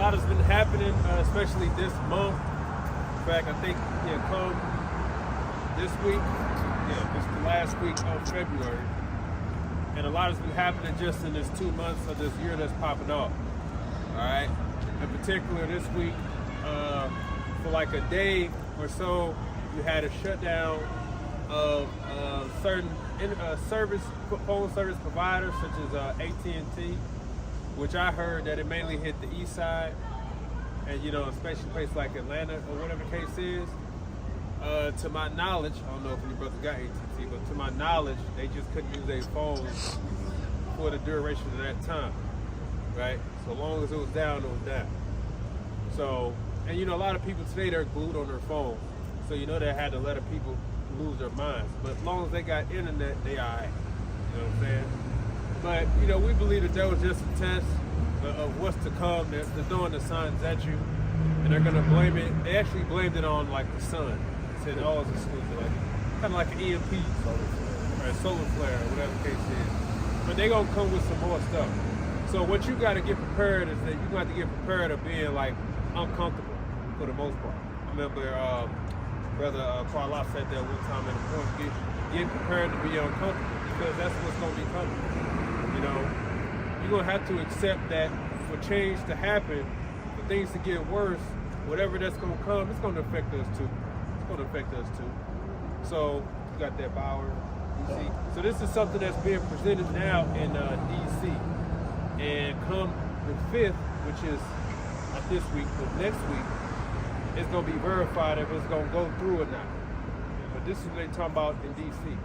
lot has been happening, especially this month. In fact, I think come this week, it's the last week of February, and a lot has been happening just in this 2 months of this year that's popping off. All right, in particular this week, for like a day or so, you had a shutdown of certain phone service providers such as AT&T, which I heard that it mainly hit the east side, and especially places like Atlanta or whatever the case is. To my knowledge, I don't know if any brother got AT&T, but to my knowledge, they just couldn't use their phones for the duration of that time, right? So long as it was down, it was down. So, and a lot of people today, they're glued on their phones. So they had to let people lose their minds. But as long as they got internet, they all right. You know what I'm saying? But, we believe that was just a test of what's to come. They're throwing the signs at you, and they're going to blame it. They actually blamed it on, like, the sun. They said, oh, it's exclusive. Like, kind of like an EMP, or a solar flare, or whatever the case is. But they're going to come with some more stuff. So what you got to get prepared is that you got to get prepared of being, like, uncomfortable for the most part. I remember Brother Carlos said that one time in the point, get prepared to be uncomfortable, because that's what's going to be coming. You're going to have to accept that for change to happen, for things to get worse, whatever that's going to come, it's going to affect us too. It's going to affect us too. So, you got that Bauer, DC. So this is something that's being presented now in DC. And come the 5th, which is not this week, but next week, it's going to be verified if it's going to go through or not. But this is what they're talking about in DC.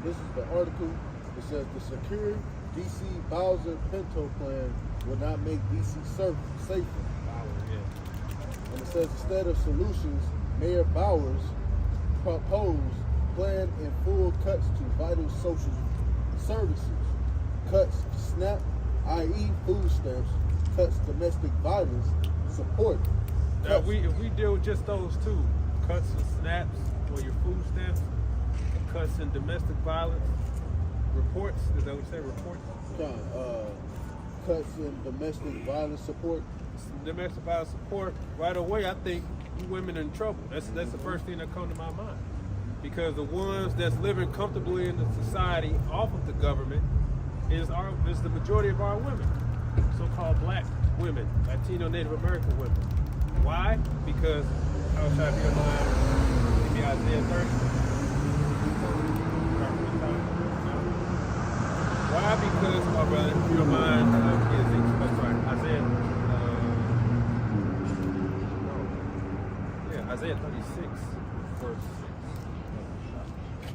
This is the article. It says the secure DC Bowser-Pinto plan will not make DC safer. And it says instead of solutions, Mayor Bowers proposed planned and full cuts to vital social services, cuts SNAP, i.e. food stamps, cuts domestic violence support. Now, if we deal with just those two, cuts and snaps or your food stamps, and cuts in domestic violence reports, is that what you say, reports? Cuts in domestic violence support. Domestic violence support, right away, I think you women in trouble. That's the first thing that comes to my mind. Because the ones that's living comfortably in the society off of the government is the majority of our women, so-called black women, Latino, Native American women. Why? Because I was trying to figure out maybe Isaiah 30. Why? Because, my brother, if you don't mind, Isaiah 36, verse 6.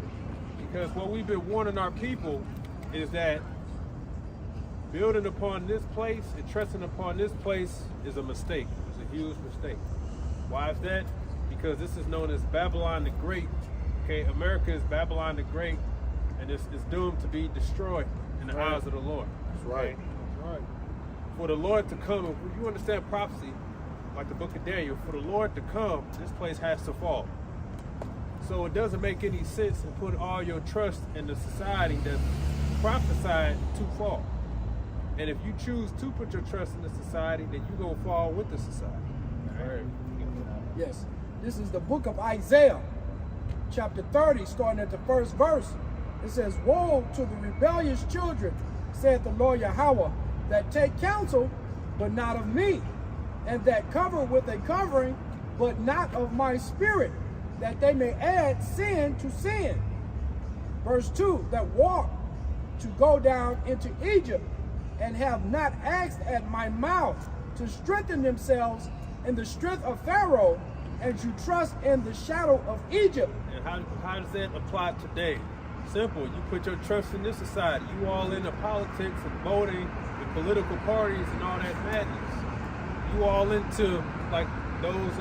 Because what we've been warning our people is that building upon this place and trusting upon this place is a mistake. It's a huge mistake. Why is that? Because this is known as Babylon the Great. Okay, America is Babylon the Great, and it's doomed to be destroyed in the eyes of the Lord. That's right. Okay? That's right. For the Lord to come, if you understand prophecy, like the book of Daniel, for the Lord to come, this place has to fall. So it doesn't make any sense to put all your trust in the society that's prophesied to fall. And if you choose to put your trust in the society, then you're going to fall with the society. All right. Yes. This is the book of Isaiah, chapter 30, starting at the first verse. It says, woe to the rebellious children, saith the Lord Yahweh, that take counsel, but not of me, and that cover with a covering, but not of my spirit, that they may add sin to sin. Verse 2, that walk to go down into Egypt, and have not asked at my mouth to strengthen themselves in the strength of Pharaoh, and to trust in the shadow of Egypt. And how does that apply today? Simple. You put your trust in this society. You all into politics and voting and political parties and all that madness. You all into like those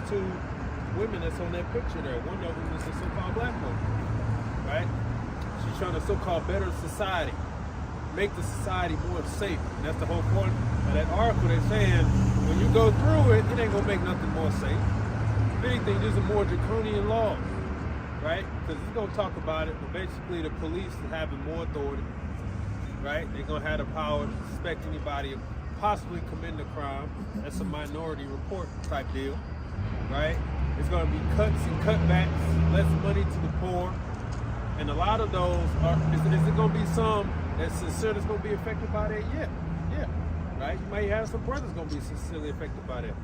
two women that's on that picture there. One of them is a so-called black woman, right? She's trying to so-called better society, make the society more safe. And that's the whole point of that article. They're saying when you go through it, it ain't gonna make nothing more safe. If anything, there's a more draconian laws, right? Because it's gonna talk about it, but basically the police having more authority, right? They're gonna have the power to suspect anybody of possibly committing a crime. That's a minority report type deal, right? It's going to be cuts and cutbacks, less money to the poor. And a lot of those is it going to be some that's sincere that's going to be affected by that? Yeah, right? You may have some brothers going to be sincerely affected by that.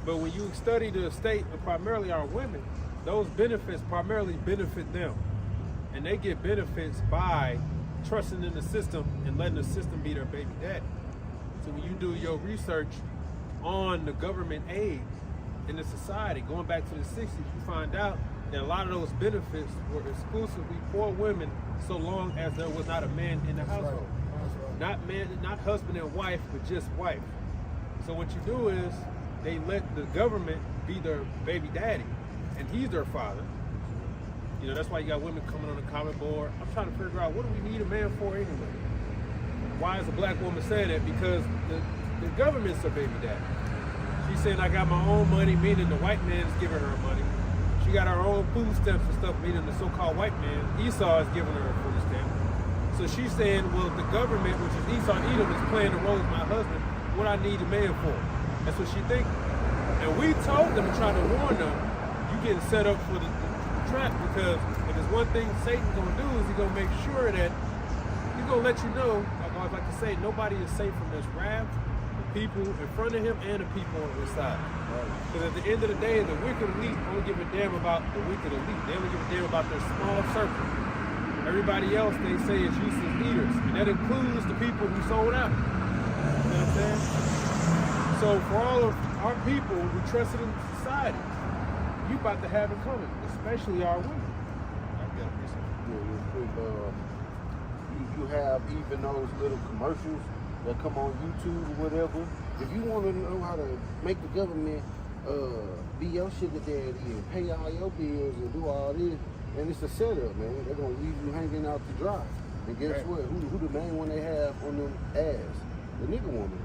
But when you study the state, and primarily our women, those benefits primarily benefit them. And they get benefits by trusting in the system and letting the system be their baby daddy. So when you do your research on the government aid in the society, going back to the 60s, you find out that a lot of those benefits were exclusively for women so long as there was not a man in the household. Not man, not husband and wife, but just wife. So what you do is they let the government be their baby daddy, and he's their father. You know, that's why you got women coming on the comment board. I'm trying to figure out, what do we need a man for anyway? Why is a black woman saying that? Because the government's her baby daddy. She's saying, I got my own money, meaning the white man's giving her money. She got her own food stamps and stuff, meaning the so-called white man, Esau, is giving her a food stamp. So she's saying, well, the government, which is Esau Edom, is playing the role as my husband. What I need a man for? That's what she thinking. And we told them, trying to warn them, you getting set up for the trap, because if there's one thing Satan's gonna do is he's gonna make sure that he's gonna let you know, like I like to say, nobody is safe from this wrath, the people in front of him and the people on his side. Because at the end of the day, the wicked elite don't give a damn about the wicked elite. They don't give a damn about their small circle. Everybody else they say is useless leaders, and that includes the people who sold out. You know what I'm saying? So for all of our people who trusted in society, you about to have it coming, especially our women. Real quick, you have even those little commercials that come on YouTube or whatever. If you want to know how to make the government be your sugar daddy and pay all your bills and do all this, and it's a setup, man. They're gonna leave you hanging out to dry. And guess what? Who the main one they have on them ass? The nigga woman,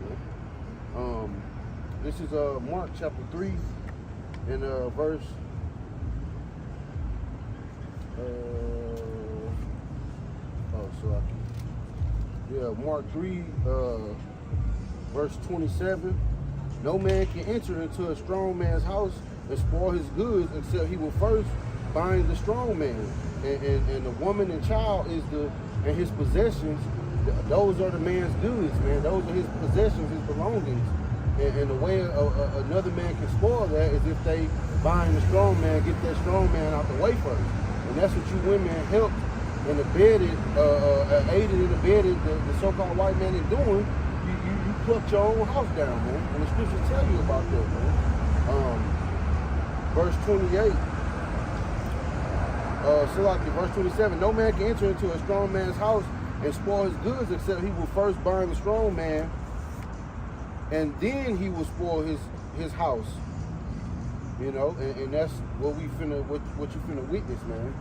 man. This is Mark chapter 3 and verse. Mark 3, verse 27. No man can enter into a strong man's house and spoil his goods except he will first bind the strong man. And the woman and child is and his possessions, those are the man's goods, man. Those are his possessions, his belongings. And the way another man can spoil that is if they bind the strong man, get that strong man out the way first. And that's what you women helped and abetted, aided and abetted the so-called white man in doing. You plucked your own house down, man. And the scriptures tell you about that, man. Verse 28. Verse 27. No man can enter into a strong man's house and spoil his goods except he will first bind the strong man, and then he will spoil his house. You know, and that's what you finna witness, man.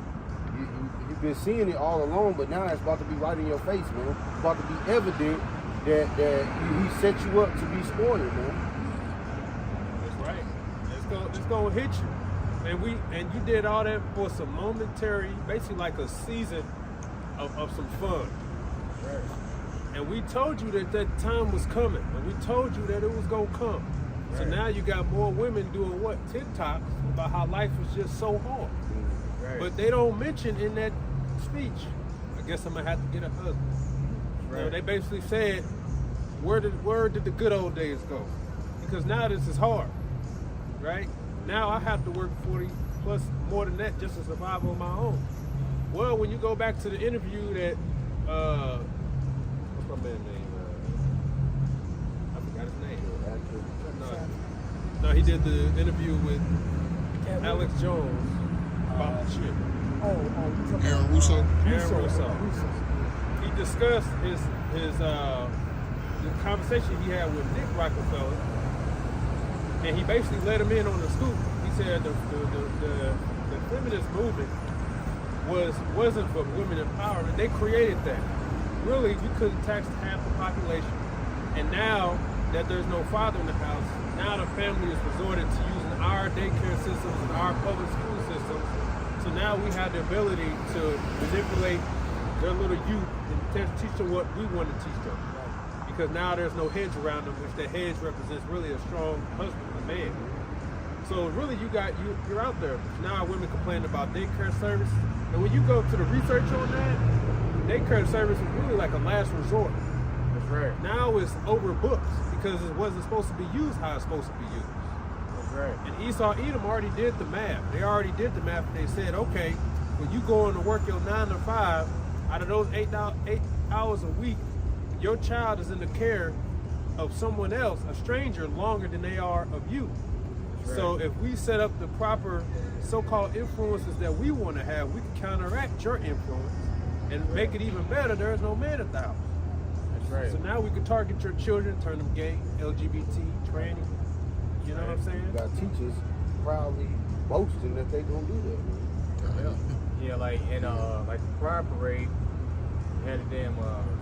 You've been seeing it all along, but now it's about to be right in your face, man. It's about to be evident that he set you up to be spoiled, man. That's right. It's gonna hit you. And you did all that for some momentary, basically like a season of some fun. Right. And we told you that time was coming, and we told you that it was gonna come. Right. So now you got more women doing what? TikToks about how life is just so hard. Right. But they don't mention in that speech, I guess I'm gonna have to get a husband. Right. You know, they basically said, where did the good old days go? Because now this is hard, right? Now I have to work 40 plus more than that just to survive on my own. Well, when you go back to the interview that, what's my man's name? I forgot his name. No, he did the interview with Alex Jones about the ship. Aaron Russo. He discussed the conversation he had with Nick Rockefeller, and he basically let him in on the scoop. He said the feminist movement wasn't for women empowerment. They created that. Really, you couldn't tax half the population, and now that there's no father in the house, now the family is resorted to using our daycare systems and our public school systems. So now we have the ability to manipulate their little youth and teach them what we want to teach them. because now there's no hedge around them, which that hedge represents really a strong husband, a man. So really, you're out there. Now women complaining about daycare service, and when you go to the research on that, daycare service is really like a last resort. That's right. Now it's overbooked because it wasn't supposed to be used how it's supposed to be used. That's right. And Esau Edom already did the math. They already did the math. They said, okay, when you go into work your 9 to 5, out of those 8 hours a week, your child is in the care of someone else, a stranger, longer than they are of you. Right. So if we set up the proper so-called influences that we want to have, we can counteract your influence and make it even better. There is no man at the house. That's right. So now we can target your children, turn them gay, LGBT, tranny. You know what I'm saying? You got teachers proudly boasting that they gonna do that. Man. Yeah, like in like the Pride Parade, you had a damn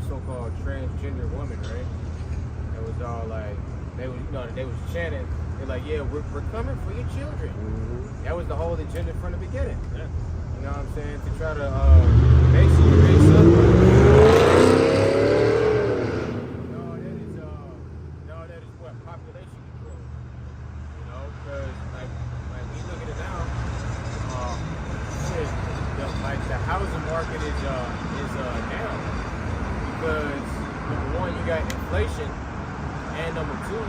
so-called transgender woman, right? It was all like they was chanting. They're like, yeah, we're coming for your children. Mm-hmm. That was the whole agenda from the beginning. Yeah. You know what I'm saying? To try to basically raise up. No, that is what population control. You know, because like when you look at it now, like the housing market is down because number one, you got inflation, and number two,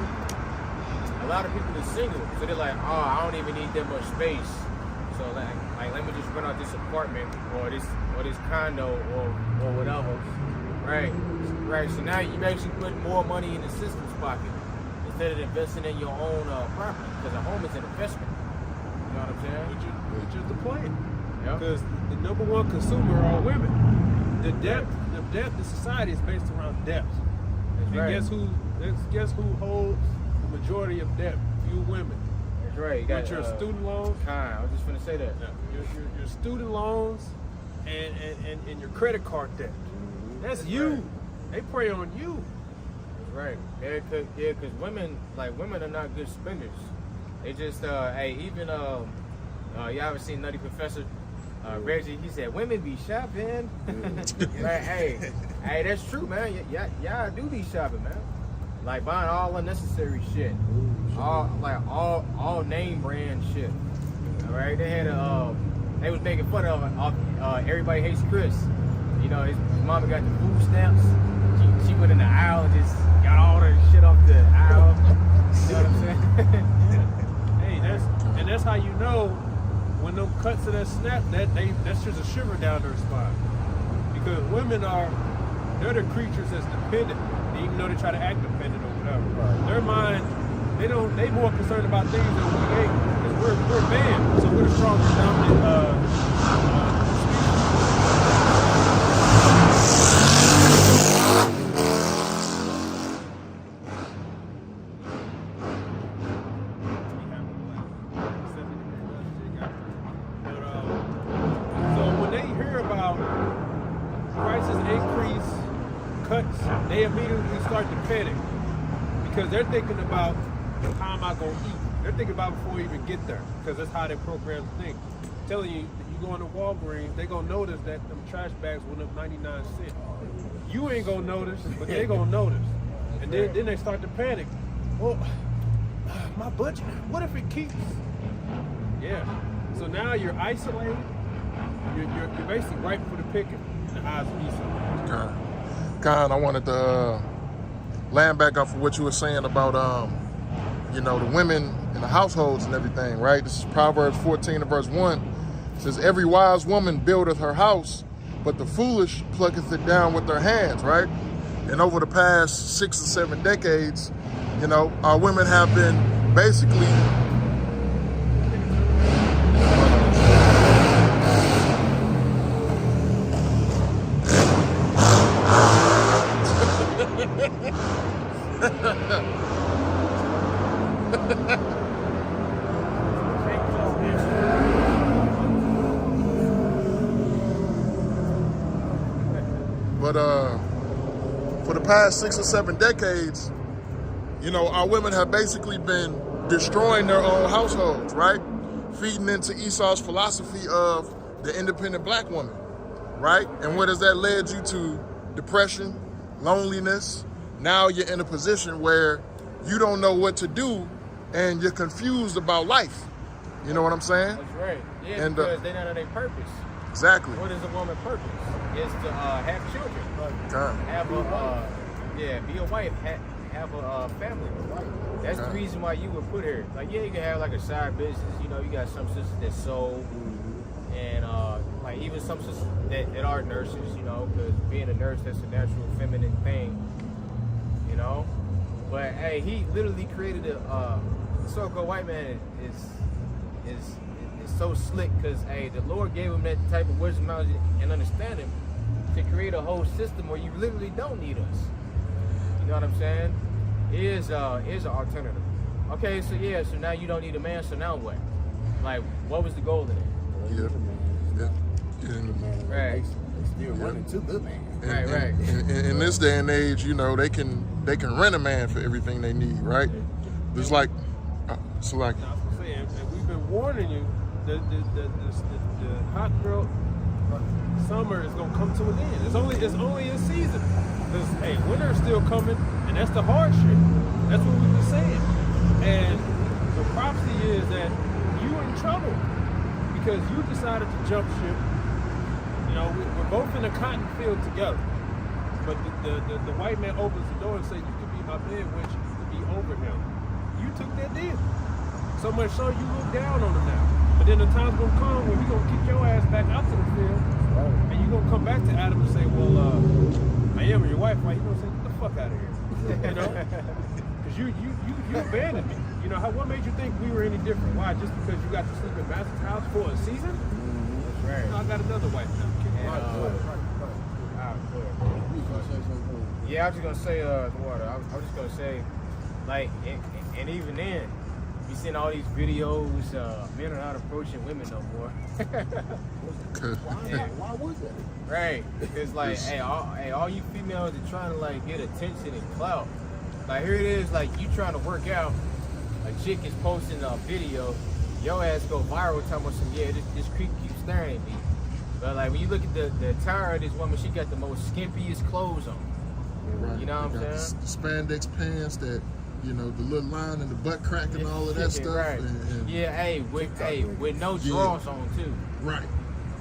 a lot of people are single, so they're like, oh, I don't even need that much space. So like let me just rent out this apartment or this condo or whatever. Right. So now you're actually putting more money in the system's pocket instead of investing in your own property, because a home is an investment. You know what I'm saying? Which is the plan. Yep. Because the number one consumer are women. The depth of society is based around depth. That's and right. guess who holds the majority of debt? You women. That's right. You got your student loans. I was just gonna say that. Your student loans and your credit card debt. That's you. Right. They prey on you. That's right. Yeah, because women are not good spenders. They just even y'all ever seen Nutty Professor? Reggie, he said women be shopping. Like, hey, that's true, man. Y'all do be shopping, man. Like buying all unnecessary shit. All name brand shit. All right, they had they was making fun of Everybody Hates Chris. You know, his mama got the food stamps. She went in the aisle and just got all the shit off the aisle. You know what I'm saying? Hey, that's how you know when them cuts of that snap, that's just a shiver down their spine. Because women they're the creatures that's dependent, even though they try to act dependent or whatever. Right. Their mind, they more concerned about things than we ain't. Because we're men, so we're the stronger dominant they immediately start to panic because they're thinking about how am I going to eat. They're thinking about before we even get there because that's how they program to think. I'm telling you, if you go into Walgreens, they're going to notice that them trash bags went up 99 cents. You ain't going to notice, but they're going to notice. And then they start to panic. Well, my budget, what if it keeps? Yeah. So now you're isolated. You're basically ripe for the picking in the eyes of Esau. Okay. Con, I wanted to land back up for what you were saying about, the women in the households and everything, right? This is Proverbs 14 and verse 1. It says, every wise woman buildeth her house, but the foolish plucketh it down with their hands, right? And over the past 6 or 7 decades, our women have been basically But for the past 6 or 7 decades, our women have basically been destroying their own households, right? Feeding into Esau's philosophy of the independent black woman, right? And what has that led you to? Depression, loneliness, now you're in a position where you don't know what to do and you're confused about life. You know what I'm saying? That's right. Yeah, And, because they don't know their purpose. Exactly. What is a woman's purpose? Is to have children. Have a, be a wife. Have a family. That's the reason why you would put her. Like, yeah, you can have like a side business. You know, you got some sisters that sew, and like even some sisters that are nurses. You know, because being a nurse, that's a natural feminine thing. You know, but hey, he literally created a so-called white man is so slick because hey, the Lord gave him that type of wisdom, knowledge, and understanding to create a whole system where you literally don't need us. You know what I'm saying? Is an alternative. Okay, so yeah, so now you don't need a man, so now what? Like, what was the goal of it? Right. Still running to the man. Right. In this day and age, you know, they can rent a man for everything they need, right? It's like, I was saying, and we've been warning you, the hot girl summer is gonna come to an end. It's only a season. Because hey, winter's still coming, and that's the hard shit. That's what we've been saying. And the prophecy is that you in trouble because you decided to jump ship. You know, we're both in a cotton field together. But the white man opens the door and says, "You can be my bed wench, you can be over him." You took that deal. So much so you look down on him now. But then the time's gonna come when you're gonna kick your ass back out to the field, and you're gonna come back to Adam and say, "Well, I am your wife." Right? You gonna say, "Get the fuck out of here," you know? Because you abandoned me. You know what made you think we were any different? Why? Just because you got to sleep at Master's house for a season? That's right. You know, I got another wife now. Yeah, I was just gonna say the water. I was just gonna say, like, and even then, you seen all these videos. Men are not approaching women no more. Why was that? Right, because like, hey, all you females are trying to like get attention and clout. Like here it is, like you trying to work out. A chick is posting a video, your ass go viral talking about some this creep keeps staring at me. But like when you look at the attire of this woman, she got the most skimpiest clothes on. Right. You know what I'm saying? Spandex pants that, you know, the little line and the butt crack and all of that stuff. Right. And with no drawers on too. Right.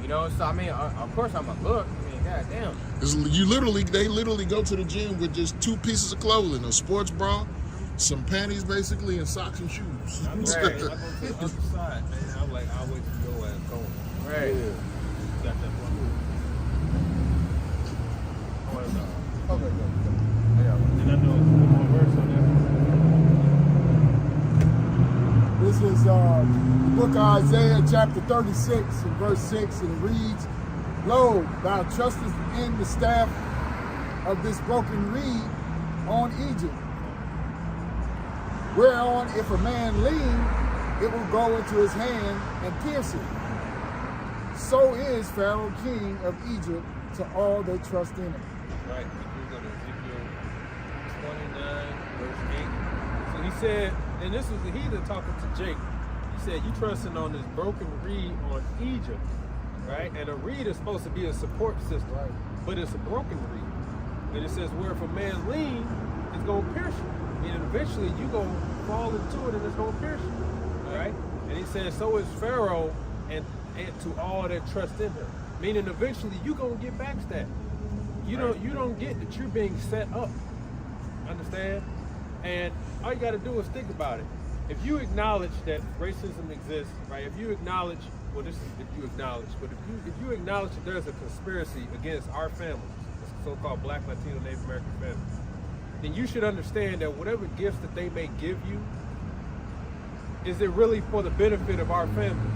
You know, so I mean, of course I'm a look. I mean, goddamn. They literally go to the gym with just 2 pieces of clothing, a sports bra, some panties basically, and socks and shoes. I'm Right. going to the other side, man. I'm like, I'll wait till your ass going. Right. You got that one. Okay, go. And I know it's one more verse on there. This is the book of Isaiah, chapter 36, and verse 6, and it reads, "Lo, thou trustest in the staff of this broken reed on Egypt, whereon if a man lean, it will go into his hand and pierce it. So is Pharaoh king of Egypt to all that trust in him." Right. We're going to Ezekiel 29, verse 8. So he said, and this was the heathen talking to Jacob. He said, "You trusting on this broken reed on Egypt," right? And a reed is supposed to be a support system, Right. but it's a broken reed. And it says, where if a man lean, it's going to pierce you. And eventually you're going to fall into it and it's going to pierce you, right? And he says, so is Pharaoh and to all that trust in him. Meaning eventually you're going to get backstabbed. You don't get that you're being set up. Understand? And all you got to do is think about it. If you acknowledge that racism exists, right? If you acknowledge, well, this is if you acknowledge, but if you acknowledge that there's a conspiracy against our families, so-called Black, Latino, Native American families, then you should understand that whatever gifts that they may give you, is it really for the benefit of our family?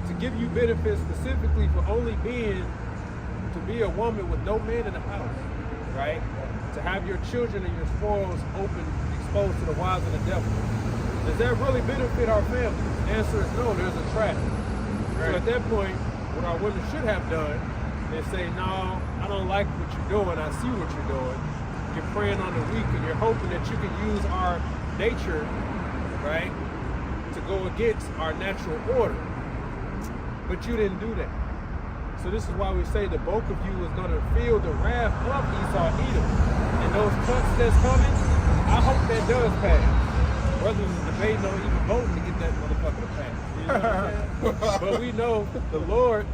To give you benefits specifically for only to be a woman with no man in the house, right? To have your children and your spoils open, exposed to the wiles of the devil. Does that really benefit our family? The answer is no, there's a trap. Right. So at that point, what our women should have done is say, no, I don't like what you're doing, I see what you're doing. You're preying on the weak and you're hoping that you can use our nature, right, to go against our natural order. But you didn't do that. So this is why we say the bulk of you is going to feel the wrath of Esau Edom. And those cuts that's coming, I hope that does pass. Brothers is debating on even voting to get that motherfucker to pass. You know what I'm saying? But we know the Lord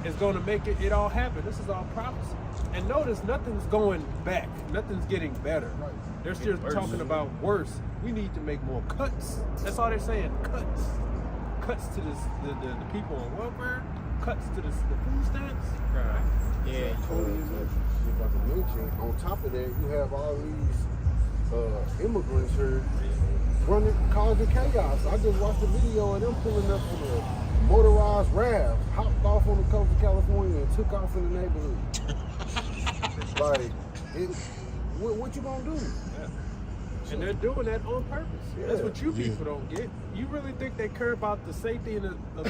is going to make it all happen. This is all prophecy. And notice nothing's going back. Nothing's getting better. They're still talking about worse. We need to make more cuts. That's all they're saying. Cuts. Cuts to this, the people on welfare. Cuts to the food stamps. Right. Yeah. If I can mention, on top of that, you have all these immigrants here causing chaos. I just watched a video of them pulling up in a motorized RAV, hopped off on the coast of California and took off in the neighborhood. Like, what you gonna do? Yeah. And they're doing that on purpose. Yeah. That's what you people don't get. You really think they care about the safety of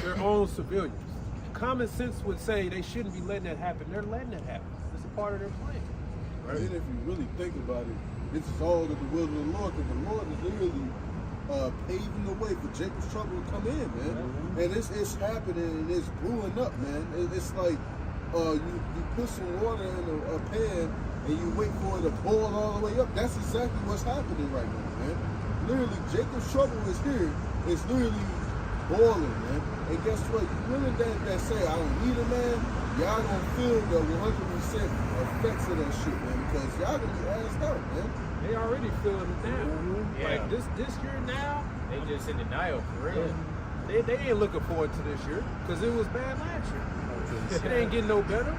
their own civilians? Common sense would say they shouldn't be letting that happen. They're letting it happen. It's a part of their plan. Right? And if you really think about it, this is all of the will of the Lord, because the Lord is literally paving the way for Jacob's trouble to come in, man. Mm-hmm. And it's happening and it's brewing up, man. It's like you put some water in a pan and you wait for it to boil all the way up. That's exactly what's happening right now, man. Literally, Jacob's trouble is here. It's literally boiling, man. And guess what? You really that say, I don't need a man, y'all gonna feel the 100% effects of that shit, man. Because y'all gonna be asked out, man. They already feeling it now. Mm-hmm. Yeah. Like this year now, they just in denial for real. They ain't looking forward to this year because it was bad last year. It ain't getting no better.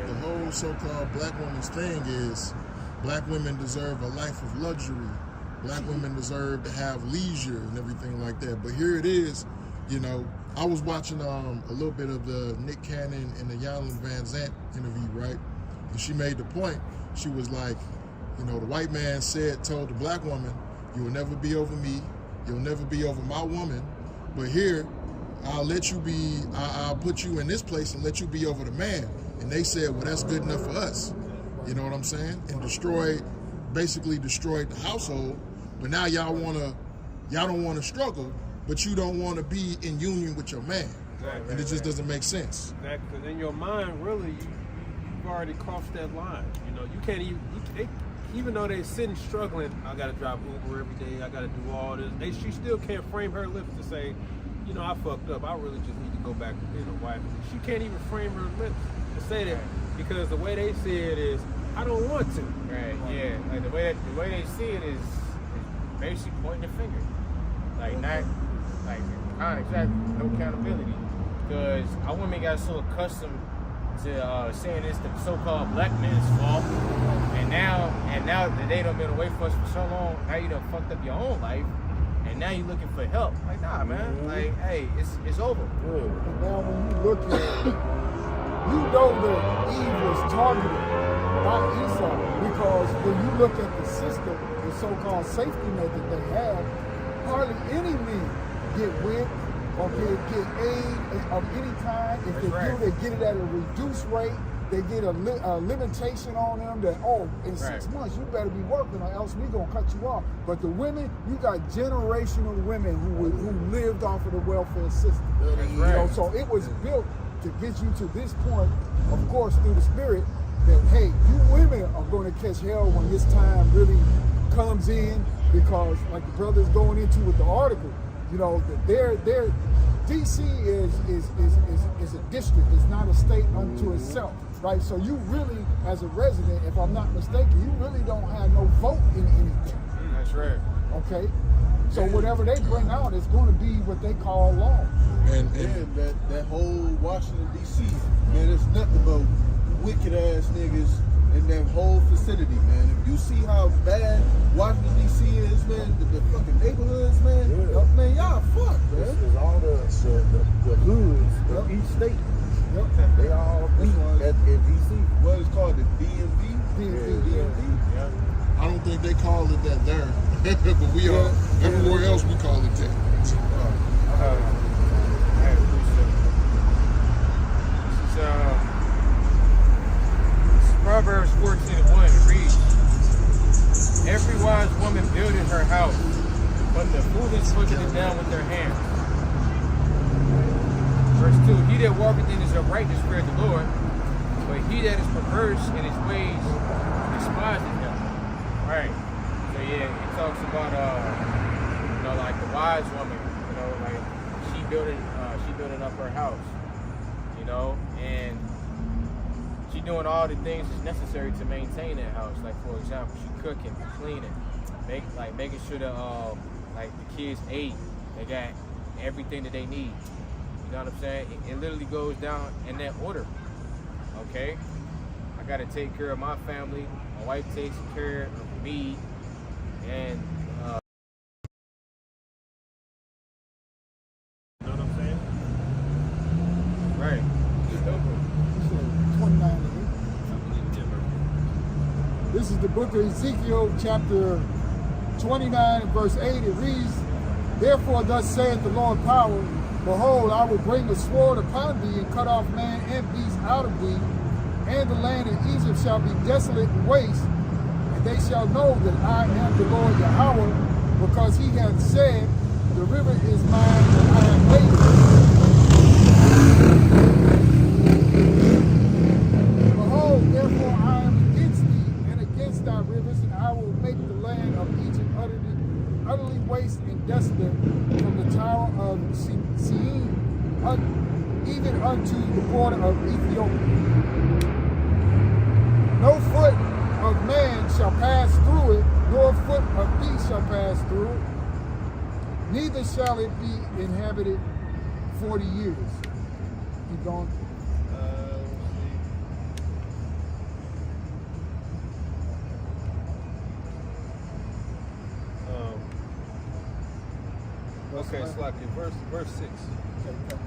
The whole so-called black woman's thing is black women deserve a life of luxury. Black women deserve to have leisure and everything like that. But here it is, you know, I was watching a little bit of the Nick Cannon and the Yolanda Van Zant interview, right? And she made the point. She was like, you know, the white man told the black woman, you will never be over me. You'll never be over my woman. But here, I'll put you in this place and let you be over the man. And they said, well, that's good enough for us. You know what I'm saying? And basically destroyed the household. But now y'all don't want to struggle, but you don't want to be in union with your man. Exactly. And it just doesn't make sense. Exactly. Because in your mind, really, you've already crossed that line. You know, you can't even though they're sitting struggling, I got to drive Uber every day, I got to do all this. She still can't frame her lips to say, you know, I fucked up. I really just need to go back to being a wife. She can't even frame her lips to say that because the way they see it is, I don't want to. Right. Yeah. Like the way they see it is basically pointing the finger. Like not like exactly no accountability. Because our women got so accustomed to saying it's the so-called black man's fault, and now that they done been away from us for so long, now you done fucked up your own life. And now you're looking for help. Like, nah, man. Mm-hmm. Like, hey, it's over. Yeah. And now when you look at it, you know that Eve was targeted by Esau because when you look at the system, the so-called safety net that they have, hardly any men get whipped or get aid of any kind. If they do, they get it at a reduced rate. They get a limitation on them that, in 6 months you better be working or else we gonna cut you off. But the women, you got generational women who lived off of the welfare system. You know, so it was built to get you to this point, of course, through the spirit that, hey, you women are gonna catch hell when this time really comes in because, like the brother's going into with the article, you know, their DC is a district. It's not a state unto itself. Right, so you really, as a resident, if I'm not mistaken, you really don't have no vote in anything. That's right. Okay, so whatever they bring out is going to be what they call law. And that whole Washington D.C., man, it's nothing but wicked ass niggas in that whole facility, man. If you see how bad Washington D.C. is, man, the fucking neighborhoods, man, man, y'all fucked, man. There's all the hoods of each state. Yep. They all meet at DC. What is called the DMV? DMV. Yeah. I don't think they call it that there, but we are everywhere else we call it that. This is Proverbs 14:1. It reads, "Every wise woman buildeth her house, but the foolish put it down with their hands." Verse 2, he that walketh in his uprightness feareth the Lord, but he that is perverse in his ways despiseth him. Right. So yeah, it talks about like the wise woman, like she building up her house, and she doing all the things that's necessary to maintain that house. Like for example, she cooking, cleaning, making sure that the kids ate, they got everything that they need. You know what I'm saying? It literally goes down in that order. Okay? I gotta take care of my family. My wife takes care of me, and You know what I'm saying? right. 29. This is the book of Ezekiel, chapter 29, verse 8. It reads, Therefore thus saith the Lord power, Behold, I will bring a sword upon thee, and cut off man and beast out of thee, and the land of Egypt shall be desolate and waste, and they shall know that I am the Lord Yahweh, because he hath said, The river is mine, and I have made it. Behold, therefore I am against thee, and against thy rivers, and I will make the land of Egypt utterly waste and desolate, from the tower of Seir, even unto the border of Ethiopia. No foot of man shall pass through it, nor foot of beast shall pass through it, neither shall it be inhabited 40 years. Keep going. Okay, it's like in verse 6. Okay.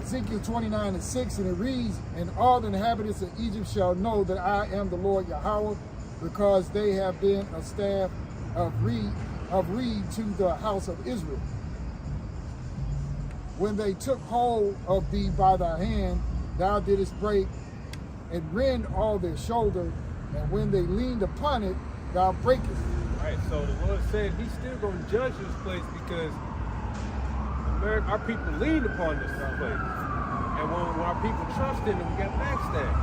Ezekiel 29 and 6, and it reads, And all the inhabitants of Egypt shall know that I am the Lord Yahweh, because they have been a staff of reed to the house of Israel. When they took hold of thee by thy hand, thou didst break and rend all their shoulder, and when they leaned upon it, thou breakest. Right, so the Lord said he's still going to judge this place because our people leaned upon this place. And when our people trusted him, we got backstabbed.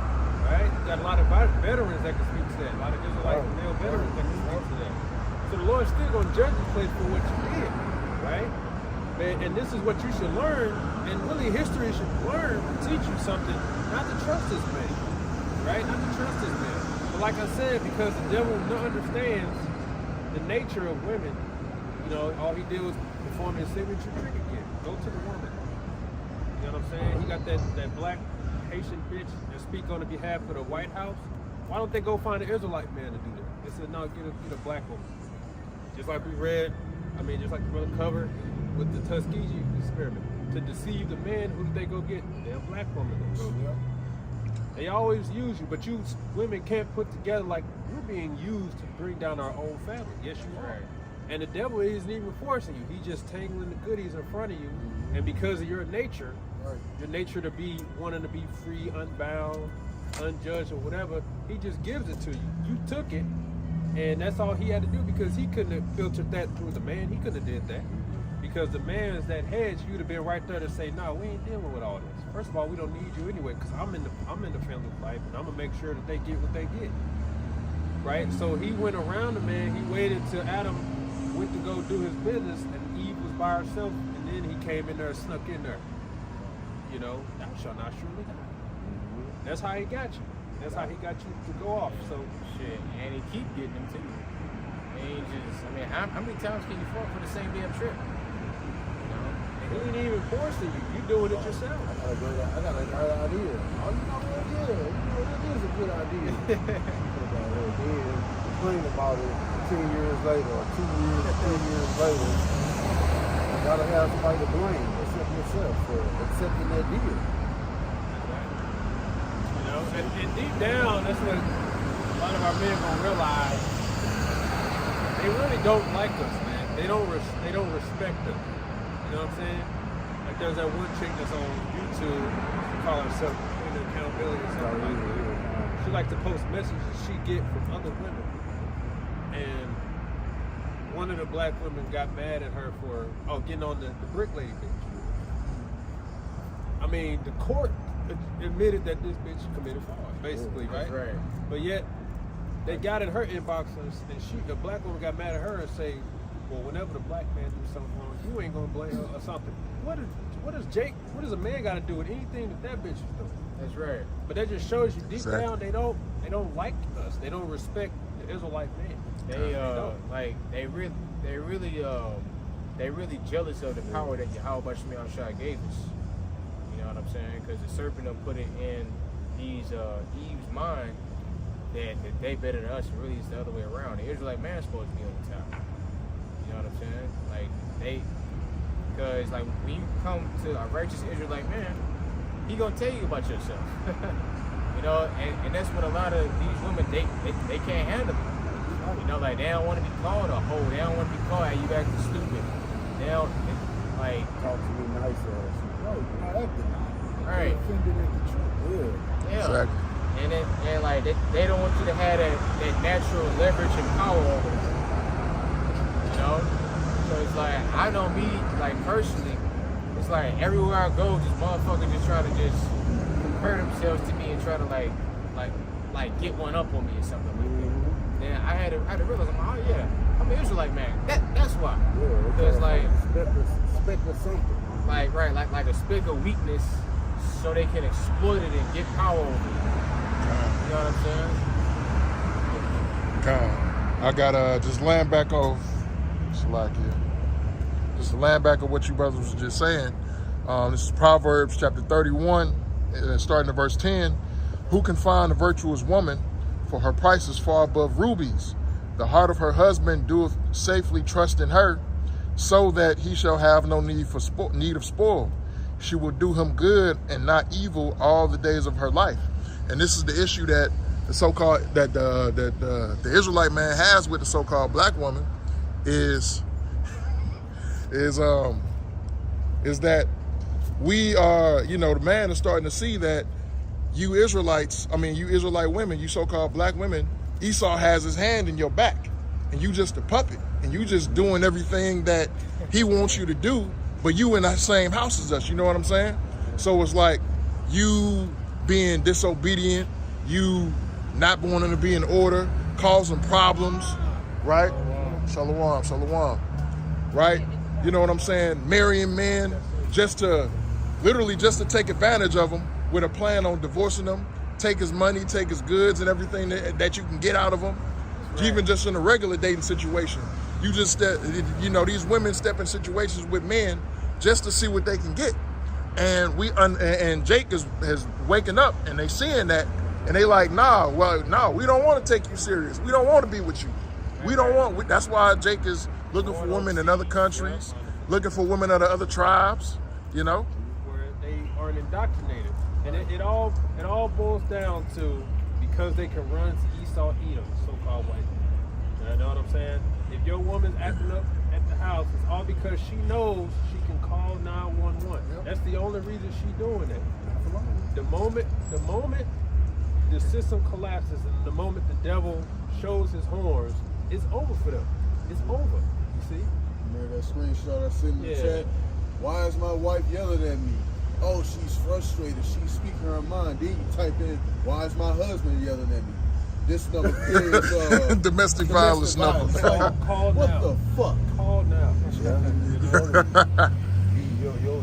Right? We got a lot of veterans that can speak to that. A lot of Israelite male veterans that can speak to that. So the Lord's still going to judge this place for what you did. Right? And this is what you should learn. And really history should learn to teach you something, not to trust this man. Right? Not to trust this man. But like I said, because the devil understands the nature of women, all he did was perform his signature trick again. Go to the woman. You know what I'm saying? He got that black Haitian bitch that speak on the behalf of the White House. Why don't they go find an Israelite man to do that? They said, no, get a black woman. Just like we read, just like the brother covered with the Tuskegee experiment. To deceive the man, who did they go get? They're a black woman. They always use you, but you women can't put together like you're being used to bring down our own family. Yes, you are. And the devil isn't even forcing you. He's just tangling the goodies in front of you. And because of your nature, your nature to be wanting to be free, unbound, unjudged, or whatever, he just gives it to you. You took it, and that's all he had to do because he couldn't have filtered that through the man. He couldn't have did that. Because the man is that hedge, you'd have been right there to say, no, we ain't dealing with all this. First of all, we don't need you anyway, because I'm in the family life, and I'm gonna make sure that they get what they get. Right? So he went around the man, he waited till Adam went to go do his business, and Eve was by herself, and then he came in there and snuck in there. Thou shalt not surely die. That's how he got you. That's how he got you to go off. So shit, and he keep getting them too. How many times can you fall for the same damn trip? he ain't even forcing you. You doing it yourself. I got a great idea. Oh, it is a good idea. Complain about it 10 years later, or 2 years, 3 years later. You gotta have somebody to blame, except yourself, for accepting that deal. And deep down, that's what a lot of our men gonna realize. They really don't like us, man. They don't respect us. You know what I'm saying? Like there's that one chick that's on YouTube, she call herself Queen of Accountability or something like that. She like to post messages she get from other women. And one of the black women got mad at her for getting on the brick lady page. I mean, the court admitted that this bitch committed fraud, basically, That's right. But yet, they got in her inbox and the black woman got mad at her and say, well, whenever the black man do something wrong, you ain't gonna blame her or something. What does a man got to do with anything that bitch is doing? That's right. But that just shows you deep Exactly. down they don't like us. They don't respect the Israelite man. They really jealous of the power that Yahweh Shai gave us. You know what I'm saying? Because the serpent will put it in Eve's mind that they better than us, and really it's the other way around. The Israelite man's supposed to be on the top. You know what I'm saying? Because when you come to a righteous Israelite man, he gonna tell you about yourself. You know, and that's what a lot of these women they can't handle. You know, they don't want to be called a hoe. They don't want to be called, hey, you acting stupid. They don't Talk to me nice ass. No, you're not acting. right. You're offended at the truth. Yeah. Exactly. And they don't want you to have that natural leverage and power over them. You know? So it's I know me, personally, it's everywhere I go, this motherfucker just try to just compare themselves to me and try to get one up on me or something like that. Then I had to realize, oh yeah, I'm an Israelite man. That's why. Because Speck of something. like a speck of weakness, so they can exploit it and get power over it. You know what I'm saying? I got just land back off Salakia. Just to land back on what you brothers was just saying. This is Proverbs chapter 31, starting at verse 10. Who can find a virtuous woman? For her price is far above rubies. The heart of her husband doeth safely trust in her, so that he shall have no need of spoil. She will do him good and not evil all the days of her life. And this is the issue that the so-called the Israelite man has with the so-called black woman is that we are, the man is starting to see that you Israelite women, you so-called black women, Esau has his hand in your back and you just a puppet and you just doing everything that he wants you to do, but you in that same house as us, you know what I'm saying? So it's you being disobedient, you not wanting to be in order, causing problems, right? Shalom, right? You know what I'm saying? Marrying men just to take advantage of them with a plan on divorcing them, take his money, take his goods and everything that you can get out of them. Right. Even just in a regular dating situation. You just, these women step in situations with men just to see what they can get. And Jake is waking up and they seeing that and they no, we don't want to take you serious. We don't want to be with you. That's why Jake is looking for women in other countries, looking for women of the other tribes, Where they are indoctrinated. And it all boils down to because they can run to Esau Edom, so-called white man. You know what I'm saying? If your woman's acting up at the house, it's all because she knows she can call 911. Yep. That's the only reason she's doing it. The moment the system collapses and the moment the devil shows his horns, it's over for them. It's over. You see? Remember that screenshot I sent in the chat? Why is my wife yelling at me? Oh, she's frustrated. She's speaking her mind. Then you type in, why is my husband yelling at me? This number is domestic violence number. Call what now. The fuck? Call now.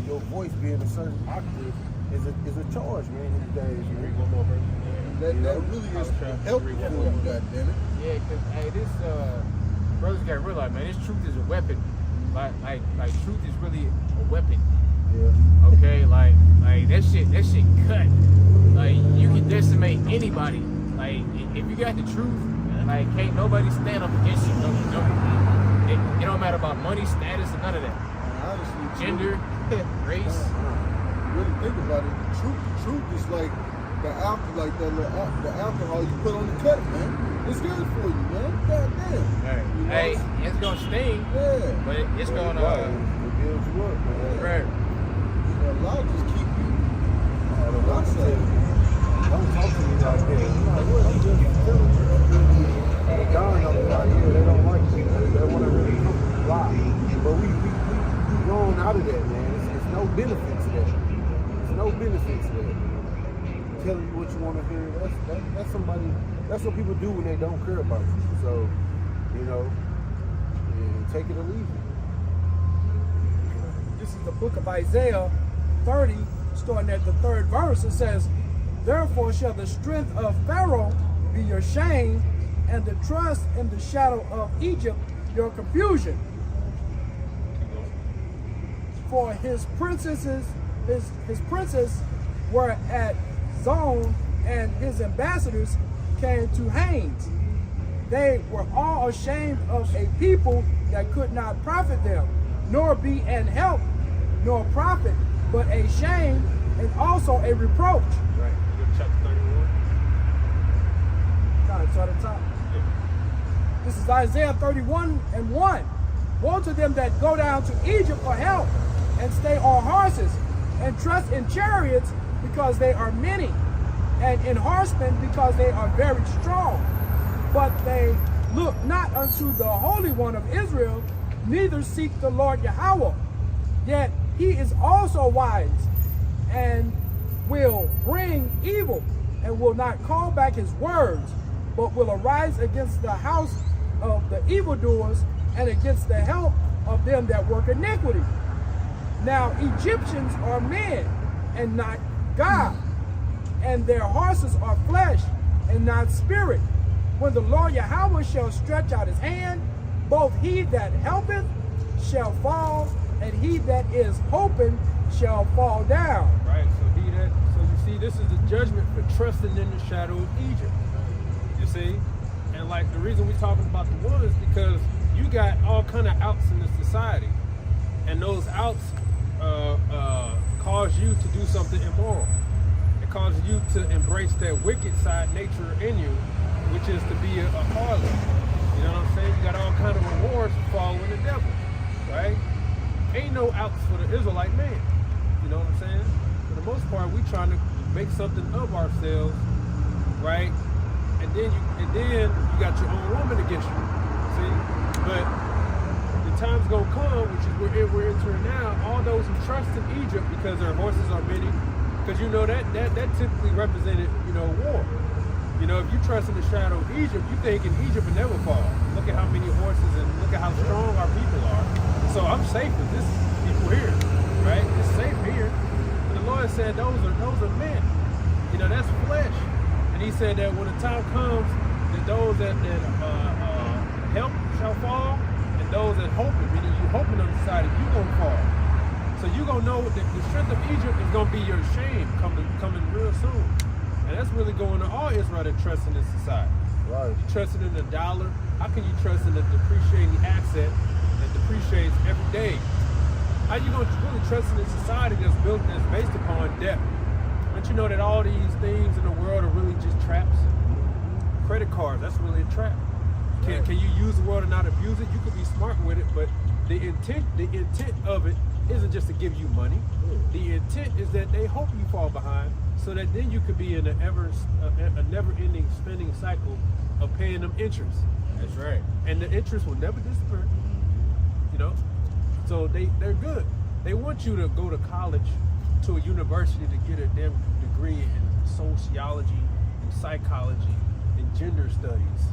Your voice being a certain octave is a charge, man, these days, man. That really is helpful for you, goddammit. Yeah, because this brothers gotta realize, man, this truth is a weapon. Like truth is really a weapon. Yeah. Okay, like that shit cut. Like you can decimate anybody. Like if you got the truth, can't nobody stand up against you. It don't matter about money, status, or none of that. Honestly, Gender, race. Really think about it. The truth is like the alcohol you put on the cut, man. It's good for you, man. Goddamn. Hey, it's gonna sting. Yeah. But it's gonna it builds you up, man. right. A lot just keep you. Don't talk to me like that. I'm just feeling the dying of it out here. They don't like you. They want to really lie. But we grown out of that, man. It's no benefit to that. no benefits there. Telling you what you want to hear. That's somebody. That's what people do when they don't care about you. So, you know, yeah, take it or leave it. This is the book of Isaiah 30, starting at the 3rd verse. It says, "Therefore shall the strength of Pharaoh be your shame, and the trust in the shadow of Egypt your confusion. For his princesses, his princes were at Zone, and his ambassadors came to Hanes. They were all ashamed of a people that could not profit them, nor be an help, nor profit, but a shame and also a reproach." Right. You go to chapter 31. Kind of start at the top. Yeah. This is Isaiah 31:1. "Woe to them that go down to Egypt for help, and stay on horses, and trust in chariots because they are many, and in horsemen because they are very strong. But they look not unto the Holy One of Israel, neither seek the Lord Yahweh. Yet he is also wise, and will bring evil, and will not call back his words, but will arise against the house of the evildoers, and against the help of them that work iniquity. Now Egyptians are men, and not God, and their horses are flesh, and not spirit. When the Lord Yahweh shall stretch out his hand, both he that helpeth shall fall, and he that is hoping shall fall down." Right. So you see, this is the judgment for trusting in the shadow of Egypt. You see, and like the reason we're talking about the one is because you got all kind of outs in the society, and those outs cause you to do something immoral. It causes you to embrace that wicked side nature in you, which is to be a harlot. You know what I'm saying? You got all kind of rewards for following the devil, right? Ain't no outs for the Israelite man. You know what I'm saying? For the most part, we trying to make something of ourselves, right? And then you got your own woman against you. See? But the time's gonna come, which is where we're entering now. All those who trust in Egypt because their horses are many, because you know that typically represented, you know, war. You know, if you trust in the shadow of Egypt, you think in Egypt will never fall. Look at how many horses and look at how strong our people are. So I'm safe with this people here, right? It's safe here. And the Lord said those are men. You know, that's flesh. And he said that when the time comes, that those that help shall fall, and those that hoping, meaning you hoping on the side, you gonna fall. So you gonna know that the strength of Egypt is gonna be your shame coming real soon. And that's really going to all Israel that trust in this society. Right. You trusting in the dollar. How can you trust in the depreciating asset that depreciates every day? How you gonna really trust in a society that's based upon debt? Don't you know that all these things in the world are really just traps? Credit cards, that's really a trap. Can you use the world and not abuse it? You can be smart with it, but the intent of it isn't just to give you money. The intent is that they hope you fall behind, so that then you could be in a never-ending spending cycle of paying them interest. That's right. And the interest will never disappear. You know, so they're good. They want you to go to college, to a university, to get a damn degree in sociology and psychology and gender studies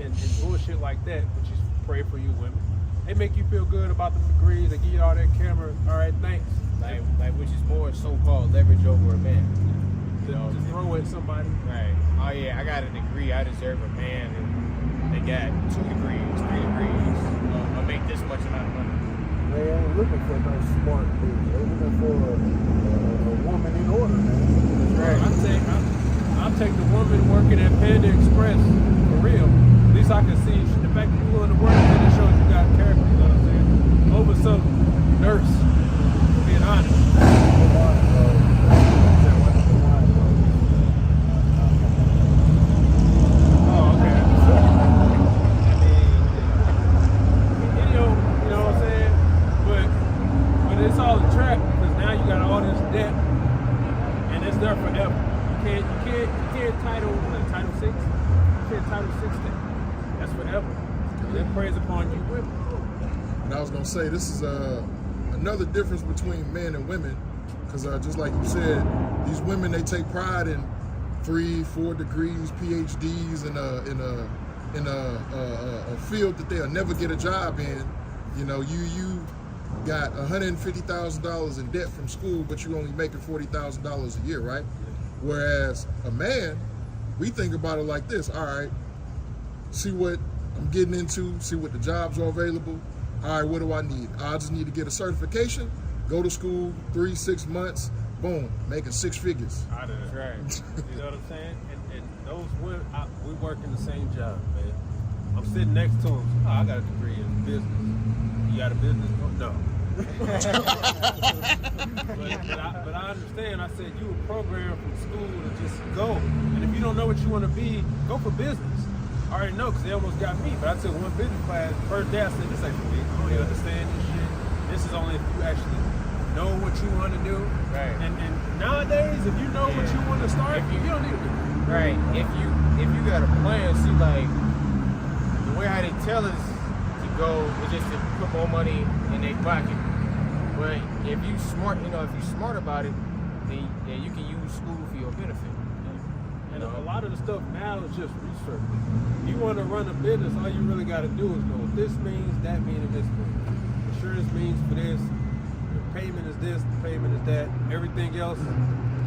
and bullshit like that, which is pray for you women. They make you feel good about the degrees. They give you all that camera. All right, thanks. Like which is more so-called leverage over a man. To throw at somebody. Right. Oh yeah, I got a degree. I deserve a man, and they got 2 degrees, 3 degrees. I make this much amount of money. They ain't looking for no smart dude. They're looking for a woman in order, man. Right. I'll take the woman working at Panda Express for real. At least I can see the fact that you're willing to work, and it shows you got character. You know what I'm saying? Over some nurse, being honest. Oh, okay. You know what I'm saying? But it's all a trap because now you got all this debt, and it's there forever. You can't title 6. You can't title 6 that. That's forever. That preys upon you women. And I was gonna say this is another difference between men and women, Because just like you said, these women, they take pride in 3-4 degrees, PhDs in a field that they'll never get a job in. You know, you got $150,000 in debt from school, but you only making $40,000 a year, right? Whereas a man, we think about it like this. All right, see what I'm getting into, see what the jobs are available. All right, what do I need? I just need to get a certification, go to school 3-6 months, boom, making 6 figures. Out of it. Right. You know what I'm saying? And those women, we work in the same job, man. I'm sitting next to them. Oh, I got a degree in business. You got a business? No. but I understand. I said you were programmed from school to just go. And if you don't know what you want to be, go for business. I already know because they almost got me. But I took one business class. First day I said, this ain't for me. I don't understand this shit. This is only if you actually know what you want to do. Right. And nowadays, if you know what you want to start, you don't need to do it. Right. If you got a plan, see, like the way how they tell us to go is just to put more money in their pocket. But if you smart, if you're smart about it, then you can use school for your benefit. And a lot of the stuff now is just research. If you want to run a business, all you really got to do is know what this means, that means, and this means. Insurance means for this. The payment is this. The payment is that. Everything else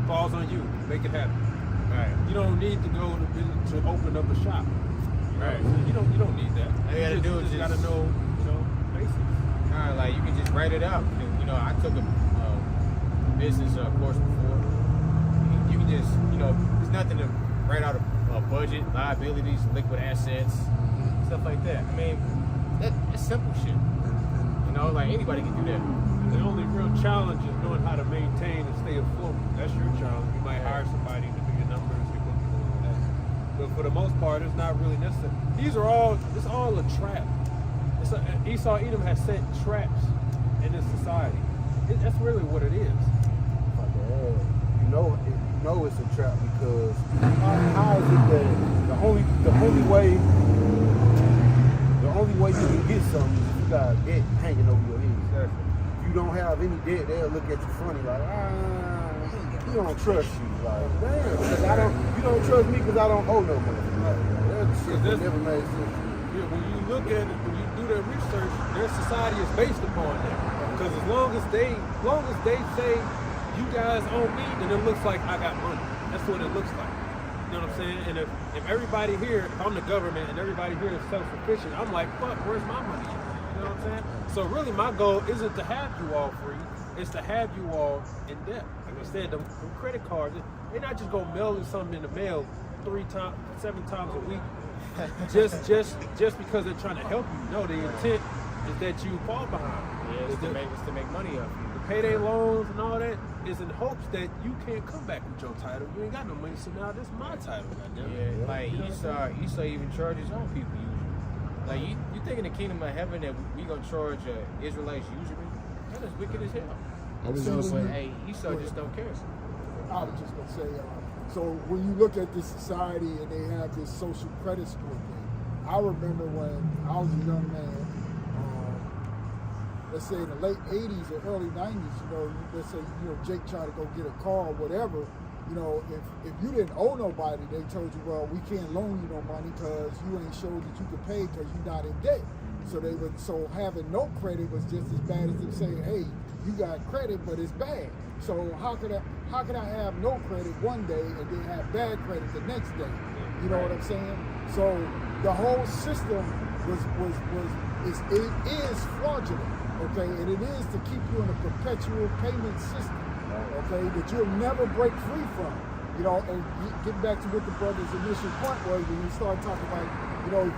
falls on you. Make it happen. Right. You don't need to go to open up a shop. Right. You don't need that. All you gotta do is just gotta know basics. Kind of like you can just write it out. I took a business course before. You can just, there's nothing to write out a budget, liabilities, liquid assets, stuff like that. I mean, that's simple shit. Like anybody can do that. The only real challenge is knowing how to maintain and stay afloat. That's your challenge. You might hire somebody to do your numbers, you're going to do all that. But for the most part, it's not really necessary. It's all a trap. Esau Edom has set traps in this society. That's really what it is. You know it's a trap because how is it that the only way you can get something is if you got debt hanging over your head. If you don't have any debt, they'll look at you funny like, he don't trust you. Like, damn, because you don't trust me because I don't owe no money. That shit never made sense. Yeah, when you look at it, when you do that research, their society is based upon that. Because as long as they say you guys owe me, then it looks like I got money. That's what it looks like. You know what I'm saying? And if everybody here, if I'm the government and everybody here is self-sufficient, I'm like, fuck, where's my money? You know what I'm saying? So really my goal isn't to have you all free, it's to have you all in debt. Like I said, the credit cards, they're not just gonna mail you something in the mail 7 times a week just because they're trying to help you. No, the intent is that you fall behind. Yeah, it's to make money off you. The payday loans and all that is in hopes that you can't come back with your title. You ain't got no money, so now this is my title. Yeah, like Esau even charges on people usually. Like you think in the kingdom of heaven that we gonna charge Israelites usury? That is wicked as hell. Hey, Esau just don't care. I was just gonna say, so when you look at this society and they have this social credit score thing, I remember when I was a young man, let's say in the late 80s or early 90s, let's say, Jake tried to go get a car or whatever, if you didn't owe nobody, they told you, well, we can't loan you no money because you ain't showed that you could pay because you're not in debt. So having no credit was just as bad as them saying, hey, you got credit, but it's bad. So how could I have no credit one day and then have bad credit the next day? You know what I'm saying? So the whole system is fraudulent. Okay, and it is to keep you in a perpetual payment system, okay, that you'll never break free from. And getting back to what the brother's initial point was when we started talking about,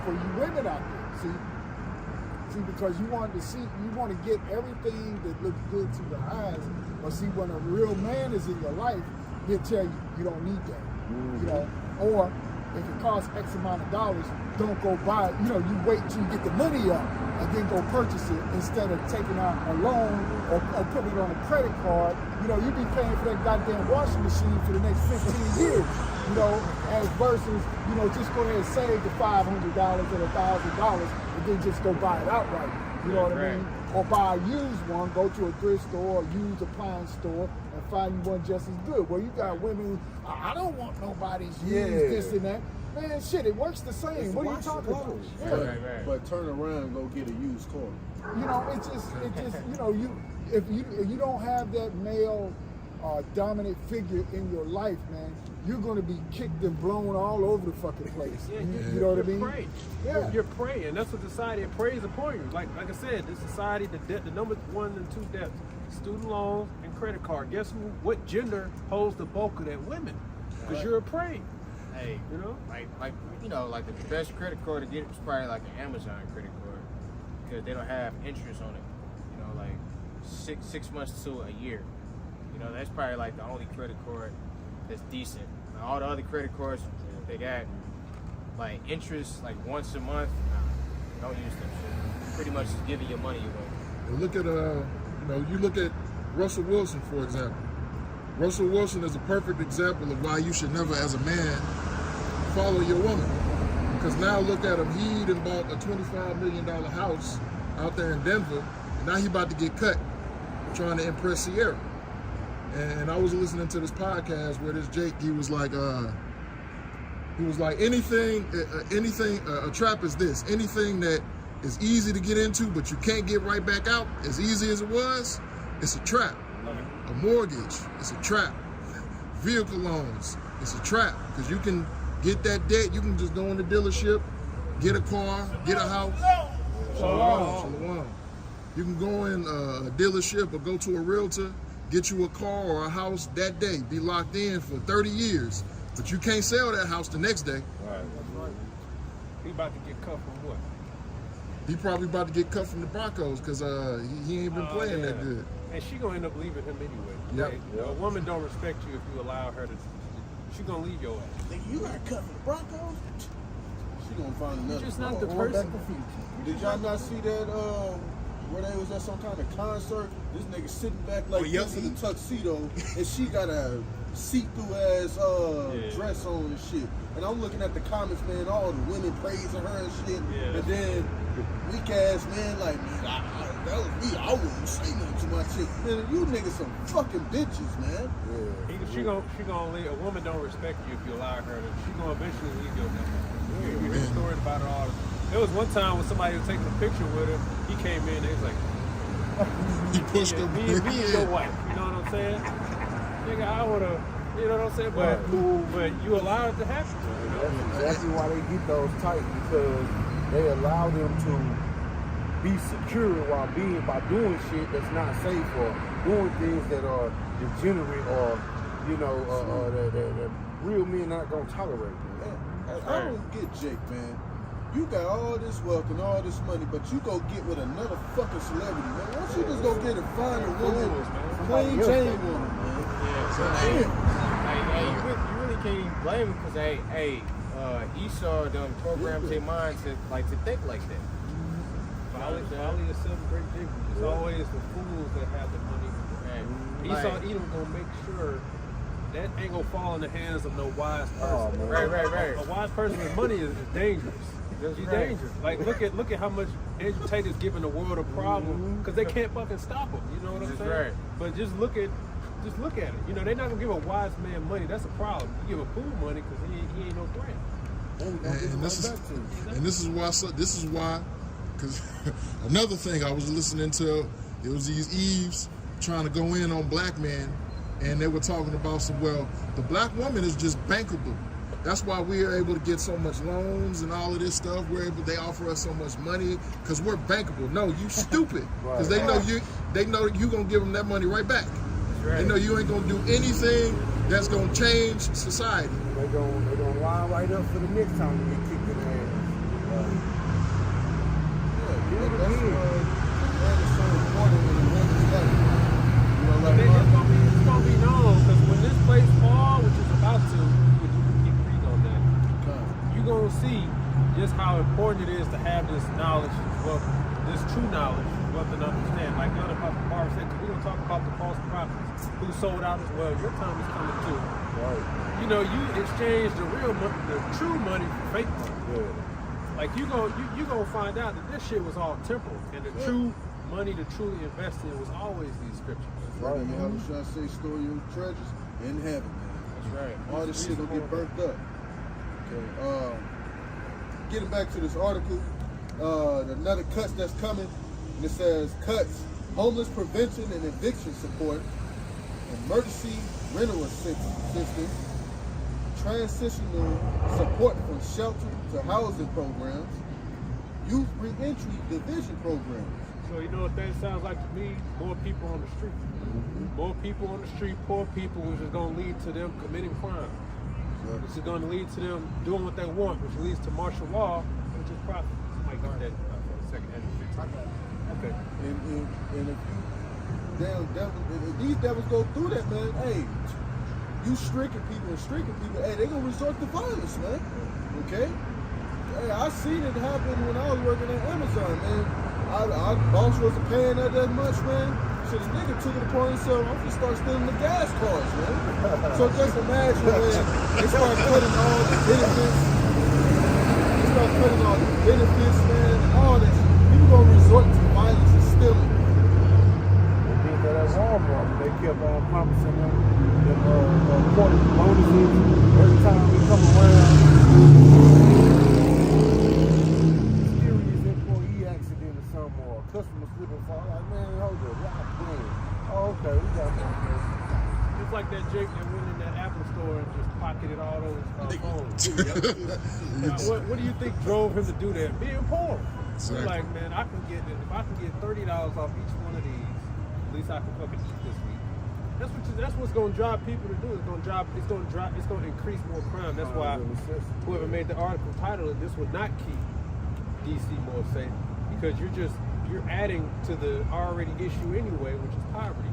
for you women out there, see, because you want to get everything that looks good to your eyes, but see, when a real man is in your life, he'll tell you, you don't need that, or if it costs X amount of dollars, don't go buy it. You wait till you get the money up and then go purchase it instead of taking out a loan or putting it on a credit card. You be paying for that goddamn washing machine for the next 15 years, as versus, just go ahead and save the $500 or $1,000 and then just go buy it outright. You know what I mean? or buy a used one, go to a thrift store or used appliance store and find you one just as good. Where you got women who, I don't want nobody's used this and that. Man, shit, it works the same. What are you talking about? Yeah. Right. But turn around and go get a used car. You know, it just, you know, if you don't have that male dominant figure in your life, man, you're going to be kicked and blown all over the fucking place. Yeah, you know what I you're mean? preying. Yeah. You're preying. That's what society preys upon you. Like I said, this society, the number 1 and 2 debts, student loans and credit card. Guess what gender holds the bulk of that? Women. Because you're a prey. Hey, You know? like you know, like the best credit card to get is probably like an Amazon credit card because they don't have interest on it. You know, like six months to a year. You know, that's probably like the only credit card that's decent. Now, all the other credit cards they got like interest like once a month. Nah, don't use them shit. Pretty much just giving your money away. And look at you look at Russell Wilson, for example. Russell Wilson is a perfect example of why you should never, as a man, follow your woman. Because now look at him, he done bought a $25 million house out there in Denver, and now he about to get cut trying to impress Sierra. And I was listening to this podcast where this Jake, he was like, anything, a trap is this. Anything that is easy to get into, but you can't get right back out, as easy as it was, it's a trap. A mortgage, it's a trap. Vehicle loans, it's a trap. Because you can get that debt, you can just go in the dealership, get a car, get a house. Shalom. You can go in a dealership or go to a realtor, get you a car or a house that day, be locked in for 30 years. But you can't sell that house the next day. Right. He about to get cut from what? He probably about to get cut from the Broncos because he ain't been playing that good. And she gonna end up leaving him anyway. Yep. Like, a woman don't respect you if you allow her to. She gonna leave your ass. Nigga, you got cut from the Broncos? She gonna find another. Just not the car. person. Did y'all not see that where they was at some kind of concert? This nigga sitting back like this in a tuxedo, and she got a see-through ass dress on and shit. And I'm looking at the comments, man, all the women praising her and shit. Yeah. And then weak ass man, like, man, that was me. I wouldn't say nothing to my chick. Man, you niggas some fucking bitches, man. She gonna leave. A woman don't respect you if you allow her to. She gonna eventually leave your ass. You hear stories about it all. There was one time when somebody was taking a picture with him. He came in. They was like, He pushed him. me and your wife. You know what I'm saying? Nigga, I would've. You know what I'm saying? But you allow it to happen. That's exactly why they get those tight, because they allow them to be secure by doing shit that's not safe or doing things that are degenerate or that real men not gonna tolerate. I don't get Jake, man. You got all this wealth and all this money, but you go get with another fucking celebrity, man. Why don't you just go get and find a woman, plain Jane woman, man? Hey, you really can't even blame him because Esau done programs their minds to think like that. Folly is seven great dignity. It's always the fools that have the money. And Esau Edom gonna make sure that ain't gonna fall in the hands of no wise person. Right. A wise person with money is dangerous. He's dangerous. Like look at how much Andrew Tate is giving the world a problem because they can't fucking stop him. You know what I'm saying? Right. But just look at it. You know, they're not gonna give a wise man money. That's a problem. You give a fool money because he ain't no threat. And this is why, because another thing I was listening to, it was these Eves trying to go in on black men, and they were talking about the black woman is just bankable. That's why we're able to get so much loans and all of this stuff. They offer us so much money because we're bankable. No, you stupid, because they know you gonna give them that money right back. They know you ain't gonna do anything that's gonna change society. They're gonna line right up for the next time we get kicked in the ass. That's so important in a woman's life. You know, like It's gonna be known because when this place falls, which is about to, which you can keep reading on that, you're gonna see just how important it is to have this knowledge, this true knowledge, wealth and understand. Like the other Bar said, because we're gonna talk about the false prophets who sold out as well. Your time is coming too. Right. You know, you exchange the real money, the true money for fake money. Yeah. Like you gonna find out that this shit was all temporal, and the true money to truly invest in was always these scriptures. Right. You have a shot say store your treasures in heaven, man. That's right. All this shit gonna get burnt up. Okay. Getting back to this article, another cuts that's coming, and it says cuts, homeless prevention and eviction support, emergency rental assistance, transitional support from shelter to housing programs, youth reentry division programs. So you know what that sounds like to me? More people on the street. More people on the street, poor people, which is going to lead to them committing crime. Which is going to lead to them doing what they want, which leads to martial law, which is profit. Somebody got that for a second. Okay. And if you damn devil, if these devils go through that, man, hey, you streaking people, hey, they gonna resort to violence, man. Okay? Hey, I seen it happen when I was working at Amazon, man. Our boss wasn't paying that much, man. So the nigga took it upon himself, I'm gonna start stealing the gas cars, man. So just imagine when they start putting all the benefits, man, and all this. People gonna resort to violence and stealing. They did that at Walmart. They kept on promising them quarter bonuses every time we come around. Serious employee accident or something, or a customer slipping fall. Like, man, hold up, y'all playing. Oh, okay, we got that. It's like that Jake that went in that Apple store and just pocketed all those phones. Now, what do you think drove him to do that? Being poor. Exactly. Like, man, if I can get $30 off each one of these, at least I can fucking eat this week. That's what's gonna drive people to do. It's gonna increase more crime. That's why whoever made the article titled it, "This would not keep DC more safe," because you're adding to the already issue anyway, which is poverty.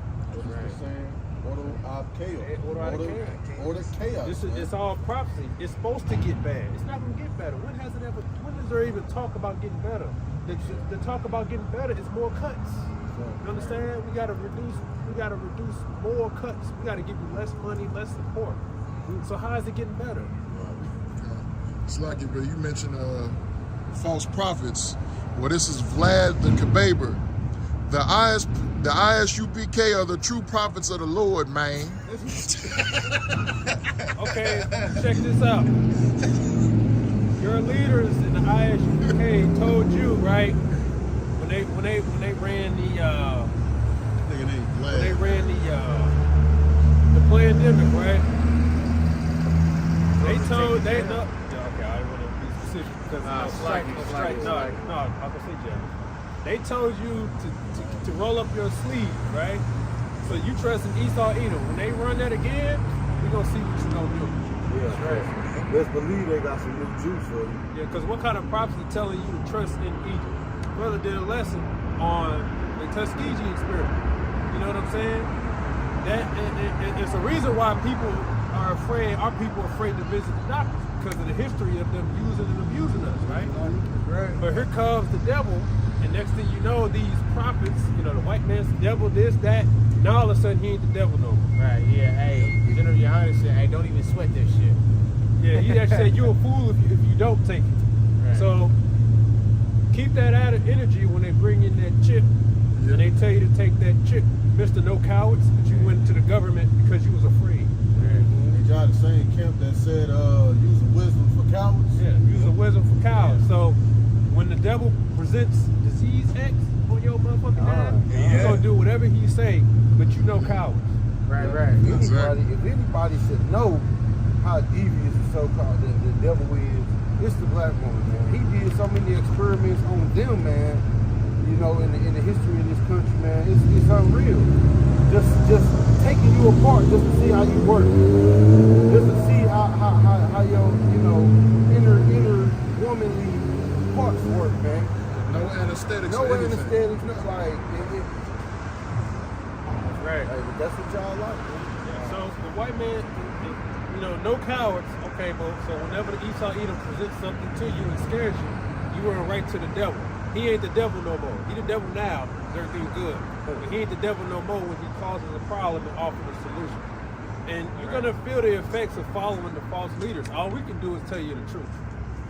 Order chaos. It's all prophecy. It's supposed to get bad. It's not gonna get better. When is there even talk about getting better? The talk about getting better is more cuts. You understand? We gotta reduce more cuts. We gotta give you less money, less support. So how is it getting better? It's like it, but you mentioned false prophets. Well, this is Vlad the Kababer. The ISUPK are the true prophets of the Lord, man. Okay, check this out. Your leaders in the ISUPK told you, right? When they ran the pandemic, right? I didn't want to be specific because I was gonna say James. They told you to roll up your sleeve, right? So you trust in Esau Edom. When they run that again, we're gonna see what you gonna do. Yeah, right. Let's believe they got some new juice for you. Yeah, because what kind of prophecy telling you to trust in Egypt? Brother did a lesson on the Tuskegee experiment. You know what I'm saying? It's a reason why people are afraid. Our people are afraid to visit the doctors because of the history of them using and abusing us, right? Right. But here comes the devil, and next thing you know, these prophets, the white man's the devil, this, that. Now all of a sudden he ain't the devil no more. Right. Yeah. Hey, General Yohanan said, "Hey, don't even sweat that shit." Yeah, he actually said you're a fool if you don't take it. Right. So keep that added energy when they bring in that chip, and they tell you to take that chip. Mr. No Cowards, but you went to the government because you was afraid. They tried the same camp that said using wisdom for cowards. Yeah, using wisdom for cowards. So when the devil presents disease X on your motherfucking ass, you're gonna do whatever he say, but you know cowards. Right. If anybody should know how devious the so-called the devil is, it's the black woman, man. He did so many experiments on them, man. In the history of this country, man, it's unreal. Just taking you apart just to see how you work, just to see how your inner womanly parts work, man. No anesthetics. No anesthetics. No, like That's right. Hey, but that's what y'all like, man. Yeah. So the white man, no cowards. Okay, but so whenever the Esau Edom presents something to you and scares you, you run right to the devil. He ain't the devil no more. He the devil now. Everything's good. But he ain't the devil no more when he causes a problem and offers a solution. And you're gonna feel the effects of following the false leaders. All we can do is tell you the truth.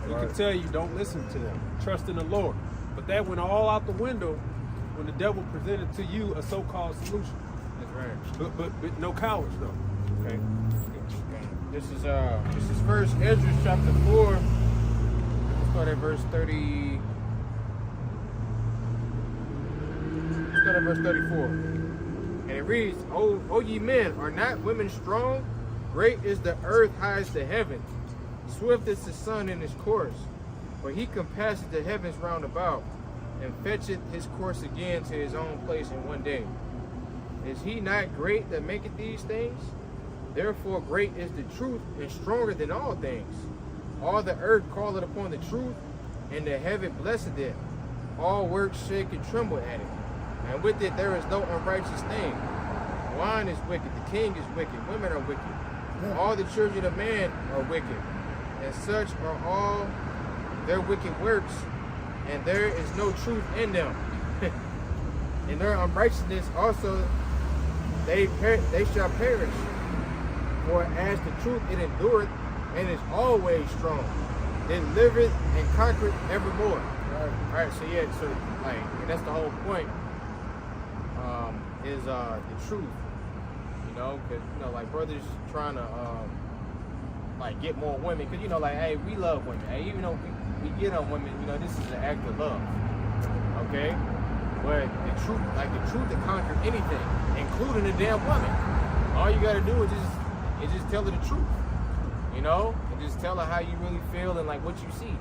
We can tell you don't listen to them. Trust in the Lord. But that went all out the window when the devil presented to you a so-called solution. That's right. But no cowards though. Okay. This is First Ezra chapter 4. Let's start at verse 30. Let's start at verse 34. And it reads, O ye men, are not women strong? Great is the earth, high as the heaven. Swift is the sun in his course. For he compasseth the heavens round about, and fetcheth his course again to his own place in one day. Is he not great that maketh these things? Therefore great is the truth, and stronger than all things. All the earth calleth upon the truth, and the heaven blesseth it. All works shake and tremble at it. And with it there is no unrighteous thing. Wine is wicked, the king is wicked, women are wicked. All the children of man are wicked. And such are all their wicked works, and there is no truth in them. In their unrighteousness also they shall perish. For as the truth it endureth, and is always strong, it liveth and conquereth evermore. All right, so yeah, so like, and that's the whole point. Is the truth, you know, because like brothers trying to like get more women, because like, hey, we love women. Hey, even though we get on women, this is an act of love. Okay, but the truth to conquer anything, including the damn woman. All you gotta do is just tell her the truth, and just tell her how you really feel and like what you see.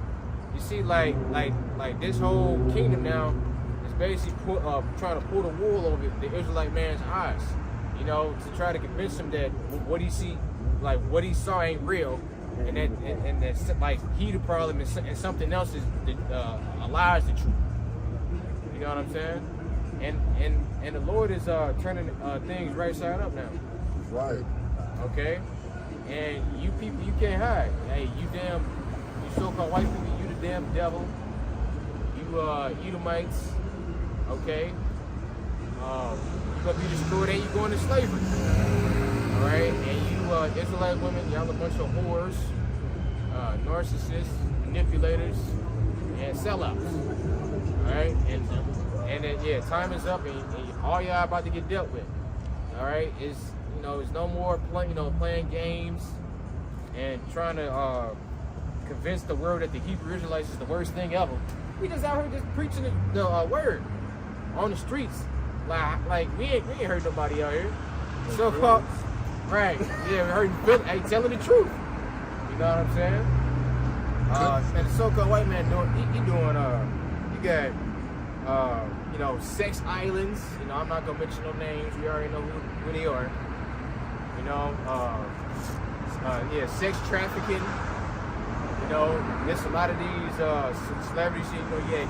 You see, like this whole kingdom now is basically trying to pull the wool over the Israelite man's eyes, to try to convince him that what he see, like what he saw ain't real, and that like he the problem and something else is lies the truth. You know what I'm saying? And the Lord is turning things right side up now. Right. Okay? And you people, you can't hide. Hey, you so-called white people, you the damn devil. You Edomites, okay? You gonna be destroyed and you going to slavery. Alright? And you Israelite women, y'all a bunch of whores, narcissists, manipulators, and sellouts. Alright? And then, yeah, time is up and all y'all about to get dealt with. Alright? It's no more playing games and trying to convince the world that the Hebrew Israelites is the worst thing ever. We just out here just preaching the word on the streets. Like we ain't heard nobody out here. So called, right? Yeah, we heard telling the truth. You know what I'm saying? And the so-called white man he got sex islands. I'm not gonna mention no names. We already know who they are. Sex trafficking. There's a lot of these celebrities.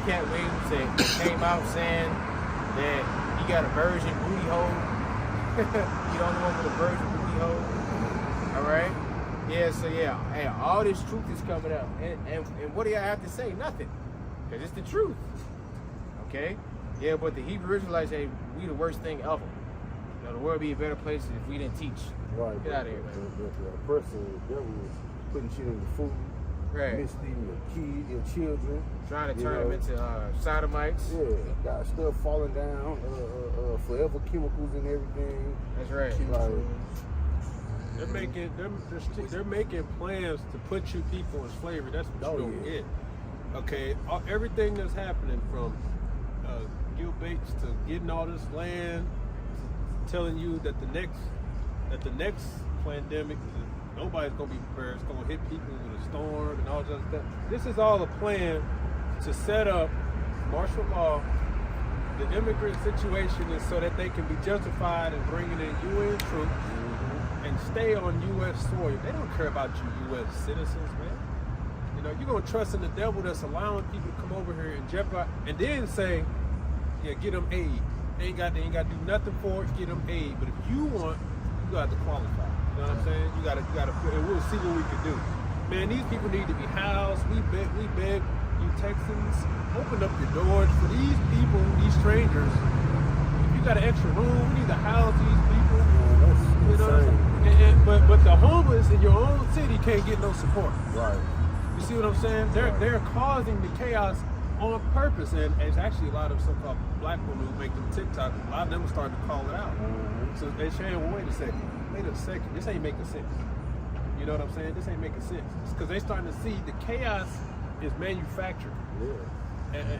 Cat Williams that came out saying that he got a virgin booty hole. You don't know with a virgin booty hole. All right. Yeah. So yeah. Hey, all this truth is coming out, and what do y'all have to say? Nothing, because it's the truth. Okay. Yeah, but the Hebrew Israelites say we the worst thing ever. The world would be a better place if we didn't teach. Right. Get out of here, man. The person, the devil is putting shit in the food, right? Misleading your children, trying to turn them into sodomites. Yeah, got stuff falling down, forever chemicals and everything. That's right. They're making plans to put you people in slavery. That's what you don't get. Okay, everything that's happening from Gil Bates to getting all this land, telling you that the next pandemic, nobody's gonna be prepared. It's gonna hit people with a storm and all that stuff. This is all a plan to set up martial law. The immigrant situation is so that they can be justified in bringing in UN troops and stay on U.S. soil. They don't care about you U.S. citizens, man. You're gonna trust in the devil that's allowing people to come over here and jeopardize, and then say, yeah, get them aid. They ain't got to do nothing for it. Get them aid. But if you want, you got to qualify. You know what I'm saying? You gotta put, and we'll see what we can do. Man, these people need to be housed. We beg you Texans, open up your doors for these people, these strangers. If you got an extra room, we need to house these people. But the homeless in your own city can't get no support. Right. You see what I'm saying? They're causing the chaos on purpose. And it's actually a lot of so-called black women who make them TikTok. A lot of them are starting to call it out. So they're saying, well, wait a second, this ain't making sense. You know what I'm saying? This ain't making sense. It's because they're starting to see the chaos is manufactured. Yeah.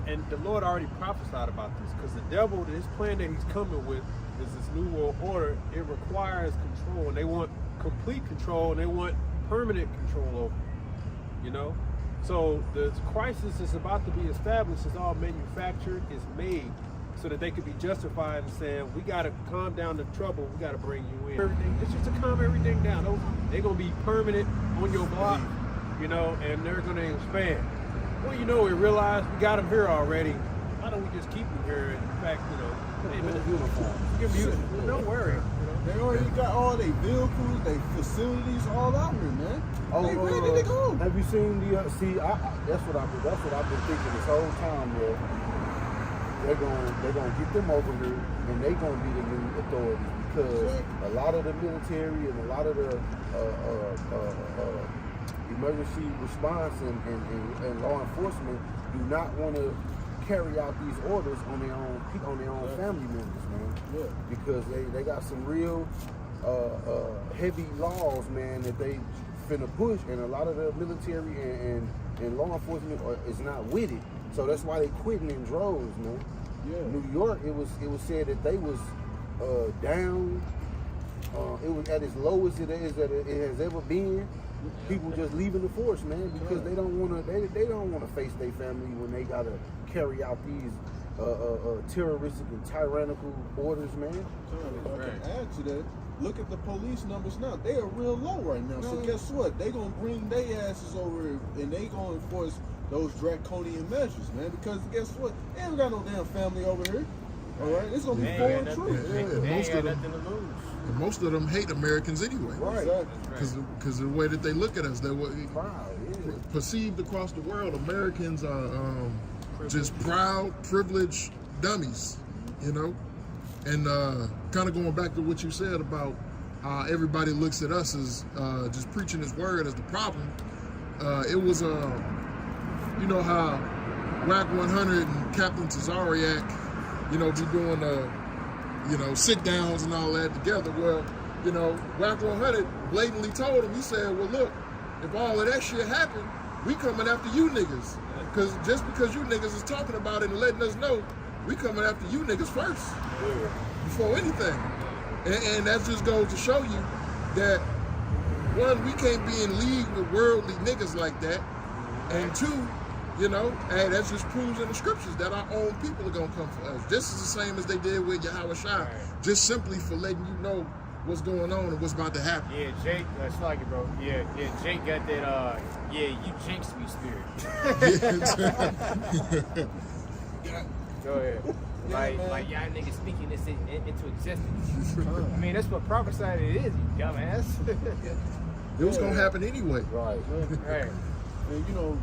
And the Lord already prophesied about this, because the devil, this plan that he's coming with is this new world order. It requires control, and they want complete control, and they want permanent control over it, you know? So the crisis that's about to be established is all manufactured, is made, so that they could be justified in saying, we got to calm down the trouble, we got to bring you in. Everything, it's just to calm everything down. They're going to be permanent on your block, you know, and they're going to expand. Well, you know, we realized we got them here already. Why don't we just keep them here? In fact, you know, don't worry. They already got all their vehicles, their facilities, all out here, man. They ready to go. Have you seen the? That's what I've been thinking this whole time. Where they're gonna get them over here, and they're gonna be the new authorities, because a lot of the military and a lot of the emergency response and law enforcement do not want to carry out these orders on their own family members, man. Yeah. Because they got some real heavy laws, man, that they finna push, and a lot of the military and law enforcement is not with it. So that's why they quitting in droves, man. Yeah. New York, it was said that they was down. It was at its lowest it has ever been. People just leaving the force, man, because they don't want to face their family when they gotta carry out these terroristic and tyrannical orders, man. If I can add to that, look at the police numbers now. They are real low right now. So guess what? They gonna bring their asses over and they gonna enforce those draconian measures, man. Because guess what? They ain't got no damn family over here. All right, it's gonna be foreign troops. They ain't got nothing to lose. And most of them hate Americans anyway. Right. Because the way that they look at us, they're perceived across the world. Americans are just proud, privileged dummies, you know? And kind of going back to what you said about how everybody looks at us as just preaching his word as the problem. It was, you know how WAC 100 and Captain Tazariak, you know, be doing you know, sit downs and all that together. Well, you know, WAC 100 blatantly told him, he said, well, look, if all of that shit happened, we coming after you niggas. Because just because you niggas is talking about it and letting us know, we coming after you niggas first. Before anything. And that just goes to show you that, one, we can't be in league with worldly niggas like that. And two, you know, hey, that just proves in the scriptures that our own people are going to come for us. Just as the same as they did with Yahweh Shai. Just simply for letting you know what's going on and what's about to happen. Yeah, Jake, it's like it, bro. Yeah, Jake got that, you jinxed me spirit. Go ahead. Like y'all niggas speaking this into existence. I mean, that's what prophesied it is, you dumbass. It was going to happen anyway. Right. Right. And you know,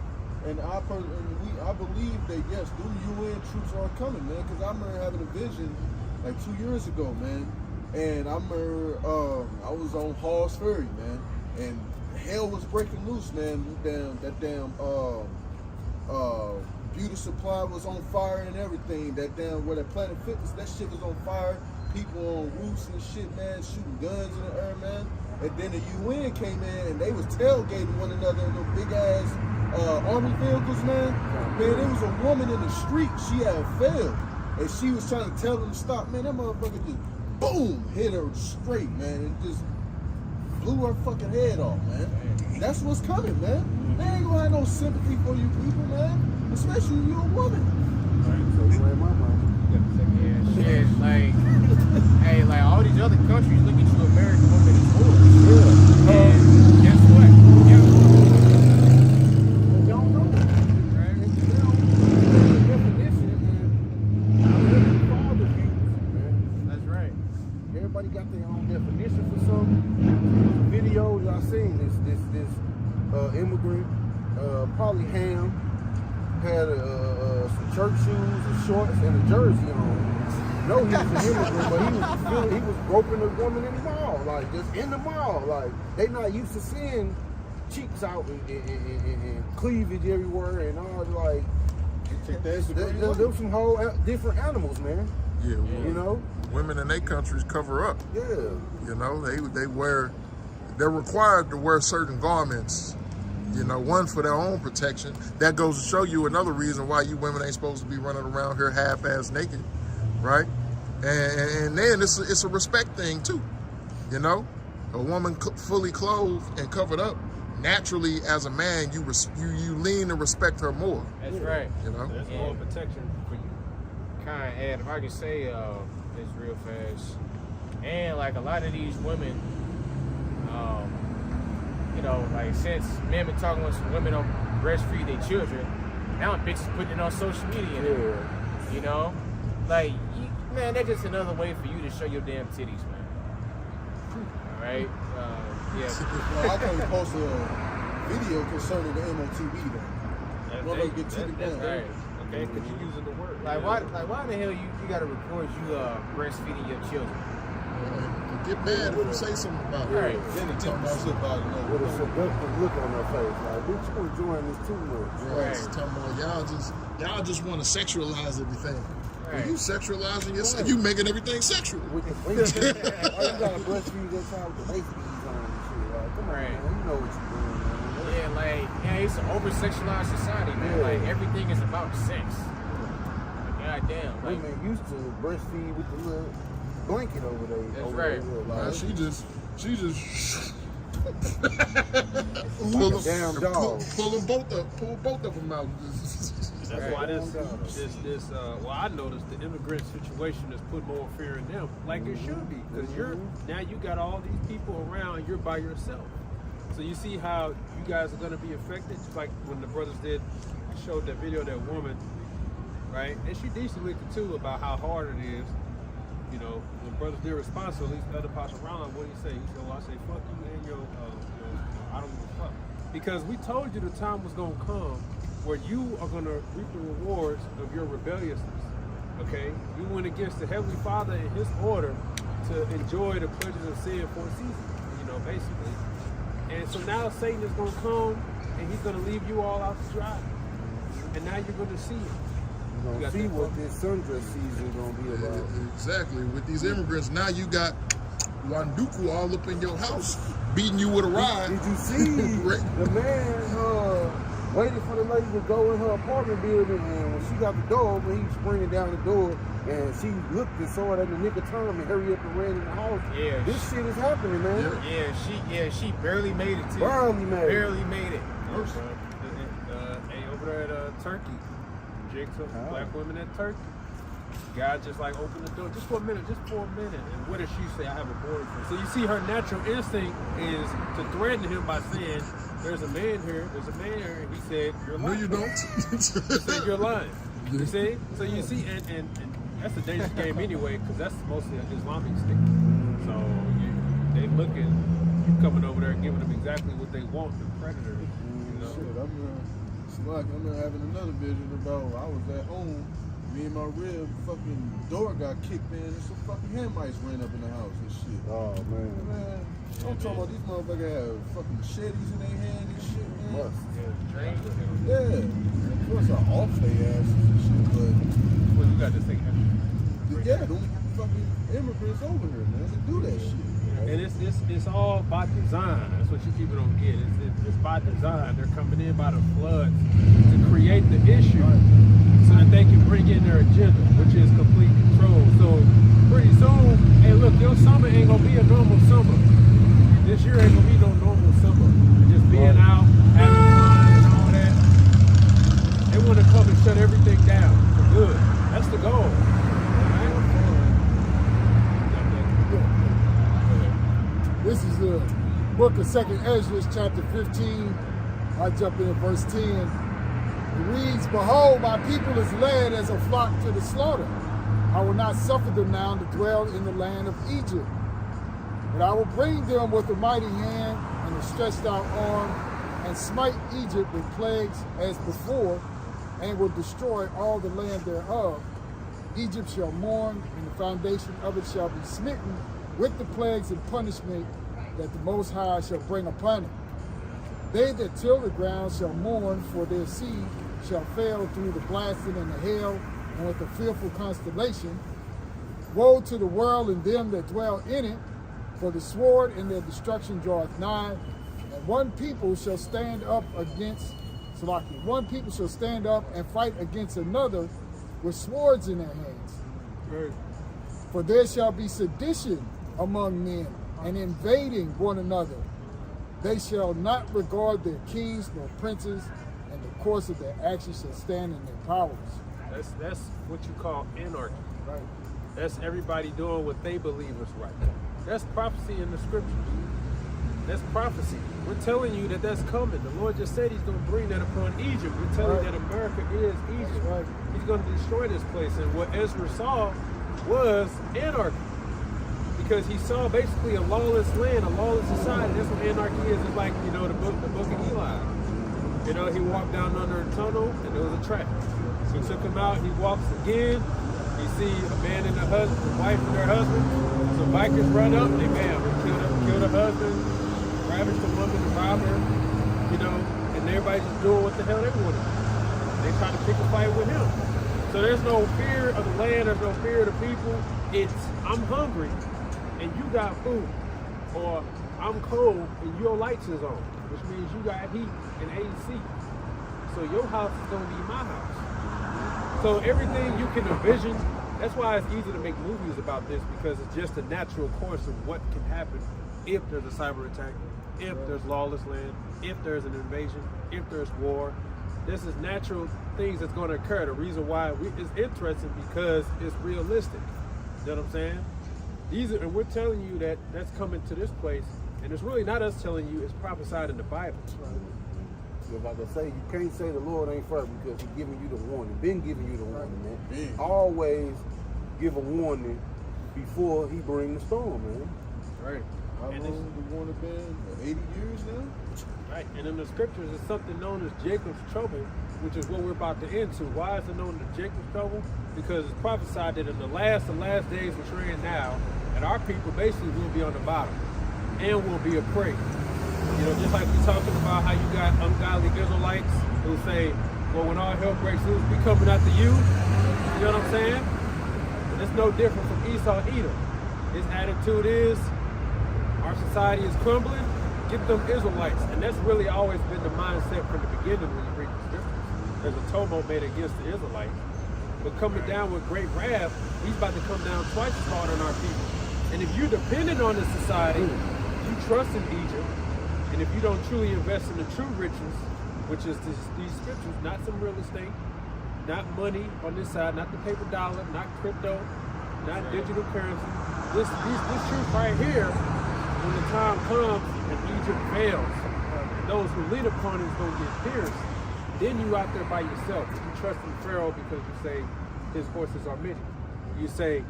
and I believe that yes, the UN troops are coming, man. Because I remember having a vision like 2 years ago, man. And I remember I was on Hall's Ferry, man, and hell was breaking loose, man. That damn Beauty Supply was on fire and everything. That damn where that Planet Fitness, that shit was on fire. People on roofs and shit, man, shooting guns in the air, man. And then the UN came in and they was tailgating one another in those big ass army vehicles, man. Man, there was a woman in the street. She had failed, and she was trying to tell them to stop. Man, that motherfucker just boom hit her straight, man, and just blew her fucking head off, man. That's what's coming, man. They ain't gonna have no sympathy for you people, man. Especially you a woman. So you ain't my mama. Yeah, shit, like, hey, like all these other countries look at you American women as whores. Yeah. And guess what? They don't know that. Right? They don't know the definition, man. Father figures, man. That's right. Everybody got their own definition for something. Videos I seen this immigrant, probably ham, had some church shoes and shorts and a jersey on. No, he was an immigrant, but he was groping a woman in the mall, like just in the mall. Like they not used to seeing cheeks out and cleavage everywhere and all. Like There was some whole different animals, man. Yeah, well, You know? women in their countries cover up. Yeah. You know, they're required to wear certain garments, you know, one for their own protection. That goes to show you another reason why you women ain't supposed to be running around here half-ass naked, right? And then it's a respect thing too, you know? A woman fully clothed and covered up, naturally as a man, you lean to respect her more. That's right. You know? There's more protection for you. Kind of add, if I can say this real fast, and like a lot of these women, you know, like since men been talking with some women don't breastfeed their children, now bitches putting it on social media. Yeah. You know, like man, that's just another way for you to show your damn titties, man. All right, yeah. Well, I can post a video concerning the MOTB though. Motherfuckers get taken That's down. right. Okay, because you're using the word. Like why the hell you gotta record you breastfeeding your children? Get mad if you say something about it. Right. Then they talk about shit about it. With a seductive look on their face. Like, bitch, you enjoying this too much. Right. Talking about y'all just want to sexualize everything. Right. Well, you sexualizing yourself. You making everything sexual. With the waist beads. Oh, you gotta breastfeed that child with the waist beads on and shit. Like, come on, Right. man. You know what you're doing, man. Yeah, like it's an over-sexualized society, man. Yeah. Like everything is about sex. Like, goddamn. Like Women used to breastfeed with the little blanket over there. That's over right. There, Nah, like, she just like a damn dog. pull both of them out. That's why well, I noticed the immigrant situation is put more fear in them, like it should be, because now you got all these people around, and you're by yourself. So you see how you guys are going to be affected, just like when the brothers showed that video of that woman, right? And she decently too about how hard it is. You know, when brothers did respond to at least other parts around, what did he say? He said, well, I say, fuck you and your, I don't give a fuck. Because we told you the time was going to come where you are going to reap the rewards of your rebelliousness, okay? You went against the Heavenly Father and His order to enjoy the pleasures of sin for a season, you know, basically. And so now Satan is going to come and he's going to leave you all out to dry. And now you're going to see it. You're gonna see what this sundress season gonna be about. Exactly. With these immigrants, now you got Wanduku all up in your house, beating you with a rod. Did you see the man waited for the lady to go in her apartment building, and when she got the door open, he sprinted down the door, and she looked and saw it at the nick of time and hurry up and ran in the house. Yeah, this shit is happening, man. she barely made it too. Barely made it. Hey, over there at Turkey. Black women at Turkey. God just like opened the door just for a minute. And what did she say? I have a boyfriend. So you see her natural instinct is to threaten him by saying, there's a man here. And he said, you're lying. No, you don't. He said, you're lying. You see? So you see, and that's a dangerous game anyway, because that's mostly an Islamic state. So they looking, you coming over there and giving them exactly what they want, the predator. You know? Shit, I'm having another vision about I was at home, me and my rib fucking door got kicked in and some fucking hand mice ran up in the house and shit. Oh man. I'm talking about these motherfuckers have fucking machetes in their hand and shit, man. Must. Yeah. Of course I off their asses and shit, but Well, you got to think. yeah, them fucking immigrants over here, man, they do that shit. And it's all by design. That's what you people don't get. It's by design. They're coming in by the flood to create the issue so that they can bring in their agenda, which is complete control. So pretty soon, hey, look, your summer ain't gonna be a normal summer. This year ain't gonna be no normal summer. Just being out, having fun, and all that. They want to come and shut everything down for good. That's the goal. This is the book of 2nd Ezra, chapter 15. I jump in at verse 10. It reads, behold, my people is led as a flock to the slaughter. I will not suffer them now to dwell in the land of Egypt. But I will bring them with a mighty hand and a stretched out arm, and smite Egypt with plagues as before, and will destroy all the land thereof. Egypt shall mourn, and the foundation of it shall be smitten with the plagues and punishment that the Most High shall bring upon it. They that till the ground shall mourn, for their seed shall fail through the blasting and the hail and with the fearful constellation. Woe to the world and them that dwell in it, for the sword and their destruction draweth nigh. And one people shall stand up and fight against another with swords in their hands. Right. For there shall be sedition among men, and invading one another. They shall not regard their kings nor princes, and the course of their actions shall stand in their powers. That's what you call anarchy. Right. That's everybody doing what they believe is right. That's prophecy in the scriptures. That's prophecy. We're telling you that that's coming. The Lord just said he's going to bring that upon Egypt. We're telling you that America is Egypt. Right. He's going to destroy this place. And what Ezra saw was anarchy. Because he saw basically a lawless land, a lawless society. That's what anarchy is. It's like, the book of Eli. He walked down under a tunnel and there was a trap. So he took him out, he walks again. You see a man and a husband, a wife and their husband. So bikers run up, they kill the husband, ravage the woman, rob her, and everybody's just doing what the hell they want to do. They try to pick a fight with him. So there's no fear of the land, there's no fear of the people. It's, I'm hungry and you got food. Or I'm cold and your lights is on, which means you got heat and AC. So your house is gonna be my house. So everything you can envision, that's why it's easy to make movies about this, because it's just a natural course of what can happen if there's a cyber attack, if there's lawless land, if there's an invasion, if there's war. This is natural things that's going to occur. The reason why it's interesting because it's realistic. You know what I'm saying? And we're telling you that that's coming to this place, and it's really not us telling you, it's prophesied in the Bible. Like I say, you can't say the Lord ain't fair because he's giving you the warning. Been giving you the warning, man. Always give a warning before he bring the storm, man. Right. How long the warning been? 80 years now? Right. And in the scriptures, it's something known as Jacob's trouble, which is what we're about to into. Why is it known as Jacob's trouble? Because it's prophesied that in the last days which we're in now, and our people basically will be on the bottom and will be a prey. Just like we're talking about how you got ungodly Israelites who say, well, when all hell breaks loose, we coming after you. You know what I'm saying? And it's no different from Esau either. His attitude is, our society is crumbling, get them Israelites. And that's really always been the mindset from the beginning when you read the scriptures. There's a tumult made against the Israelites. But coming down with great wrath, he's about to come down twice as hard on our people. And if you're dependent on this society, you trust in Egypt, and if you don't truly invest in the true riches, which is these scriptures, not some real estate, not money on this side, not the paper dollar, not crypto, not digital currency, this truth right here, when the time comes and Egypt fails, those who lead upon it is going to get pierced, then you out there by yourself. You trust in Pharaoh because you say his horses are many. You say,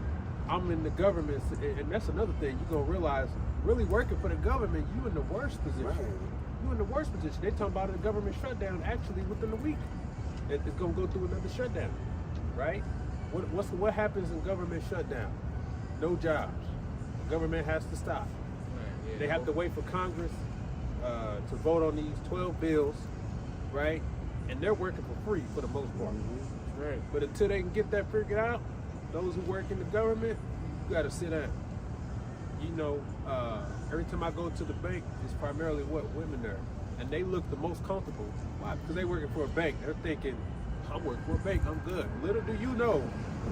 I'm in the government, and that's another thing you're going to realize. Really working for the government, you in the worst position. Right. You in the worst position. They talking about a government shutdown actually within a week. It's gonna go through another shutdown, right? What happens in government shutdown? No jobs. The government has to stop. Right. They have to wait for Congress to vote on these 12 bills, right? And they're working for free for the most part. Mm-hmm. Right. But until they can get that figured out, those who work in the government, you gotta sit down. Every time I go to the bank, it's primarily women there. And they look the most comfortable. Why? Because they working for a bank. They're thinking, I'm working for a bank, I'm good. Little do you know,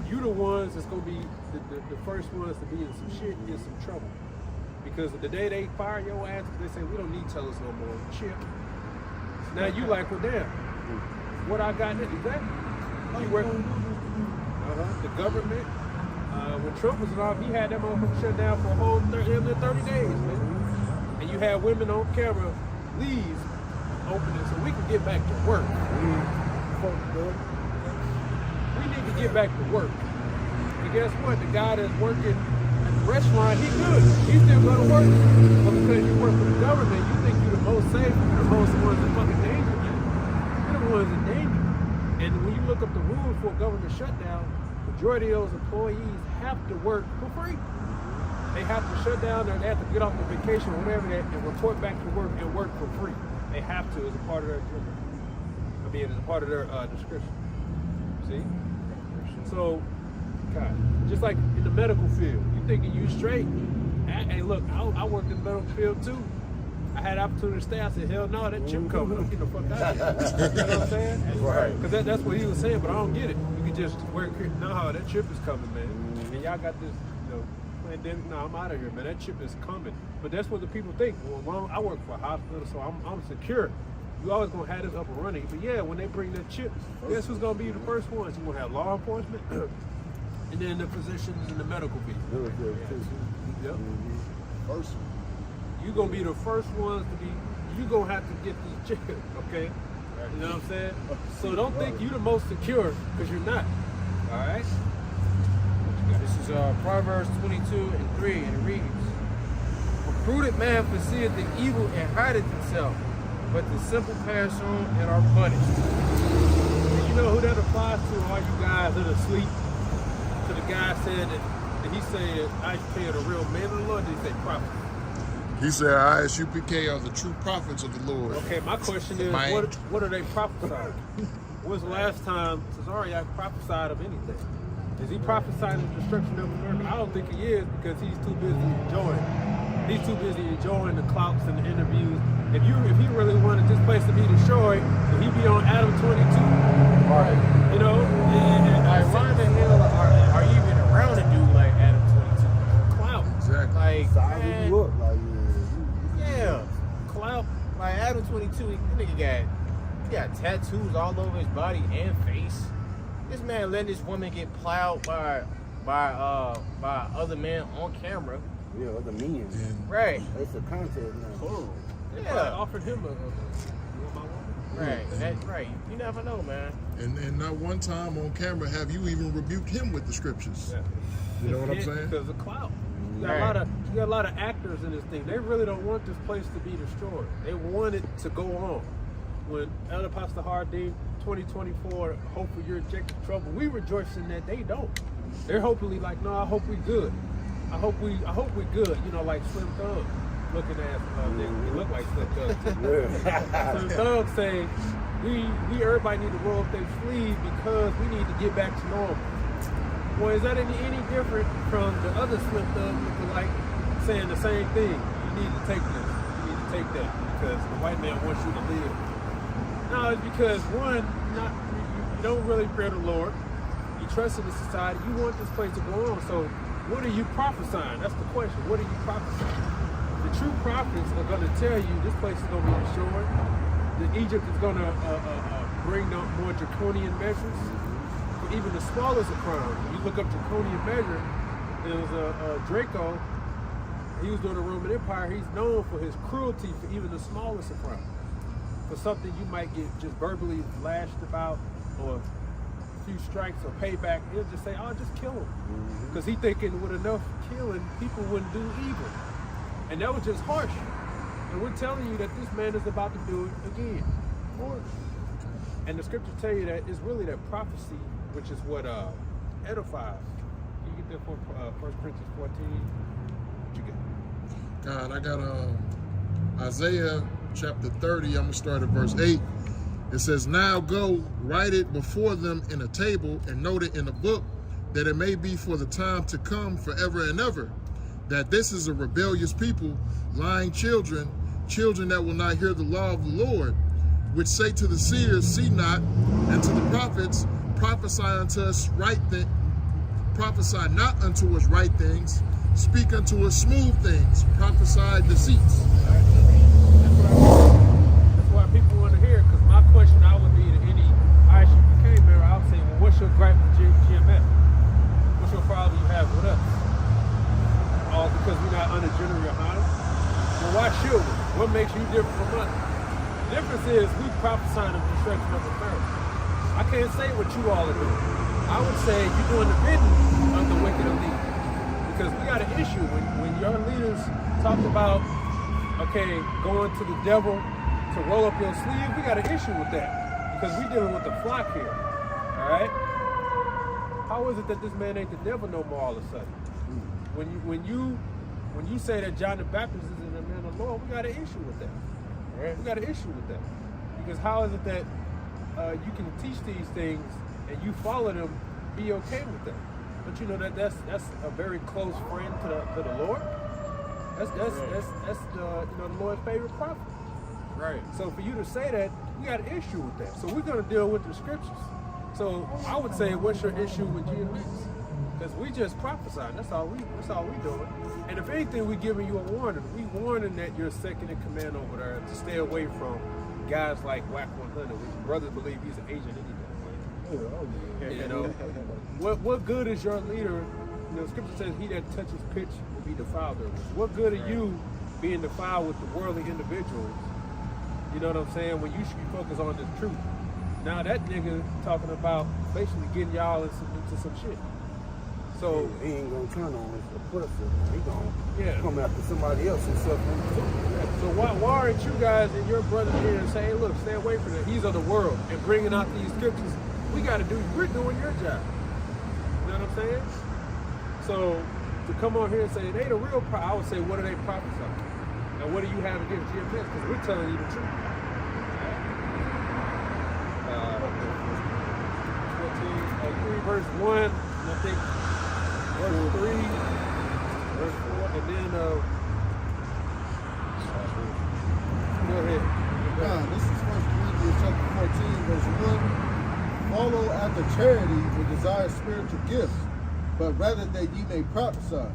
you the ones that's going to be the first ones to be in some shit, in some trouble. Because the day they fire your ass, they say, we don't need tellers no more. Shit. Now you like, well, damn, what I got, exactly. You work, the government. When Trump was in office, he had that motherfucker shut down for a whole 30 days, man. And you had women on camera, please open it so we can get back to work. We need to get back to work. And guess what? The guy that's working at the restaurant, he good. He's still going to work. But because you work for the government, you think you're the most safe, you're the most ones in fucking danger. You're the ones in danger. And when you look up the rules for a government shutdown, majority of those employees have to work for free. They have to shut down, they have to get off the vacation or whatever and report back to work and work for free. They have to as a part of their job. mean, it's a part of their description. See? So, God, just like in the medical field, you thinking you straight. Hey, look, I worked in the medical field too. I had opportunity to stay. I said, hell no, that chip coming. I'm getting the fuck out of here. You know what I'm saying? Right. Because that's what he was saying, but I don't get it. You can just work here. No, that chip is coming, man. And y'all got this, pandemic. No, I'm out of here, man. That chip is coming. But that's what the people think. Well, I work for a hospital, so I'm secure. You always gonna have this up and running. But yeah, when they bring that chip, guess who's gonna be the first ones? You're gonna have law enforcement, and then the physicians and the medical people. Military too. Yep. First one. You're gonna be the first ones to be. You're gonna have to get this chip, okay? You know what I'm saying? So don't think you're the most secure, because you're not. All right. This is Proverbs 22:3, and it reads, "A prudent man foreseeth the evil and hideth himself, but the simple pass on and are punished." And you know who that applies to? All you guys that are asleep. So the guy said that he said, "I pay the real man of the Lord." Did he say prophet? He said, ISUPK are the true prophets of the Lord. Okay, my question is, what are they prophesying? When's the last time Cesariak prophesied of anything? Is he prophesying the destruction of America? I don't think he is, because he's too busy enjoying. He's too busy enjoying the clouts and the interviews. If he really wanted this place to be destroyed, would he be on Adam 22? Right. You know? Like, why the hell are you even around a dude like Adam 22? Clout. Exactly. Like, Size man, you up, like yeah. Clout. Like Adam 22, that nigga got tattoos all over his body and face. This man letting this woman get plowed by other men on camera. Yeah, other men. Right. That's the content now. Cool. Yeah. Offered him you want my woman? Right. That's right. You never know, man. And not one time on camera have you even rebuked him with the scriptures. Yeah. You know what I'm saying? Because of clout. You got, Right. you got a lot of actors in this thing. They really don't want this place to be destroyed. They want it to go on. When Elder Pastor Hardin 2024, hopefully you're ejected trouble, we rejoice in that they don't. They're hopefully like, no, I hope we good. I hope we good. You know, like Slim Thug looking at they look like Slim Thug too. Slim Thug saying we everybody need to roll up their sleeve because we need to get back to normal. Well, is that any different from the other Slim Thugs who like saying the same thing? You need to take this. You need to take that because the white man wants you to live. No, it's because one, you don't really fear the Lord. You trust in the society. You want this place to go on. So what are you prophesying? That's the question. What are you prophesying? The true prophets are going to tell you this place is going to be destroyed. Egypt is going to bring up more draconian measures. For even the smallest of crimes. When you look up draconian measure, there was a Draco. He was doing the Roman Empire. He's known for his cruelty for even the smallest of crimes. For something you might get just verbally lashed about or a few strikes or payback, he'll just say, oh, just kill him. Because he thinking with enough killing, people wouldn't do evil. And that was just harsh. And we're telling you that this man is about to do it again. And the scriptures tell you that it's really that prophecy, which is what edifies. You get that from 1 Corinthians 14. What you get? God, I got Isaiah chapter 30, I'm gonna start at verse 8. It says, now go, write it before them in a table and note it in a book, that it may be for the time to come forever and ever, that this is a rebellious people, lying children, children that will not hear the law of the Lord, which say to the seers, see not, and to the prophets, prophesy unto us right things, prophesy not unto us right things, speak unto us smooth things, prophesy deceits. That's why people want to hear it, because my question I would be to any ISUPK member, I would say, well, what's your gripe with GMS? What's your problem you have with us? All because we're not under General Yohana? Well, why should we? What makes you different from us? The difference is we prophesying the destruction of America. I can't say what you all are doing. I would say you're doing the bidding of the wicked of these. Because we got an issue when your leaders talk about, okay, going to the devil to roll up your sleeve, we got an issue with that. Because we're dealing with the flock here. All right? How is it that this man ain't the devil no more all of a sudden? When you say that John the Baptist isn't a man of the Lord, we got an issue with that. Right? We got an issue with that. Because how is it that you can teach these things and you follow them, be okay with that. But you know that's a very close friend to the Lord. That's the the Lord's favorite prophet. Right. So for you to say that, we got an issue with that. So we're gonna deal with the scriptures. So I would say, what's your issue with GMS? Because we just prophesying. That's all we doing. And if anything, we giving you a warning. We warning that you're second in command over there to stay away from guys like Whack 100, which brothers believe he's an agent anyway. You know, what good is your leader? You know, Scripture says, "He that touches pitch will be defiled therewith." What good are you being defiled with the worldly individuals? You know what I'm saying? When you should be focused on the truth. Now that nigga talking about basically getting y'all into some shit. So he ain't gonna turn on us or put us in. He gonna come after somebody else himself. So why aren't you guys and your brothers here and say, hey, look, stay away from that. He's of the world and bringing out these scriptures. We're doing your job. You know what I'm saying? So to come on here and say they the real I would say, what are they prophesying? Now what do you have against GMS? Because we're telling you the truth. 3 verse 1, and I think verse 3, verse 4, and then go ahead. This is 1 Corinthians chapter 14, verse 1. Follow after charity and desire spiritual gifts, but rather that ye may prophesy.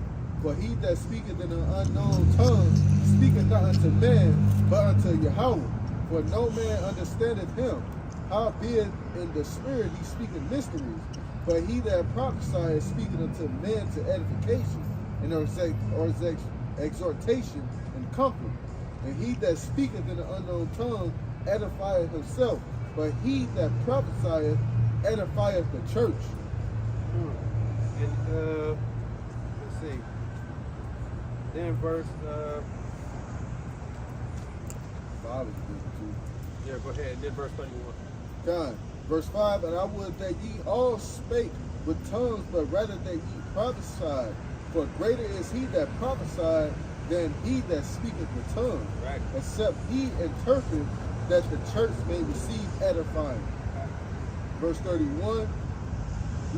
For he that speaketh in an unknown tongue speaketh not unto man, but unto Yahweh. For no man understandeth him. Howbeit in the spirit he speaketh mysteries. But he that prophesieth speaketh unto men to edification, and exhortation and comfort. And he that speaketh in an unknown tongue edifieth himself. But he that prophesieth edifieth the church. And let's see. Then verse 5 is good too. yeah, go ahead. And then verse 31. God. Verse 5, and I would that ye all spake with tongues, but rather that ye prophesied. For greater is he that prophesied than he that speaketh with tongues. Right. Except he interpret, that the church may receive edifying. Verse 31,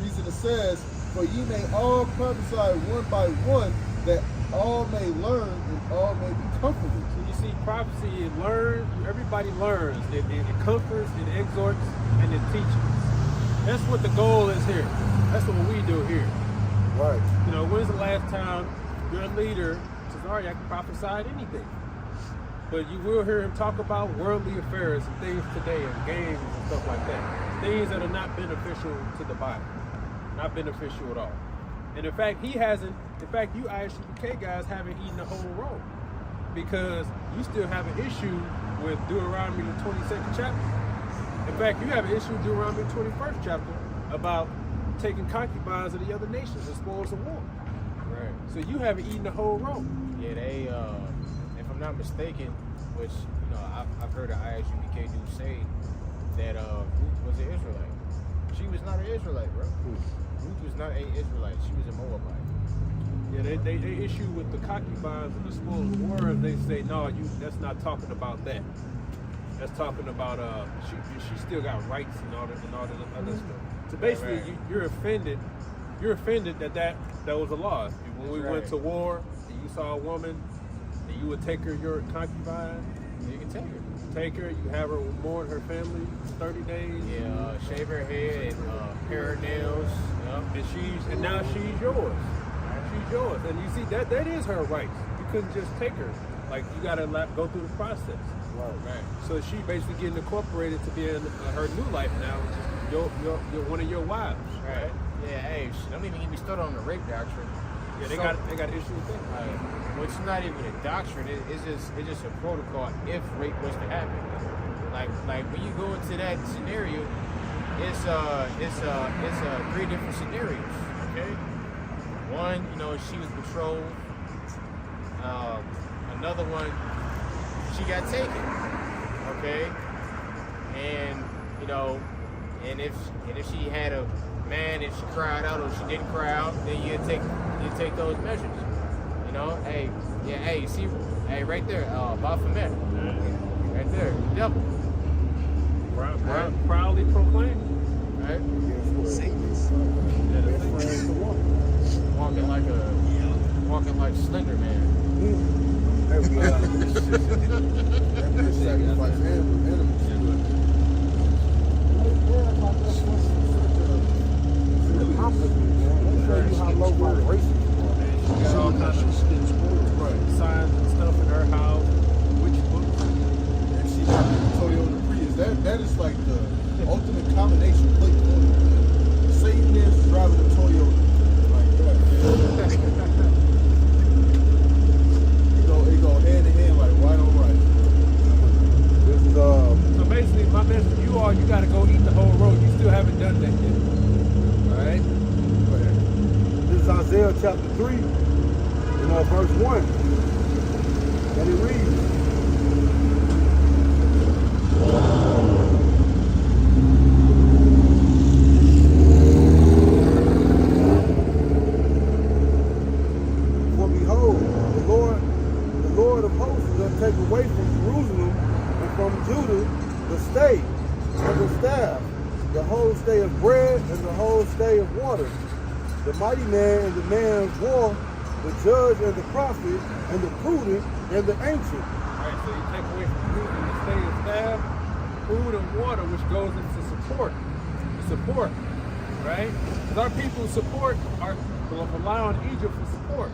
reason it says, for ye may all prophesy one by one, that all may learn and all may be comforted. So you see, prophecy, it learns, everybody learns. It comforts, it exhorts, and it teaches. That's what the goal is here. That's what we do here. Right. You know, when's the last time your leader says, all right, I can prophesy anything. But you will hear him talk about worldly affairs and things today and games and stuff like that. Things that are not beneficial to the body. Not beneficial at all. And in fact, you ISUPK guys haven't eaten the whole roll. Because you still have an issue with Deuteronomy the 22nd chapter. In fact, you have an issue with Deuteronomy the 21st chapter about taking concubines of the other nations and spoils of war. Right. So you haven't eaten the whole roll. Yeah, they, if I'm not mistaken, which, you know, I've heard the ISUPK dude say that Ruth was an Israelite. She was not an Israelite, bro. Ruth was not an Israelite. She was a Moabite. Yeah, they issue with the concubines and the spoils of war, and they say, no, that's not talking about that. That's talking about she still got rights and all the other stuff. So basically, right. You're offended. You're offended that was a law. When we went to war, and you saw a woman, and you would take her your concubine. You can take her. Take her. You have her mourn her family 30 days. Yeah, shave her head and hair her nails. Yep. And now she's yours. She's yours, and you see that is her rights. You couldn't just take her. Like you gotta go through the process. Right. So she basically getting incorporated to be in her new life now, which is your one of your wives. Right. Yeah. Hey, don't even get me started on the rape doctrine. Yeah, they got issue with that. Well, it's not even a doctrine. It's just a protocol if rape was to happen. Like when you go into that scenario, it's 3 different scenarios. Okay. One, you know, she was betrothed. Another one, she got taken. Okay. And you know, and if she had a man, if she cried out or she didn't cry out, then you take those measures. You know, hey, see, hey, right there, Baphomet, right there, devil. Proudly proclaim. Right? Satanist. Walking like Slender Man. Sacrifice animals. How low vibration She got all kinds of signs and stuff in her house, witch books. And she got the Toyota Prius. That is like the ultimate combination plate for it. Satan is driving a Toyota. Like that. It go hand in hand like right on right. This is So basically, my message to you all, you got to go eat the whole road. You still haven't done that yet. All right? Go ahead. This is Isaiah chapter 3, verse 1. And it reads, for behold, the Lord of hosts is going to take away from Jerusalem and from Judah the stay and the staff, the whole stay of bread and the whole stay of water, the mighty man and the man of war, the judge and the prophet, and the prudent and the ancient. All right, so you take away from food and the state of staff, food and water, which goes into support, right? Because our people rely on Egypt for support.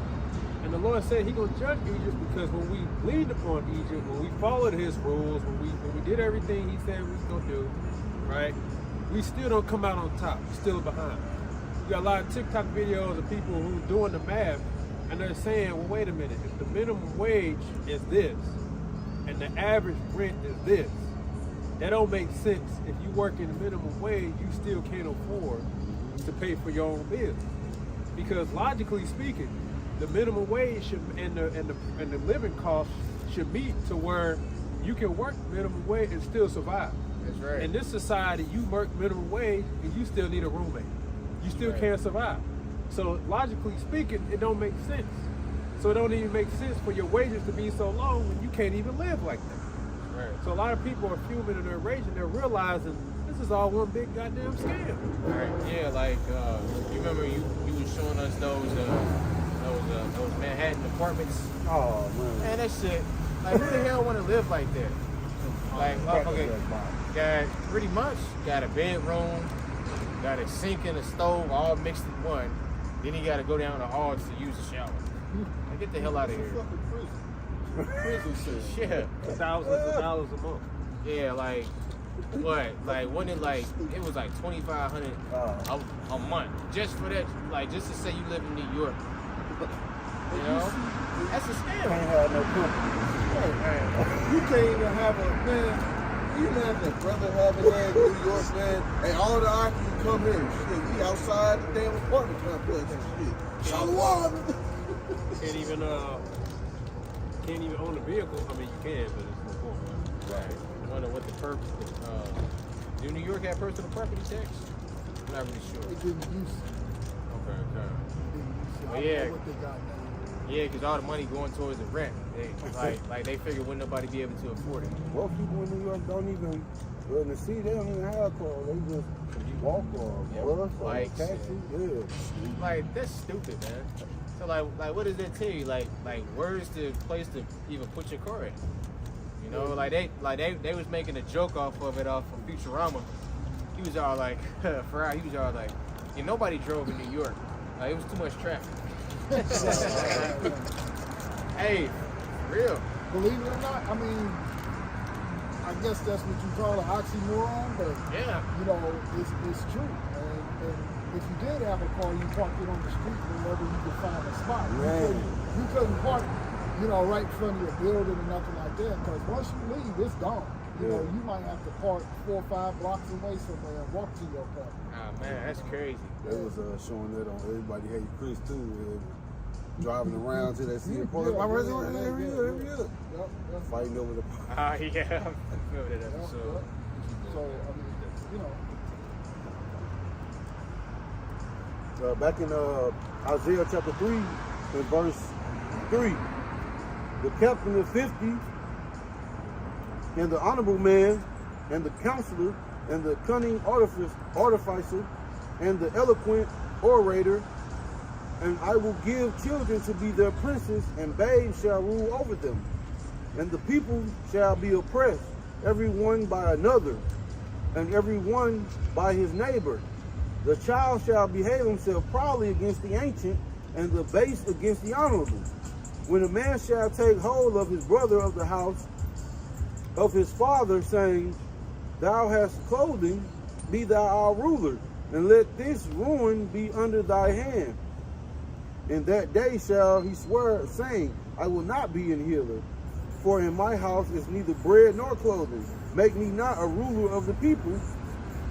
And the Lord said He's going to judge Egypt because when we leaned upon Egypt, when we followed His rules, when we did everything He said we was going to do, right? We still don't come out on top. We're still behind. You got a lot of TikTok videos of people who are doing the math, and they're saying, well, wait a minute, if the minimum wage is this, and the average rent is this, that don't make sense. If you work in the minimum wage, you still can't afford to pay for your own bills. Because logically speaking, the minimum wage should, and the living cost should meet to where you can work minimum wage and still survive. That's right. In this society, you work minimum wage and you still need a roommate. You still can't survive. So logically speaking, it don't make sense. So it don't even make sense for your wages to be so low when you can't even live like that. Right. So a lot of people are fuming and they're raging. They're realizing this is all one big goddamn scam. Right. Yeah, like you remember you was showing us those Manhattan apartments. Oh, man. Man, that shit. Like, who the hell want to live like that? Like, okay, got pretty much got a bedroom, got a sink and a stove all mixed in one. Then you got to go down the hall to use the shower. Like, get the hell out of here. Prison shit. Yeah. Thousands of dollars a month. Yeah, like what? Like wasn't it like it was like $2,500 a month just for that? Like just to say you live in New York. You know, that's a scam. Can't have no company. You can't even have a man. You imagine a brother having that in New York, man. Hey, all the occupants come here. Shit, we outside the damn apartment complex and shit. Shalom. Can't even own a vehicle. I mean, you can, but it's no point. Right. I wonder what the purpose. Do New York have personal property tax? I'm not really sure. They didn't use it. Okay. I don't know what they got now. Yeah, because all the money going towards the rent. Like they figure wouldn't nobody be able to afford it. Well, people in New York don't even, well, in the city, they don't even have cars. They just walk or bus or Bikes, taxi. Yeah. Like that's stupid, man. So like what does that tell you? Like where's the place to even put your car at? You know, like they was making a joke off of it off of Futurama. He was all like, Ferrari. He was all like, nobody drove in New York. Like, it was too much traffic. Hey, for real. Believe it or not, I mean, I guess that's what you call an oxymoron, but Yeah. you know, it's true. And if you did have a car, you parked it on the street whenever you could find a spot. You couldn't park, right in front of your building or nothing like that, because once you leave, it's gone. You know, you might have to park 4 or 5 blocks away somewhere and walk to your apartment. Oh man, that's crazy. They was showing that on Everybody Hate Chris too. Driving around till they see a park. My resident, every year. Fighting over the park. Ah, yeah. I feel that episode. So, I mean, Back in Isaiah chapter 3, in verse 3, the captain of 50 and the honorable man and the counselor, and the cunning artificer, and the eloquent orator. And I will give children to be their princes, and babes shall rule over them. And the people shall be oppressed, every one by another, and every one by his neighbor. The child shall behave himself proudly against the ancient, and the base against the honorable. When a man shall take hold of his brother of the house of his father, saying, Thou hast clothing, be thou our ruler, and let this ruin be under thy hand. In that day shall he swear, saying, I will not be an healer, for in my house is neither bread nor clothing. Make me not a ruler of the people,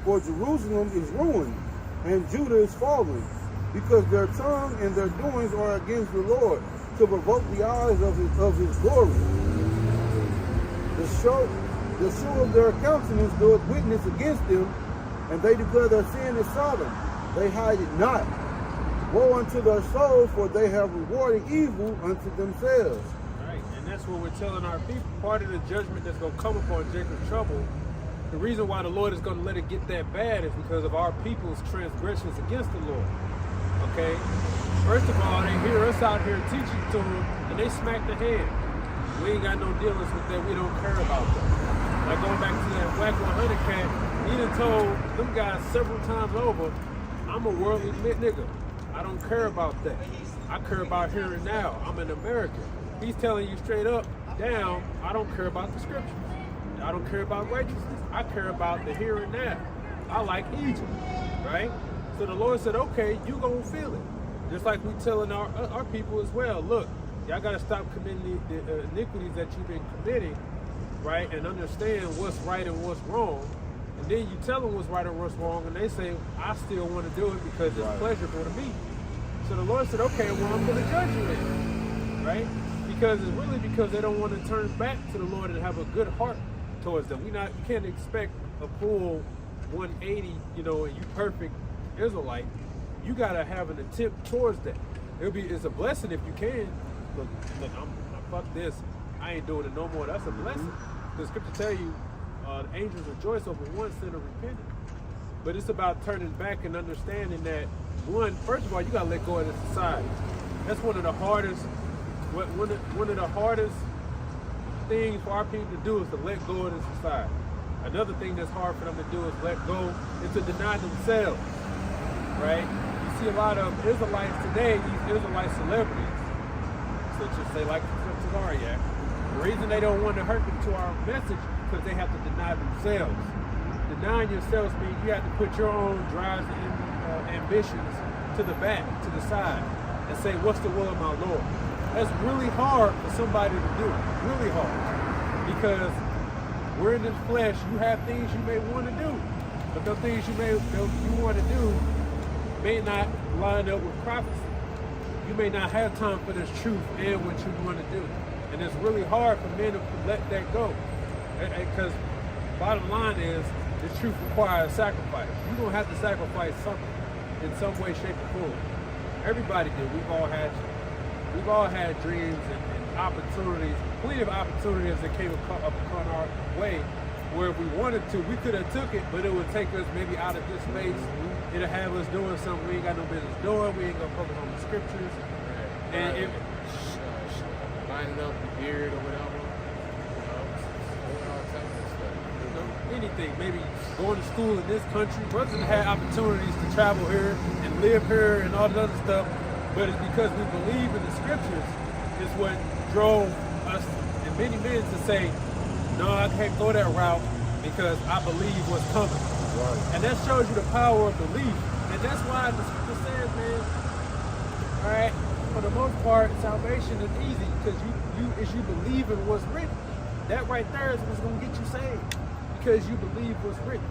for Jerusalem is ruined, and Judah is fallen, because their tongue and their doings are against the Lord, to provoke the eyes of his glory. The show of their countenance doeth witness against them, and they declare their sin is Sodom. They hide it not. Woe unto their souls, for they have rewarded evil unto themselves. Right, and that's what we're telling our people. Part of the judgment that's going to come upon Jacob's trouble, the reason why the Lord is going to let it get that bad is because of our people's transgressions against the Lord. Okay? First of all, they hear us out here teaching to them, and they smack the hand. We ain't got no dealings with that. We don't care about them. Like going back to that Whack 100 cat, he done told them guys several times over, I'm a worldly nigga. I don't care about that. I care about here and now. I'm an American. He's telling you straight up, down, I don't care about the scriptures. I don't care about righteousness. I care about the here and now. I like Egypt, right? So the Lord said, okay, you gonna feel it. Just like we telling our people as well, look, y'all gotta stop committing the iniquities that you've been committing, right? And understand what's right and what's wrong. And then you tell them what's right and what's wrong, and they say, I still want to do it because it's pleasurable to me. So the Lord said, okay, well, I'm going to judge you then, right? Because it's really because they don't want to turn back to the Lord and have a good heart towards them. You can't expect a full 180, and you perfect Israelite. You got to have an attempt towards that. It's a blessing if you can. Look, fuck this. I ain't doing it no more. That's a blessing. The scripture tell you, the angels rejoice over one sinner repenting. But it's about turning back and understanding that, first of all, you got to let go of this society. That's one of the hardest things for our people to do is to let go of this society. Another thing that's hard for them to do is to deny themselves, right? You see a lot of Israelites today, these Israelite celebrities, such as say like Tazariak. The reason they don't want to hurt them to our message because they have to deny themselves. Denying yourselves means you have to put your own drives and ambitions to the back, to the side, and say, what's the will of my Lord? That's really hard for somebody to do, really hard. Because we're in this flesh, you have things you may want to do, but those things you want to do may not line up with prophecy. You may not have time for this truth and what you want to do. And it's really hard for men to let that go. Because bottom line is, the truth requires sacrifice. You're going to have to sacrifice something in some way, shape, or form. Everybody did. We've all had dreams and opportunities, plenty of opportunities that came upon our way where if we wanted to, we could have took it, but it would take us maybe out of this space. It'll have us doing something we ain't got no business doing. We ain't going to focus on the scriptures. Right. And lining up the beard or whatever. Anything, maybe going to school in this country. Brothers had opportunities to travel here and live here and all that other stuff, but it's because we believe in the scriptures is what drove us and many men to say, no, I can't go that route because I believe what's coming. Right. And that shows you the power of belief. And that's why the scripture says, man, all right, for the most part, salvation is easy because you believe in what's written. That right there is what's going to get you saved. Because you believe what's written.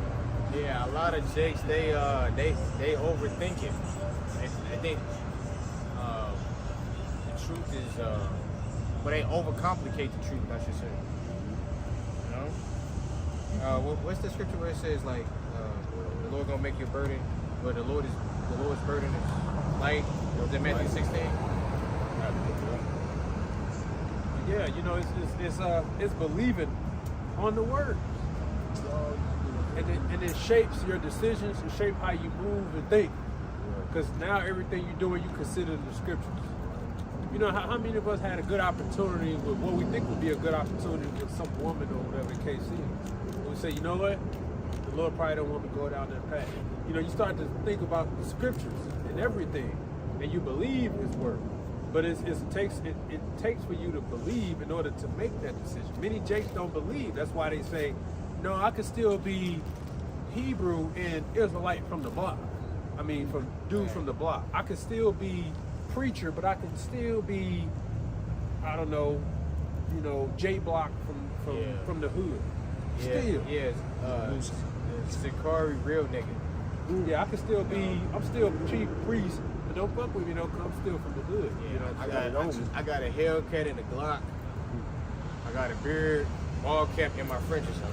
Yeah, a lot of jakes they overthink it. I think the truth is, but they overcomplicate the truth. I should say. What's the scripture where it says like the Lord gonna make your burden, but the Lord's burden is light? Was it Matthew 16? Yeah, it's believing on the word. and it shapes your decisions and shape how you move and think. Because now everything you're doing, you consider the scriptures. You know, how many of us had a good opportunity with what we think would be a good opportunity with some woman or whatever the case is? We say, you know what? The Lord probably don't want me to go down that path. You know, you start to think about the scriptures and everything, and you believe His word. But it takes for you to believe in order to make that decision. Many Jakes don't believe. That's why they say, no, I could still be Hebrew and Israelite from the block. I mean, from the block. I could still be preacher, but I can still be, I don't know, you know, J Block from the hood. Still. Yes. Zikari real nigga. Yeah, I can still be. I'm still chief priest, but don't fuck with me, though, 'cause I'm still from the hood. Yeah, You know, I got a Hellcat and a Glock. I got a beard, ball cap, and my French or something.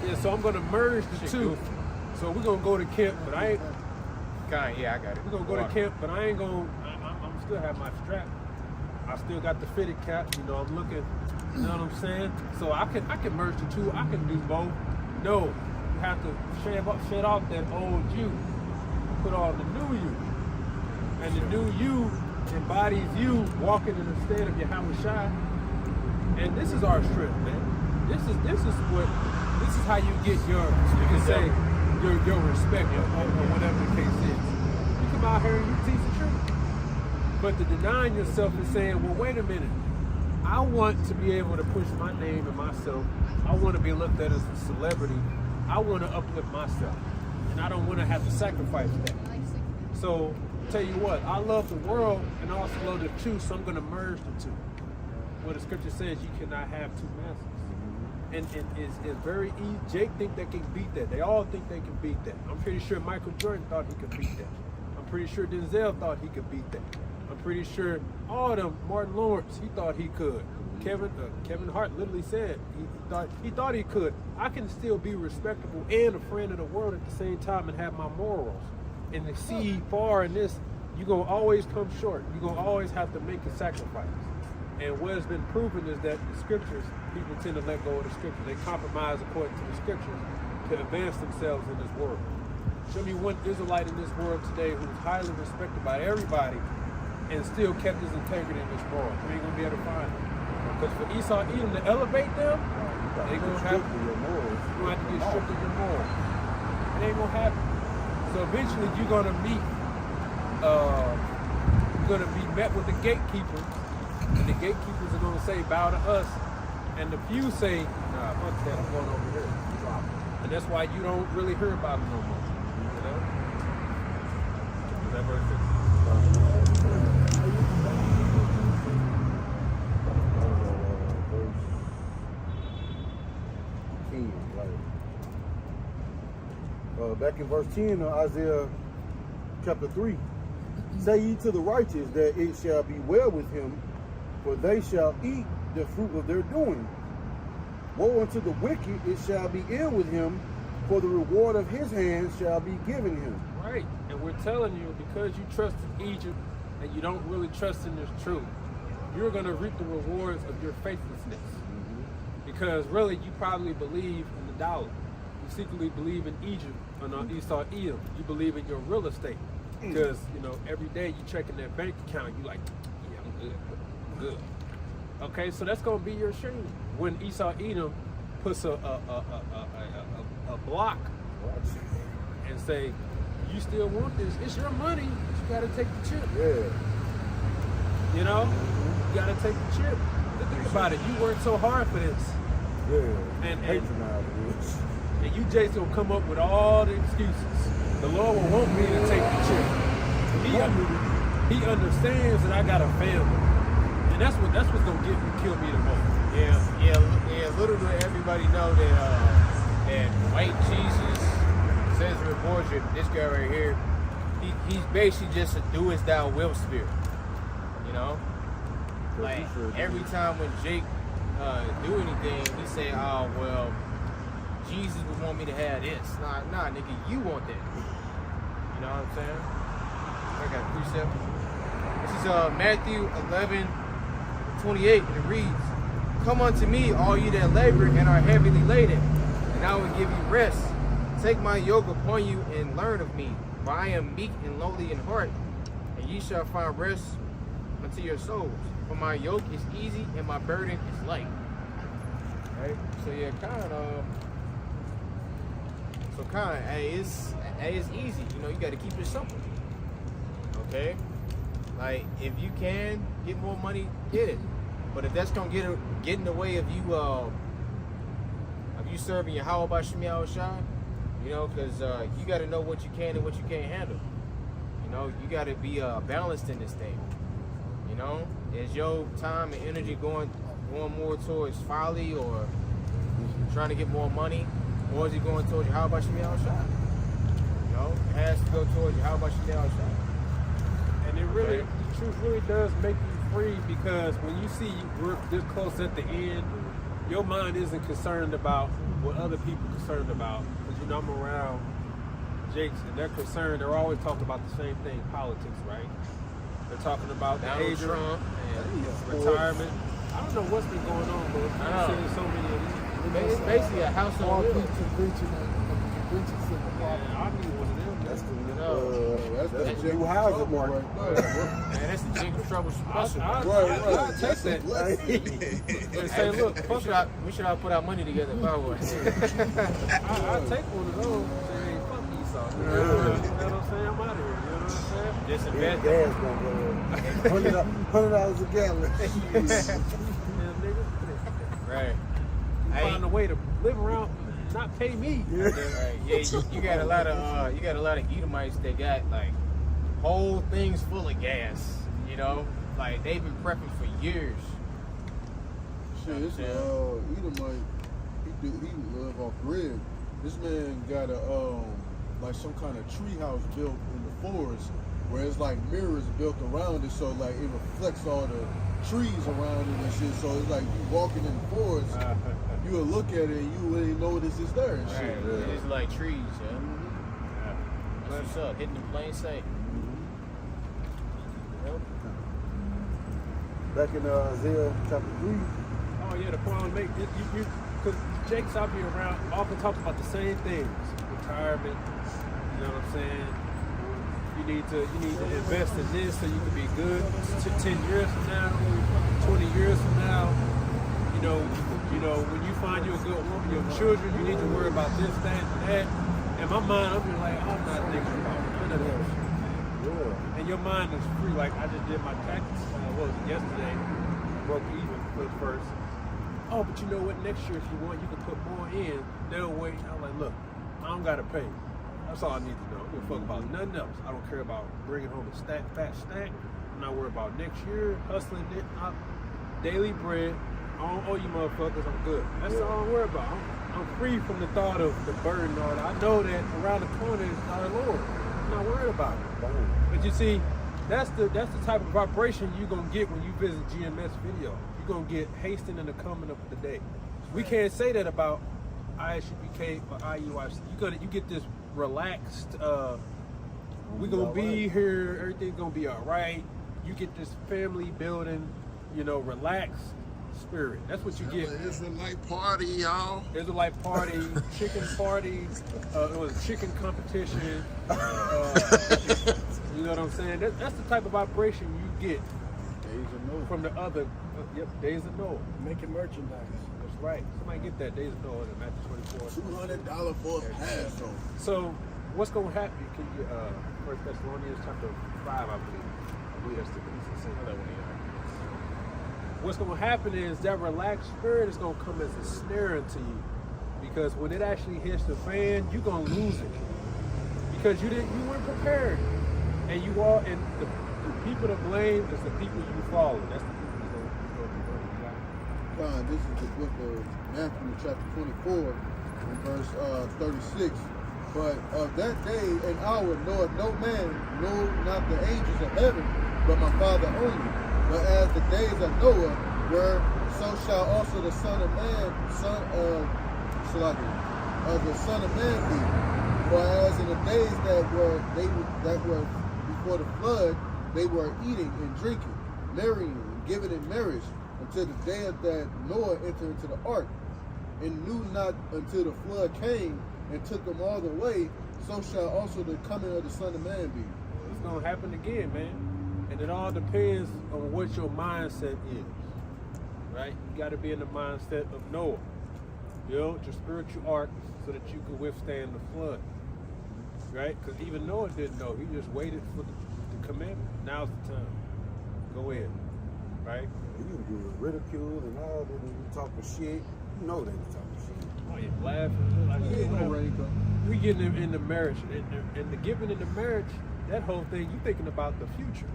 yeah. So I'm gonna merge the Shit two. goofy. So we're gonna go to camp, but I ain't. Yeah, I got it. We're gonna go to camp, but I ain't gonna. I'm still have my strap. I still got the fitted cap. You know, I'm looking. You know what I'm saying? So I can merge the two. I can do both. No, you have to shed off that old you, put on the new you, and the new you embodies you walking in the stead of your Hamashai. And this is our strength, man. This is how you get your, you can say, your respect or whatever the case is. You come out here and you teach the truth. But to denying yourself is saying, well, wait a minute. I want to be able to push my name and myself. I want to be looked at as a celebrity. I want to uplift myself. And I don't want to have to sacrifice that. So, tell you what, I love the world and I also love the truth, so I'm going to merge the two. Where the scripture says you cannot have two masters. And it's very easy. Jake think they can beat that. They all think they can beat that. I'm pretty sure Michael Jordan thought he could beat that. I'm pretty sure Denzel thought he could beat that. I'm pretty sure all of them, Martin Lawrence, he thought he could. Kevin Hart literally said he thought he could. I can still be respectable and a friend of the world at the same time and have my morals. And to see far in this, you're going to always come short. You're going to always have to make a sacrifice. And what has been proven is that the scriptures, people tend to let go of the scriptures. They compromise according to the scriptures to advance themselves in this world. Show me one Israelite in this world today who's highly respected by everybody and still kept his integrity in this world. You ain't gonna be able to find them. Because for Esau, Edom to elevate them, they gonna have to get stripped of your morals. It ain't gonna happen. So eventually you're gonna meet, you're gonna be met with the gatekeepers, and the gatekeepers are gonna say, bow to us. And the few say, nah, fuck that, I'm going over here. And that's why you don't really hear about them no more. You know? Is that verse 15? Back in verse 10 of Isaiah chapter 3, say ye to the righteous that it shall be well with him, for they shall eat the fruit of their doing. Woe unto the wicked, it shall be ill with him, for the reward of his hands shall be given him. Right, and we're telling you, because you trust in Egypt and you don't really trust in this truth, you're going to reap the rewards of your faithlessness. Because really, you probably believe in the dollar. You secretly believe in Egypt, or no, Esau, Edom. You believe in your real estate. Because, you know, every day you checking that bank account, you like, yeah, I'm good. Okay, so that's going to be your shame. When Esau, Edom puts a block and say, you still want this, it's your money, but you got to take the chip. Yeah. You know, you got to take the chip. Think about it, you worked so hard for this. Yeah. And you just gonna come up with all the excuses. The Lord will want me to take the chip. He understands that I got a family, and that's what's gonna kill me the most. Yeah. Little do everybody know that white Jesus says in the portrait, this guy right here, he's basically just a do as thou will spirit. You know, like every time when Jake do anything, he say, oh well, Jesus would want me to have this. Nah, nigga, you want that. You know what I'm saying? I got a precept. This is Matthew 11:28, and it reads, come unto me, all ye that labor and are heavily laden, and I will give you rest. Take my yoke upon you and learn of me, for I am meek and lowly in heart, and ye shall find rest unto your souls. For my yoke is easy and my burden is light. Right? So yeah, hey, it's easy. You know, you got to keep it simple. Okay? Like, if you can get more money, get it. But if that's gonna get in the way of you serving your how about Shemi Shai, you know, because you got to know what you can and what you can't handle. You know, you got to be balanced in this thing. You know, is your time and energy going more towards folly or trying to get more money, or is it going towards your how about Shemi Shai? You know, it has to go towards your how about Shemi Shai. And it really, the truth really does make you free, because when you see we're this close at the end, your mind isn't concerned about what other people are concerned about. Because, you know, I'm around Jakes and they're concerned, they're always talking about the same thing, politics, right? They're talking about the age of Trump and retirement. I don't know what's been going on, but I've seen so many of these. It's basically a house on wheels. I need one of them. That's the new housing market. Man, that's the Jacob Trouble special. I'll take that. And say, look, we should all put our money together, by the way. I'll take one of those. Say, fuck Esau. You know what I'm saying? I'm out of here. You know what I'm saying? Just Yeah, invest. gas gonna go up. $100 a gallon. Yeah, nigga. Right. Find a way to live around, not pay me. Right. Yeah, you got a lot of Edomites that got like whole things full of gas. You know, like they've been prepping for years. Shit, this Edomite, he live off grid. This man got a like some kind of tree house built in the forest, where it's like mirrors built around it, so like it reflects all the trees around it and shit. So it's like you walking in the forest, you will look at it and you wouldn't notice it's there and shit. Right. It's like trees, yeah. That's what's up, hidden in plain sight. Yep. Back in Isaiah chapter 3. Oh yeah, the point I make, because Jake's out here around often talks about the same things. Retirement, you know what I'm saying? You need to invest in this so you can be good 10 years from now, 20 years from now. You know, when you find you a good woman, your children, you need to worry about this, that, and that. In my mind, I'm just like, I'm not thinking about none of that shit. Yeah. And your mind is free. Like, I just did my taxes, what was it, yesterday, broke even for the first. Oh, but you know what, next year if you want, you can put more in. They'll wait. I'm like, look, I don't got to pay. That's all I need to know. I don't give a fuck about nothing else. I don't care about bringing home a fat stack. I'm not worried about next year, hustling it up, daily bread. I don't owe you motherfuckers, I'm good. That's all I'm worried about. I'm free from the thought of the burden and all that. I know that around the corner is our Lord. I'm not worried about it. But you see, that's the type of vibration you're going to get when you visit GMS video. You're going to get hastened in the coming of the day. We can't say that about ISUPK or IUIC. You get this relaxed, we're going to be here, everything's going to be all right. You get this family building, relaxed spirit. That's what you get. Israelite party, y'all. Israelite party, chicken party. It was a chicken competition. You know what I'm saying? That's the type of vibration you get from the other. Days of Noah. Making merchandise. That's right. Somebody get that Days of Noah in Matthew 24. $200 for a pass. So, what's going to happen? Can you, 1 Thessalonians chapter 5, I believe that's the piece of saying that one. What's going to happen is that relaxed spirit is going to come as a snare into you, because when it actually hits the fan, you're going to lose it because you weren't prepared, and the people to blame is the people you follow. That's the people you're going to This is the book of Matthew chapter 24 and verse 36. But of that day and hour knoweth no man, no, not the angels of heaven, but my Father only. But as the days of Noah were, so shall also the Son of Man be. For as in the days that were before the flood, they were eating and drinking, marrying and giving in marriage, until the day that Noah entered into the ark, and knew not until the flood came and took them all away, so shall also the coming of the Son of Man be. It's going to happen again, man. And it all depends on what your mindset is, right? You got to be in the mindset of Noah. Build your spiritual ark so that you can withstand the flood, right? Because even Noah didn't know. He just waited for the commandment. Now's the time. Go in, right? You get ridiculed and all that, and you talking shit. You know they was talking shit. Oh, yeah, laughing. Like, You ain't no rain. we getting in the marriage, and the giving in the marriage, that whole thing, you thinking about the future,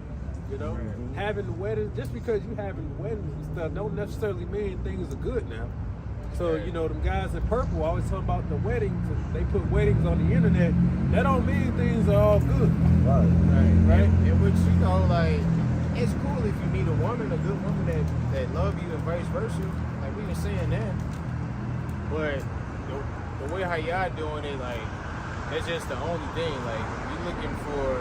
you know? Mhm. Having weddings, just because you having weddings and stuff don't necessarily mean things are good now. So, you know, them guys in purple always talking about the weddings, and they put weddings on the internet. That don't mean things are all good, Right. right? And which, you know, like, it's cool if you meet a woman, a good woman that love you and vice versa. Like, we were saying that. But the way how y'all doing it, like, that's just the only thing. Like, you looking for,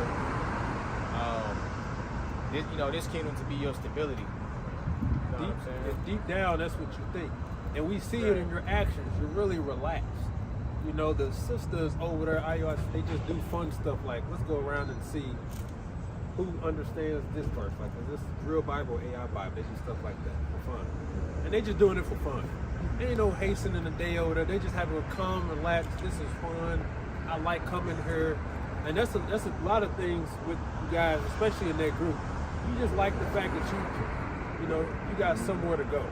this, you know, this kingdom to be your stability. You know what I'm saying? Deep down, that's what you think. And we see it in your actions. You're really relaxed. You know, the sisters over there, they just do fun stuff like, let's go around and see who understands this verse. Like, is this real Bible, AI Bible? They do stuff like that for fun. And they just doing it for fun. There ain't no hastening the day over there. They just having a calm, relax. This is fun. I like coming here. And that's a lot of things with you guys, especially in that group. You just like the fact that you know, you got somewhere to go.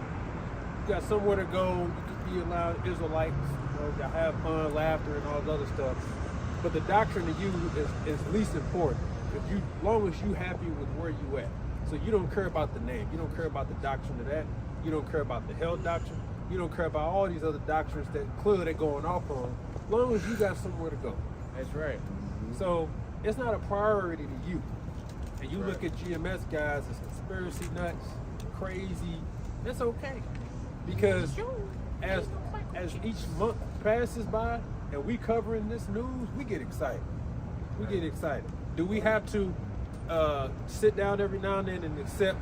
You got somewhere to go. You can be around Israelites. You know, y'all have fun, laughter, and all the other stuff. But the doctrine to you is least important. If you, as long as you happy with where you at. So you don't care about the name. You don't care about the doctrine of that. You don't care about the hell doctrine. You don't care about all these other doctrines that clearly they're going off on. As long as you got somewhere to go. That's right. So it's not a priority to you. And you look at GMS guys as conspiracy nuts, crazy. That's okay. Because as each month passes by and we covering this news, we get excited. We get excited. Do we have to sit down every now and then and accept,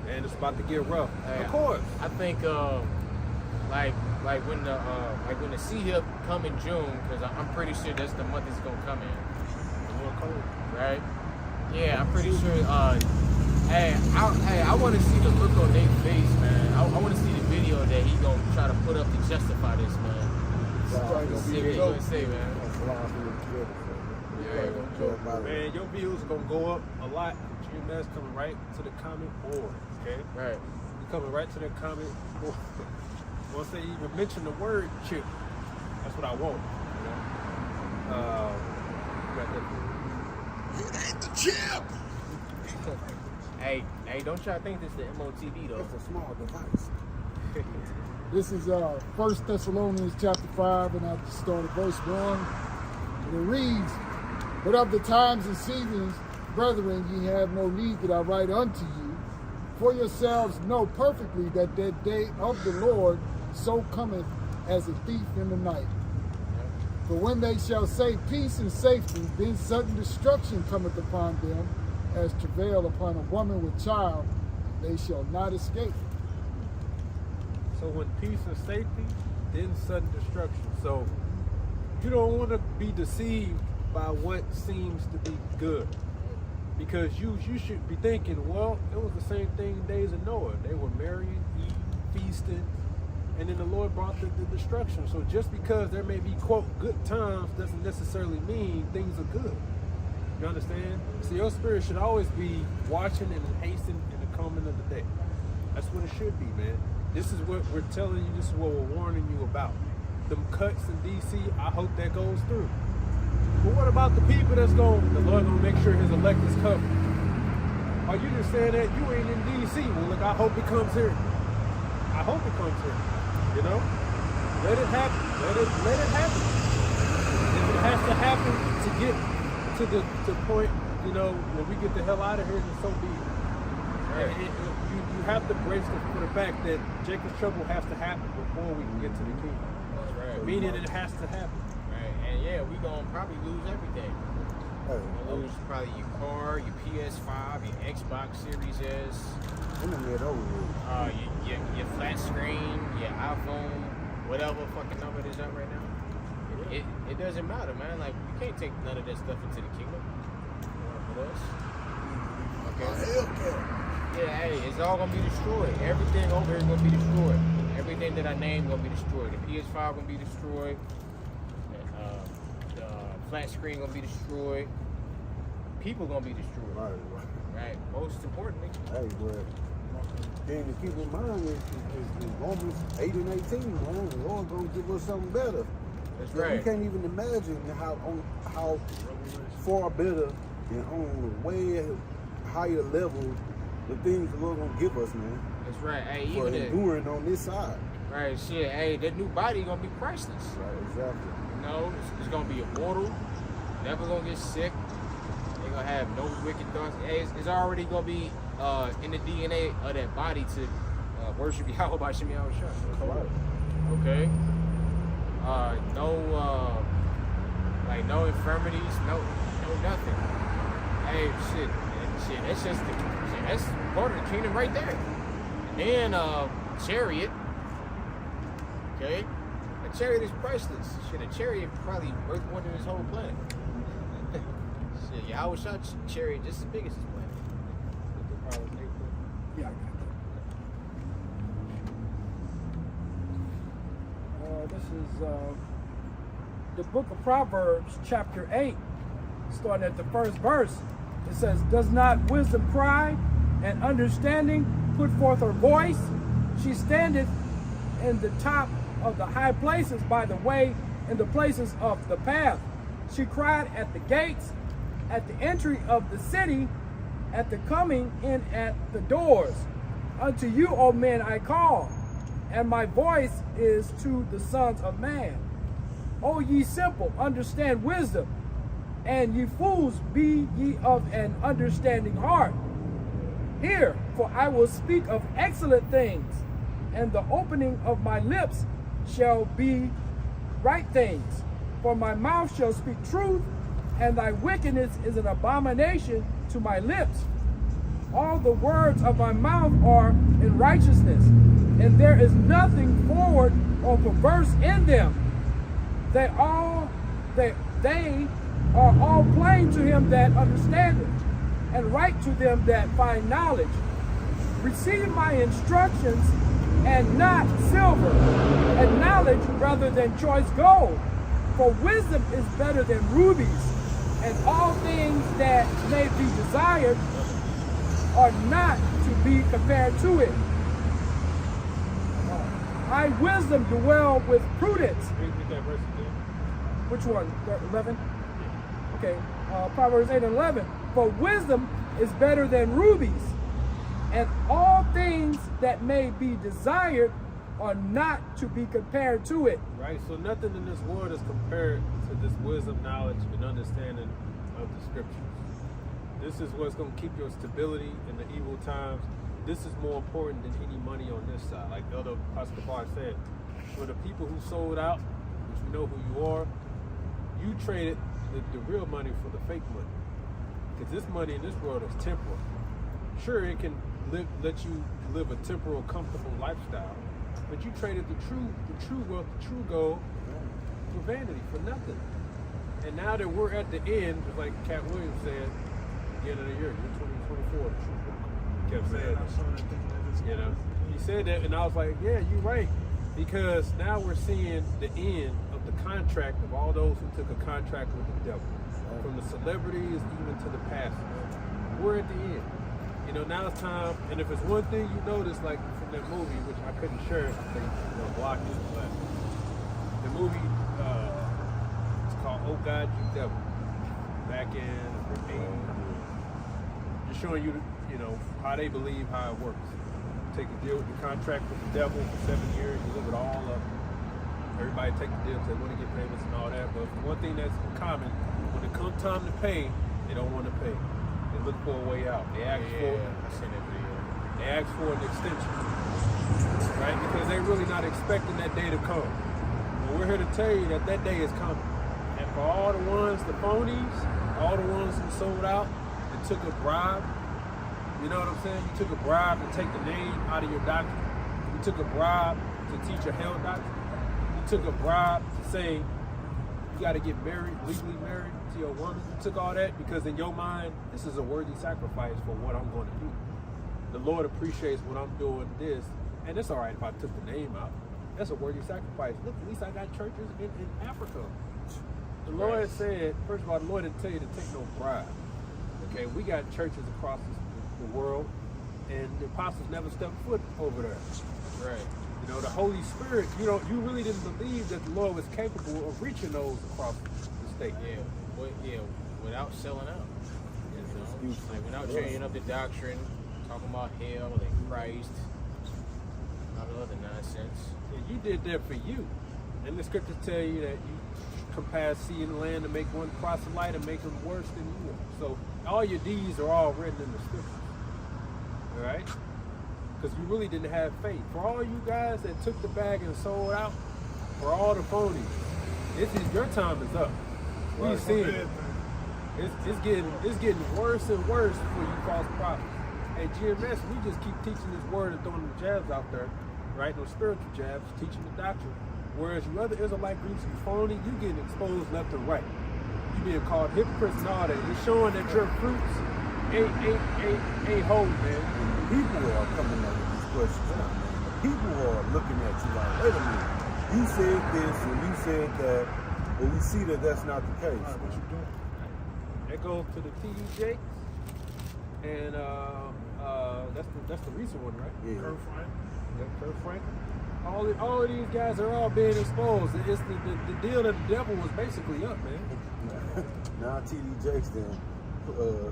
and it's about to get rough? Yeah. Of course. I think like when the sea hip come in June, because I'm pretty sure that's the month it's gonna come in. More cold. Right? Yeah, I'm pretty sure. I want to see the look on their face, man. I want to see the video that he gonna try to put up to justify this, man. See what he gonna say, man. Man, your views are gonna go up a lot. GMS coming right to the comment board. Okay? Right. You coming right to the comment board. Once they even mention the word chip, that's what I want. You know? It ain't the chip. Hey, don't try to think this is the MOTV though. It's a small device. This is 1 Thessalonians chapter 5, and I just started verse 1. And it reads, "But of the times and seasons, brethren, ye have no need that I write unto you. For yourselves know perfectly that that day of the Lord so cometh as a thief in the night. For when they shall say peace and safety, then sudden destruction cometh upon them, as travail upon a woman with child, they shall not escape." So when peace and safety, then sudden destruction. So you don't want to be deceived by what seems to be good. Because you should be thinking, well, it was the same thing in days of Noah. They were marrying, eating, feasting, and then the Lord brought the destruction. So just because there may be, quote, good times doesn't necessarily mean things are good. You understand? So your spirit should always be watching and hastening in the coming of the day. That's what it should be, man. This is what we're telling you. This is what we're warning you about. Them cuts in D.C., I hope that goes through. But what about the people that's the Lord gonna make sure his elect is covered? Are you just saying that you ain't in D.C.? Well, look, I hope it comes here. I hope it comes here. You know? Let it happen. Let it happen. If it has to happen to get to the point, you know, when we get the hell out of here, then so be it. Right. You have to brace for the fact that Jacob's trouble has to happen before we can get to the kingdom. That's right. Meaning it has to happen. Right. And yeah, we gonna probably lose everything. You're gonna lose probably your car, your PS5, your Xbox Series S, Internet over with. your flat screen, your iPhone, whatever fucking number it is out right now. It doesn't matter, man. Like, you can't take none of that stuff into the kingdom with us. Okay. Yeah, hey, it's all gonna be destroyed. Everything over here is gonna be destroyed. Everything that I named gonna be destroyed. The PS5 gonna be destroyed. The flat screen gonna be destroyed. People gonna be destroyed. Right. Most importantly. Hey, bro. Thing to keep in mind is Romans 8 and 18, man. The Lord gonna give us something better. That's right. You can't even imagine how far better and on a way higher level the things the Lord gonna give us, man. That's right. Hey, For even enduring on this side. Right, shit. Hey, that new body gonna be priceless. Right, exactly. You know, it's gonna be immortal. Never gonna get sick. They gonna have no wicked thoughts. Hey, it's already gonna be in the DNA of that body to worship Yahweh by Shemi Yahushua. That's right. Okay. No infirmities, no nothing. Hey, shit. That's just that's part of the kingdom right there. And then chariot. Okay, a chariot is priceless. Shit, a chariot probably worth more than this whole planet. Shit, Yahweh shot chariot just as big as this planet. Yeah, I got that. This is the book of Proverbs, chapter 8, starting at the first verse. It says, "Does not wisdom cry, and understanding put forth her voice? She standeth in the top of the high places, by the way, in the places of the path. She cried at the gates, at the entry of the city, at the coming in at the doors. Unto you, O men, I call, and my voice is to the sons of man. O ye simple, understand wisdom, and ye fools, be ye of an understanding heart. Hear, for I will speak of excellent things, and the opening of my lips shall be right things. For my mouth shall speak truth, and thy wickedness is an abomination to my lips. All the words of my mouth are in righteousness, and there is nothing forward or perverse in them. They are all plain to him that understandeth, and right to them that find knowledge. Receive my instructions, and not silver, and knowledge rather than choice gold. For wisdom is better than rubies, and all things that may be desired are not to be compared to it. I wisdom dwell with prudence." Read that verse again. Which one? 11? Okay. Proverbs 8 and 11. "For wisdom is better than rubies, and all things that may be desired are not to be compared to it." Right, so nothing in this world is compared to this wisdom, knowledge, and understanding of the scriptures. This is what's going to keep your stability in the evil times. This is more important than any money on this side. Like the other Pastor Bar said, for the people who sold out, which we know who you are, you traded the real money for the fake money. Because this money in this world is temporal. Sure, it can let you live a temporal, comfortable lifestyle, but you traded the true wealth, the true gold for vanity, for nothing. And now that we're at the end, just like Cat Williams said, at the end of the year, 2024, the truth kept saying that. You know, he said that, and I was like, yeah, you're right, because now we're seeing the end of the contract of all those who took a contract with the devil, from the celebrities even to the pastors. We're at the end. You know, now it's time, and if it's one thing you notice, like from that movie, which I couldn't share, I think block it, but the movie, it's called "Oh God, You Devil," back in the 80s. Just showing you, you know, how they believe how it works. You take a deal with the contract with the devil for 7 years, you live it all up. Everybody take the deals, they want to get payments and all that, but one thing that's common, when it comes time to pay, they don't want to pay. They look for a way out. They ask They ask for an extension, right? Because they're really not expecting that day to come. But we're here to tell you that that day is coming. And for all the ones, the phonies, all the ones who sold out and took a bribe, you know what I'm saying? You took a bribe to take the name out of your doctrine. You took a bribe to teach a hell doctrine. You took a bribe to say you got to get married, legally married to your woman. You took all that because in your mind, this is a worthy sacrifice for what I'm going to do. The Lord appreciates when I'm doing this, and it's all right if I took the name out. That's a worthy sacrifice. Look, at least I got churches in Africa. The Lord said, first of all, the Lord didn't tell you to take no bribe. Okay, we got churches across the world, and the apostles never stepped foot over there. Right. You know, the Holy Spirit, you really didn't believe that the Lord was capable of reaching those across the state. Without selling out. You know? Like without changing up the doctrine, talking about hell and Christ, all the other nonsense. And you did that for you. And the scriptures tell you that you compare seed in the land to make one proselyte and make them worse than you are. So all your deeds are all written in the scriptures. All right? Because you really didn't have faith. For all you guys that took the bag and sold out, for all the phonies, your time is up. We've seen it. It's getting worse and worse for you false prophets. At GMS, we just keep teaching this word and throwing the jabs out there, right? Those spiritual jabs, teaching the doctrine. Whereas you other Israelite groups, you phony, you getting exposed left and right. You being called hypocrites and all that. It's showing that your fruits ain't hold, man. People are coming up with these questions now, man. People are looking at you like, wait a minute, you said this and you said that, but we see that that's not the case. What you doing? That goes to the TD Jakes, and that's the recent one, right? Yeah. Kurt Franklin. All of these guys are all being exposed. It's the deal that the devil was basically up, man. Now TD Jakes then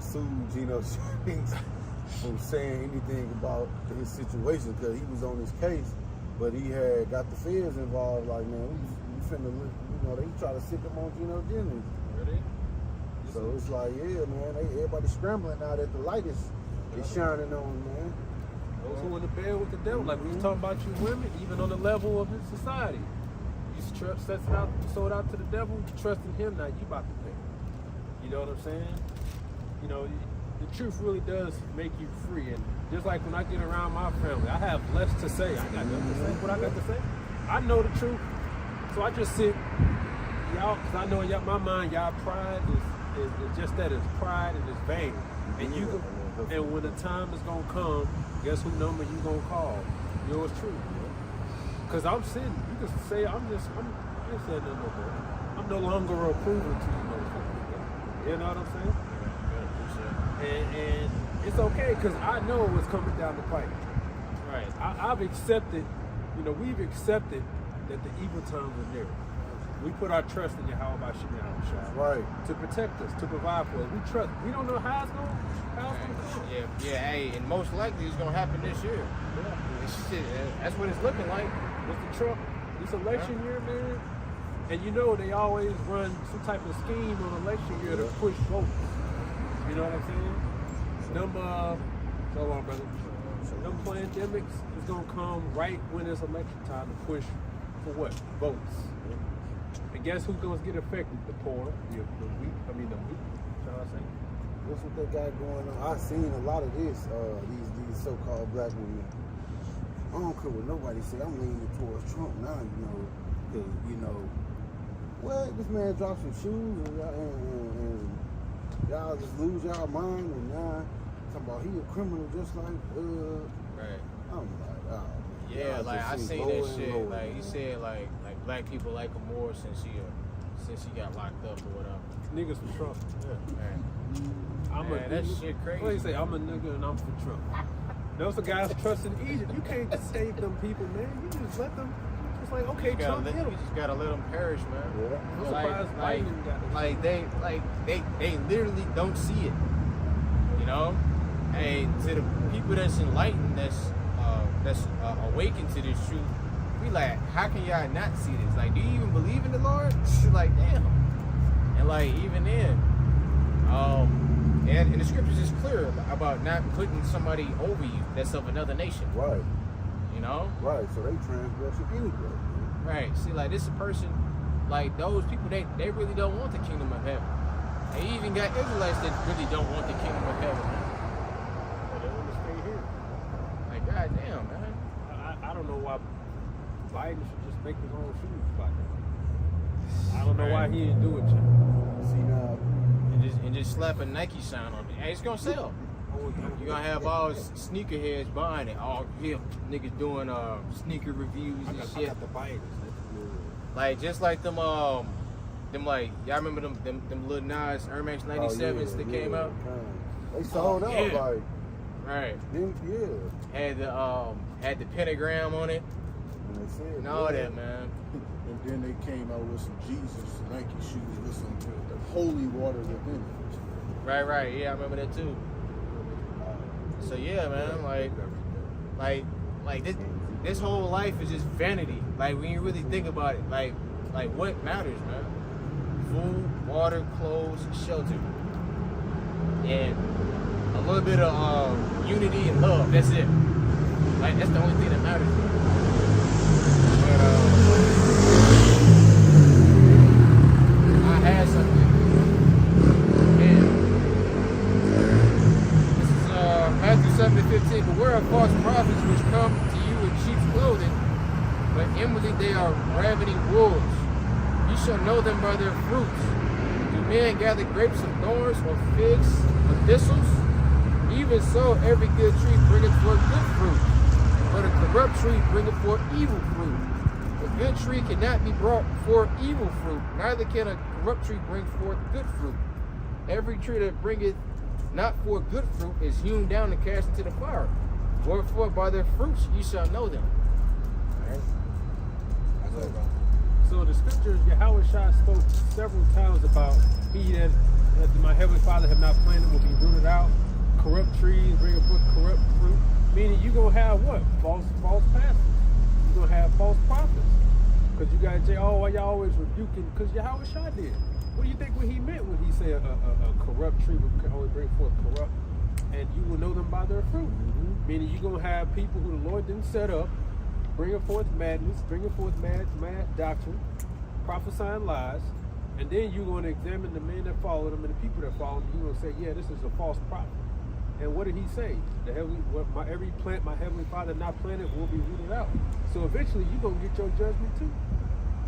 sued Geno Shanks for saying anything about his situation because he was on his case, but he had got the feds involved. Like, man, we finna, they try to sick him on Geno Jennings. Really? So it's like, yeah, man, everybody's scrambling now that the light is shining on, man. Those who in the bed with the devil, like we was talking about you women, even on the level of this society. You sold out to the devil, you trust in him, now you about to pay. You know what I'm saying? You know, the truth really does make you free. And just like when I get around my family, I have less to say. I got nothing to say. What I got to say? I know the truth. So I just sit, y'all, because I know in my mind, y'all pride is just that, it's pride and it's vain. And when the time is gonna come, guess who number you gonna call? Yours truly. Because I'm sitting, you can say I ain't saying nothing no more. I'm no longer approving to you motherfuckers. You know what I'm saying? And it's okay because I know what's coming down the pipe. Right. I've accepted, we've accepted that the evil times are near. We put our trust in Yahweh by Shemini Shah. Right. To protect us, to provide for us. We trust. We don't know how it's going to come. Hey, and most likely it's going to happen this year. Yeah. That's what it's looking like. With the Trump, this election year, man. And they always run some type of scheme on election year to push votes. You know what I'm saying? So on, brother. Them pandemics is going to come right when it's election time to push for what? Votes. And guess who's going to get affected? The poor, the weak. Shall I say? That's what they got going on. I've seen a lot of this, these so-called black women. I don't care what nobody say. I'm leaning towards Trump now, because, well, this man dropped some shoes and y'all just lose y'all mind, and now talking about he a criminal just like, Right. I'm like, oh, man. Yeah, like I seen that shit. Like he said, like black people like him more since he got locked up or whatever. Niggas for Trump. Yeah. Man, that shit crazy. What do you say? I'm a nigga and I'm for Trump. Those are guys trusting Egypt. You can't just save them people, man. You just let them. It's like, okay, Trump, get them. You just gotta let them perish, man. Yeah. They literally don't see it. And to the people that's enlightened, that's awakened to this truth, we like, how can y'all not see this? Like, do you even believe in the Lord? Like, damn. And like, even then, and the scriptures is clear about not putting somebody over you that's of another nation. Right. Right. So they transgress it anyway. Right. See, like this person, like those people, they really don't want the kingdom of heaven. They even got Israelites that really don't want the kingdom of heaven. They want to stay here. Like, goddamn, man. I don't know why Biden should just make his own shoes like that. I don't know why he didn't do it, John. See now, And just slap a Nike sign on it. Hey, it's gonna sell. You're gonna have all sneakerheads buying it. All niggas doing sneaker reviews and I shit. got the Biden. Like just like them like y'all remember them little Nas Air Max 97s that came out? They sold out yeah. like Right. them, yeah. Had the pentagram on it And they said, and all that, man. and then they came out with some Jesus Nike shoes with some holy water within it. Right. Yeah, I remember that too. So yeah, man, like this whole life is just vanity. Like when you really think about it, like what matters, man? Food, water, clothes, shelter, and a little bit of unity and love. That's it. Like that's the only thing that matters. But I had something. Matthew 7:15, beware of false prophets which come to you in sheep's clothing, but inwardly they are ravening wolves. You shall know them by their fruits. Do men gather grapes of thorns or figs of thistles? Even so, every good tree bringeth forth good fruit, but a corrupt tree bringeth forth evil fruit. A good tree cannot be brought forth evil fruit, neither can a corrupt tree bring forth good fruit. Every tree that bringeth not for good fruit is hewn down and cast into the fire. Wherefore by their fruits ye shall know them. All right. So the scriptures, Yahweh Shah spoke several times about he that my heavenly Father have not planted will be rooted out. Corrupt trees bringing forth corrupt fruit. Meaning you're gonna have what? False pastors. You're gonna have false prophets. Because you guys say, oh, why y'all always rebuking? Because Yahweh Shah did. What do you think what he meant when he said a corrupt tree will always bring forth corrupt, and you will know them by their fruit? Meaning you're going to have people who the Lord didn't set up, bringing forth madness, bringing forth mad doctrine, prophesying lies, and then you're going to examine the men that follow them and the people that follow them. You're going to say, yeah, this is a false prophet. And what did he say? Every plant my heavenly Father not planted will be rooted out. So eventually you're going to get your judgment too.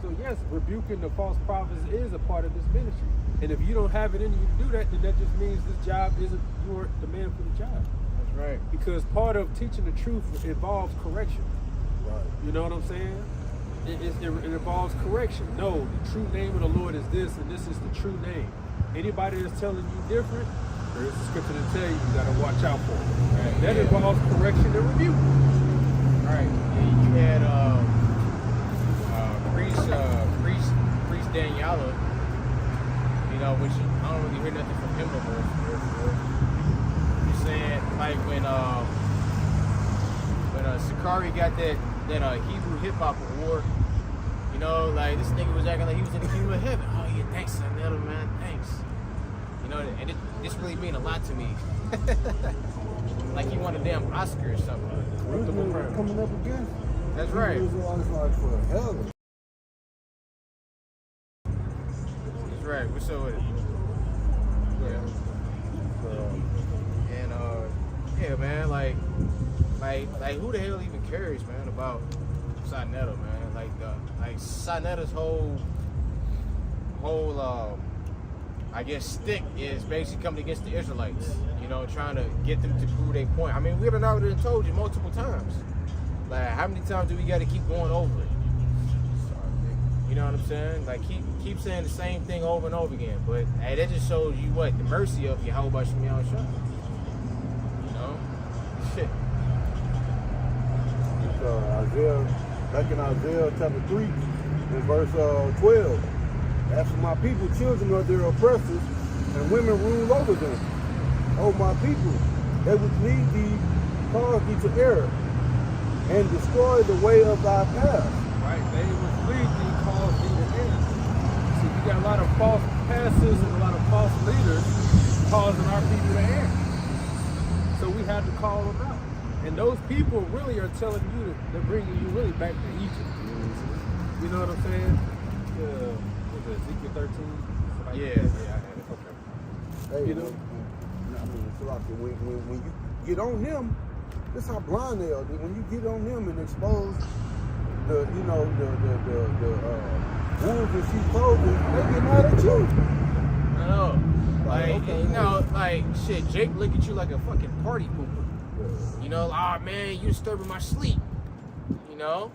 So yes, rebuking the false prophets is a part of this ministry. And if you don't have it in you to do that, then that just means this job isn't, you aren't the man for the job. That's right. Because part of teaching the truth involves correction. Right. You know what I'm saying? It involves correction. No, the true name of the Lord is this, and this is the true name. Anybody that's telling you different, there's a scripture to tell you got to watch out for. Right. That involves correction and rebuke. Right. And you had priest Daniela, you know, which I don't really hear nothing from him no more. He's saying like when Sakari got that Hebrew hip hop award, you know, like this nigga was acting like he was in the kingdom of heaven. Oh yeah, thanks, Sanetta, man, thanks. You know, and this really mean a lot to me. Like he won a damn Oscar or something. Coming up against. That's right. Like for hell. That's right. What's up with it? Yeah. And yeah, man, like who the hell even cares, man, about Sanetta, man? Like Sanetta's whole I guess stick is basically coming against the Israelites, you know, trying to get them to prove their point. I mean, we've already told you multiple times. Like, how many times do we got to keep going over it? You know what I'm saying? Like, keep saying the same thing over and over again. But hey, that just shows you what the mercy of Yahweh Shem Yahweh. You know, shit. Back in Isaiah chapter 3, in verse 12. As for my people, children are their oppressors, and women rule over them. O my people, they which lead thee, cause thee to err, and destroy the way of thy path. Right, they which lead thee, cause thee to err. See, you got a lot of false pastors and a lot of false leaders causing our people to err. So we have to call them out. And those people really are telling you that they're bringing you really back to Egypt. You know what I'm saying? Ezekiel 13. Yeah, I had it. Okay. Hey, You know? I mean, it's like when you get on them, that's how blind they are. When you get on them and expose the wolves in sheep clothing, they get mad at you. I know. Like, okay, you know, like, shit, Jake look at you like a fucking party pooper. Yeah. You know, ah, man, you disturbing my sleep. You know?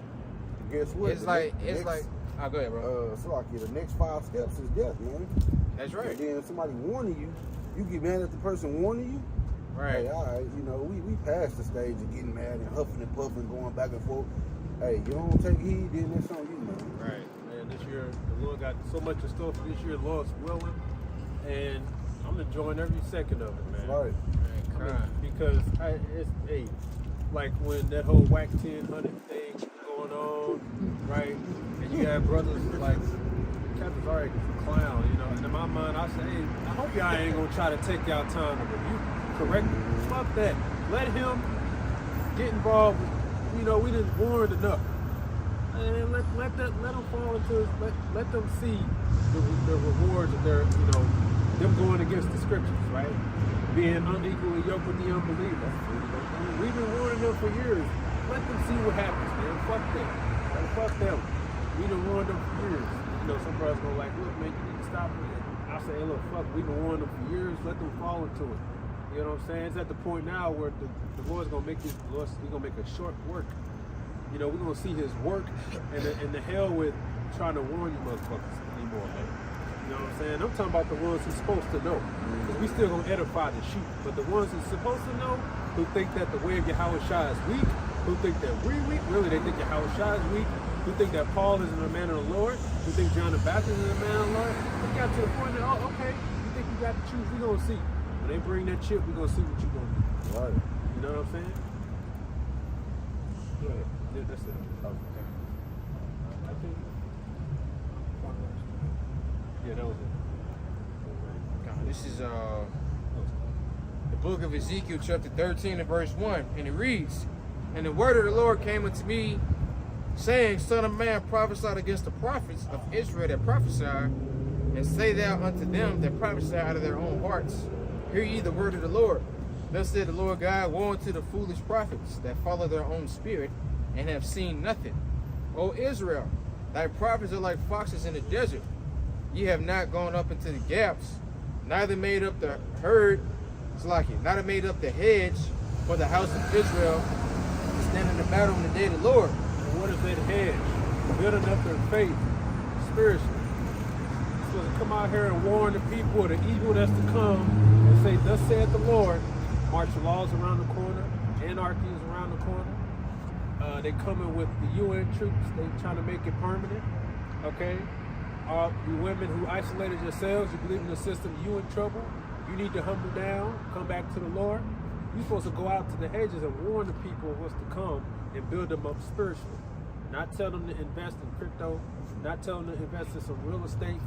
Guess what? It's like, oh, go ahead, bro. So like, the next 5 steps is death, man. That's right. And then if somebody warning you, you get mad at the person warning you. Right. Hey, all right, you know, we passed the stage of getting mad and huffing and puffing, going back and forth. Hey, you don't take heed, then that's on you, man. Right. Man, this year, the Lord got so much in store for this year, the Lord's willing. And I'm enjoying every second of it, man. Right. I mean, because it's like when that whole whack 1000 thing going on, right? And you got brothers like Captain Zarek is a clown, you know. And in my mind, I say, hey, I hope y'all ain't gonna try to take y'all time to review, correct him. Fuck that. Let him get involved. You know, we done warned enough. And let them fall into let them see the rewards of their, you know, them going against the scriptures, right? Being unequally yoked with the unbeliever. We've been warning them for years. Let them see what happens, man. Fuck them. Fuck them. We done warned them for years. You know, some brothers go like, look, man, you need to stop it. I say, hey, look, fuck, we've been warning them for years. Let them fall into it. You know what I'm saying? It's at the point now where the Lord's gonna make he's gonna make a short work. You know, we're gonna see his work and the hell with trying to warn you motherfuckers anymore, man. You know what I'm saying? I'm talking about the ones who's supposed to know. Because we still gonna edify the sheep. But the ones who's supposed to know, who think that the way of Yahweh Shai is weak, who think that we're weak, really they think Yahweh Shai is weak, who think that Paul isn't a man of the Lord, who think John the Baptist is a man of the Lord. We got to the point that, oh, okay, you think you got to choose, we're gonna see. When they bring that chip, we're gonna see what you're gonna do. Right. You know what I'm saying? Go ahead. Yeah, that's it. Okay. I think. Yeah, that was it. This is the book of Ezekiel, chapter 13 and verse 1, and it reads, "And the word of the Lord came unto me, saying, Son of man, prophesy against the prophets of Israel that prophesy, and say thou unto them that prophesy out of their own hearts, Hear ye the word of the Lord. Thus said the Lord God, Woe unto the foolish prophets that follow their own spirit, and have seen nothing. O Israel, thy prophets are like foxes in the desert. Ye have not gone up into the gaps, neither made up the herd, neither made up the hedge for the house of Israel to stand in the battle in the day of the Lord." And what is that hedge? Building up their faith spiritually. So to come out here and warn the people of the evil that's to come and say, thus saith the Lord, martial laws around the corner, anarchy is around the corner. They coming with the UN troops, they trying to make it permanent. Okay? You women who isolated yourselves, you believe in the system, you in trouble. You need to humble down, come back to the Lord. You're supposed to go out to the hedges and warn the people of what's to come and build them up spiritually. Not tell them to invest in crypto, not tell them to invest in some real estate,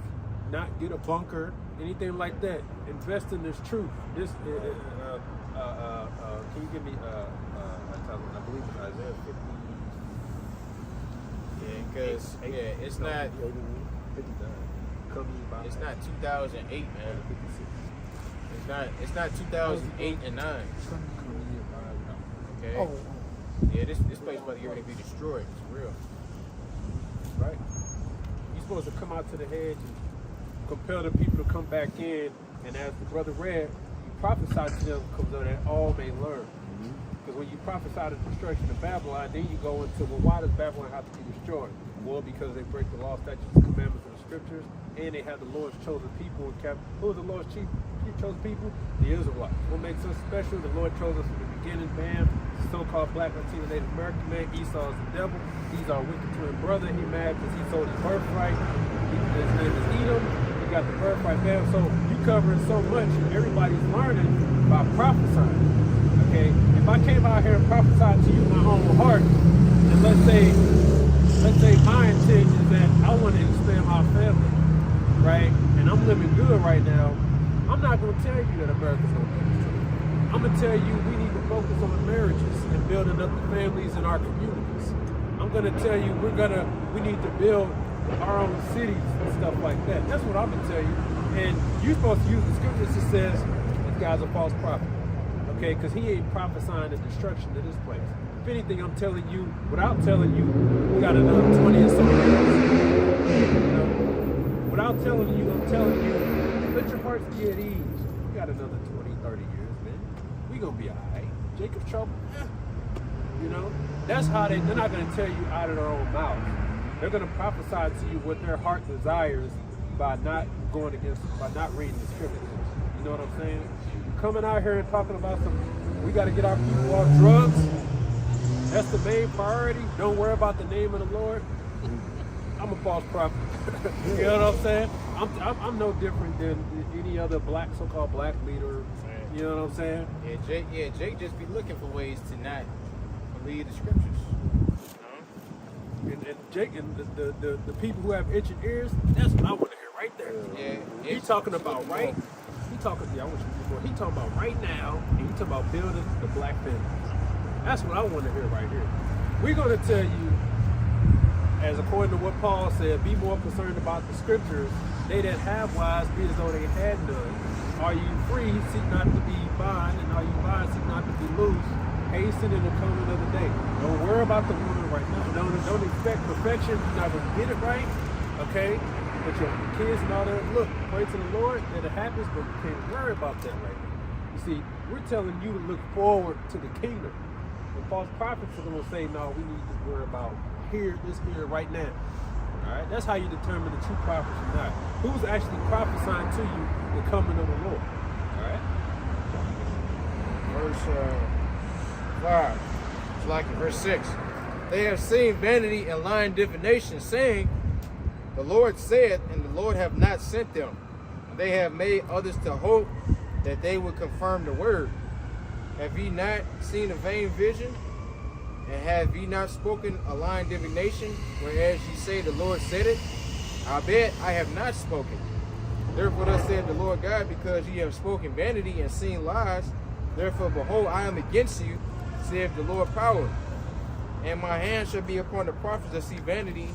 not get a bunker, anything like that. Invest in this truth. This, can you give me, I believe it's Isaiah 50. Yeah, because it's not 2008, man. It's not 2008 and 9. Okay. Oh. Yeah, this place about to get ready to be destroyed. It's real. Right? You're supposed to come out to the hedge and compel the people to come back in, and as the brother read, you prophesy to them so that all may learn. Because when you prophesy the destruction of Babylon, then you go into, well, why does Babylon have to be destroyed? Well, because they break the law, statutes, and commandments of the scriptures, and they have the Lord's chosen people. Who is the Lord's chosen people? The Israelites. What makes us special? The Lord chose us from the beginning. Bam. So-called black Latino Native American man. Esau is the devil. He's our wicked twin brother. He mad because he sold his birthright. His name is Edom. He got the birthright. Bam. So you covering so much. Everybody's learning by prophesying. Okay. If I came out here and prophesied to you in my own heart, and let's say my intent is that I want to expand my family, right? And I'm living good right now. I'm not going to tell you that America's going to be destroyed. I'm going to tell you we need to focus on marriages and building up the families in our communities. I'm going to tell you we need to build our own cities and stuff like that. That's what I'm going to tell you. And you're supposed to use the scriptures that says this guy's a false prophet. Okay, because he ain't prophesying the destruction of this place. If anything, I'm telling you, without telling you You got another 20 or so years. You know, without telling you, I'm telling you, let your hearts be at ease. You got another 20, 30 years, man. We gonna be all right. Jacob's trouble, you know. That's how they're not gonna tell you out of their own mouth. They're gonna prophesy to you what their heart desires by not going against, by not reading the scriptures. You know what I'm saying? Coming out here and talking about we got to get our people off drugs. That's the main priority. Don't worry about the name of the Lord. I'm a false prophet. You know what I'm saying? I'm no different than any other so-called black leader. You know what I'm saying? Jake just be looking for ways to not believe the scriptures. And Jake and the people who have itching ears, that's what I want to hear right there. Yeah. He talking about right. I want you to be more. He talking about right now, and he talking about building the black family. That's what I want to hear right here. We're going to tell you, as according to what Paul said, be more concerned about the scriptures. They that have wives, be as though they had none. Are you free? Seek not to be bind, and are you bind? Seek not to be loose. Hasten in the coming of the day. Don't worry about the woman right now. Don't expect perfection. You're not going to get it right. Okay? But your kids and all that, look, pray to the Lord that it happens, but you can't worry about that right now. You see, we're telling you to look forward to the kingdom. The false prophets are going to say, no, we need to worry about here, right now. All right? That's how you determine the true prophets or not. Who's actually prophesying to you the coming of the Lord? All right? Verse 5. It's like in verse 6. They have seen vanity and lying divination, saying, the Lord saith, and the Lord have not sent them. They have made others to hope that they would confirm the word. Have ye not seen a vain vision? And have ye not spoken a lying divination, whereas ye say the Lord said it? I bet I have not spoken. Therefore thus saith the Lord God, because ye have spoken vanity and seen lies, therefore behold, I am against you, saith the Lord power. And my hand shall be upon the prophets that see vanity,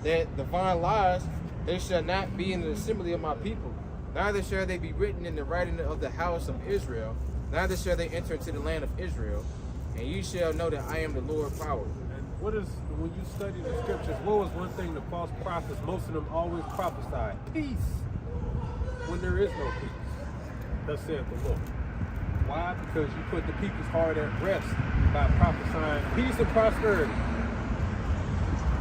that divine lies, they shall not be in the assembly of my people. Neither shall they be written in the writing of the house of Israel, neither shall they enter into the land of Israel. And you shall know that I am the Lord power. And when you study the scriptures, what was one thing the false prophets, most of them always prophesied? Peace. When there is no peace. Thus saith the Lord. Why? Because you put the people's heart at rest by prophesying peace and prosperity.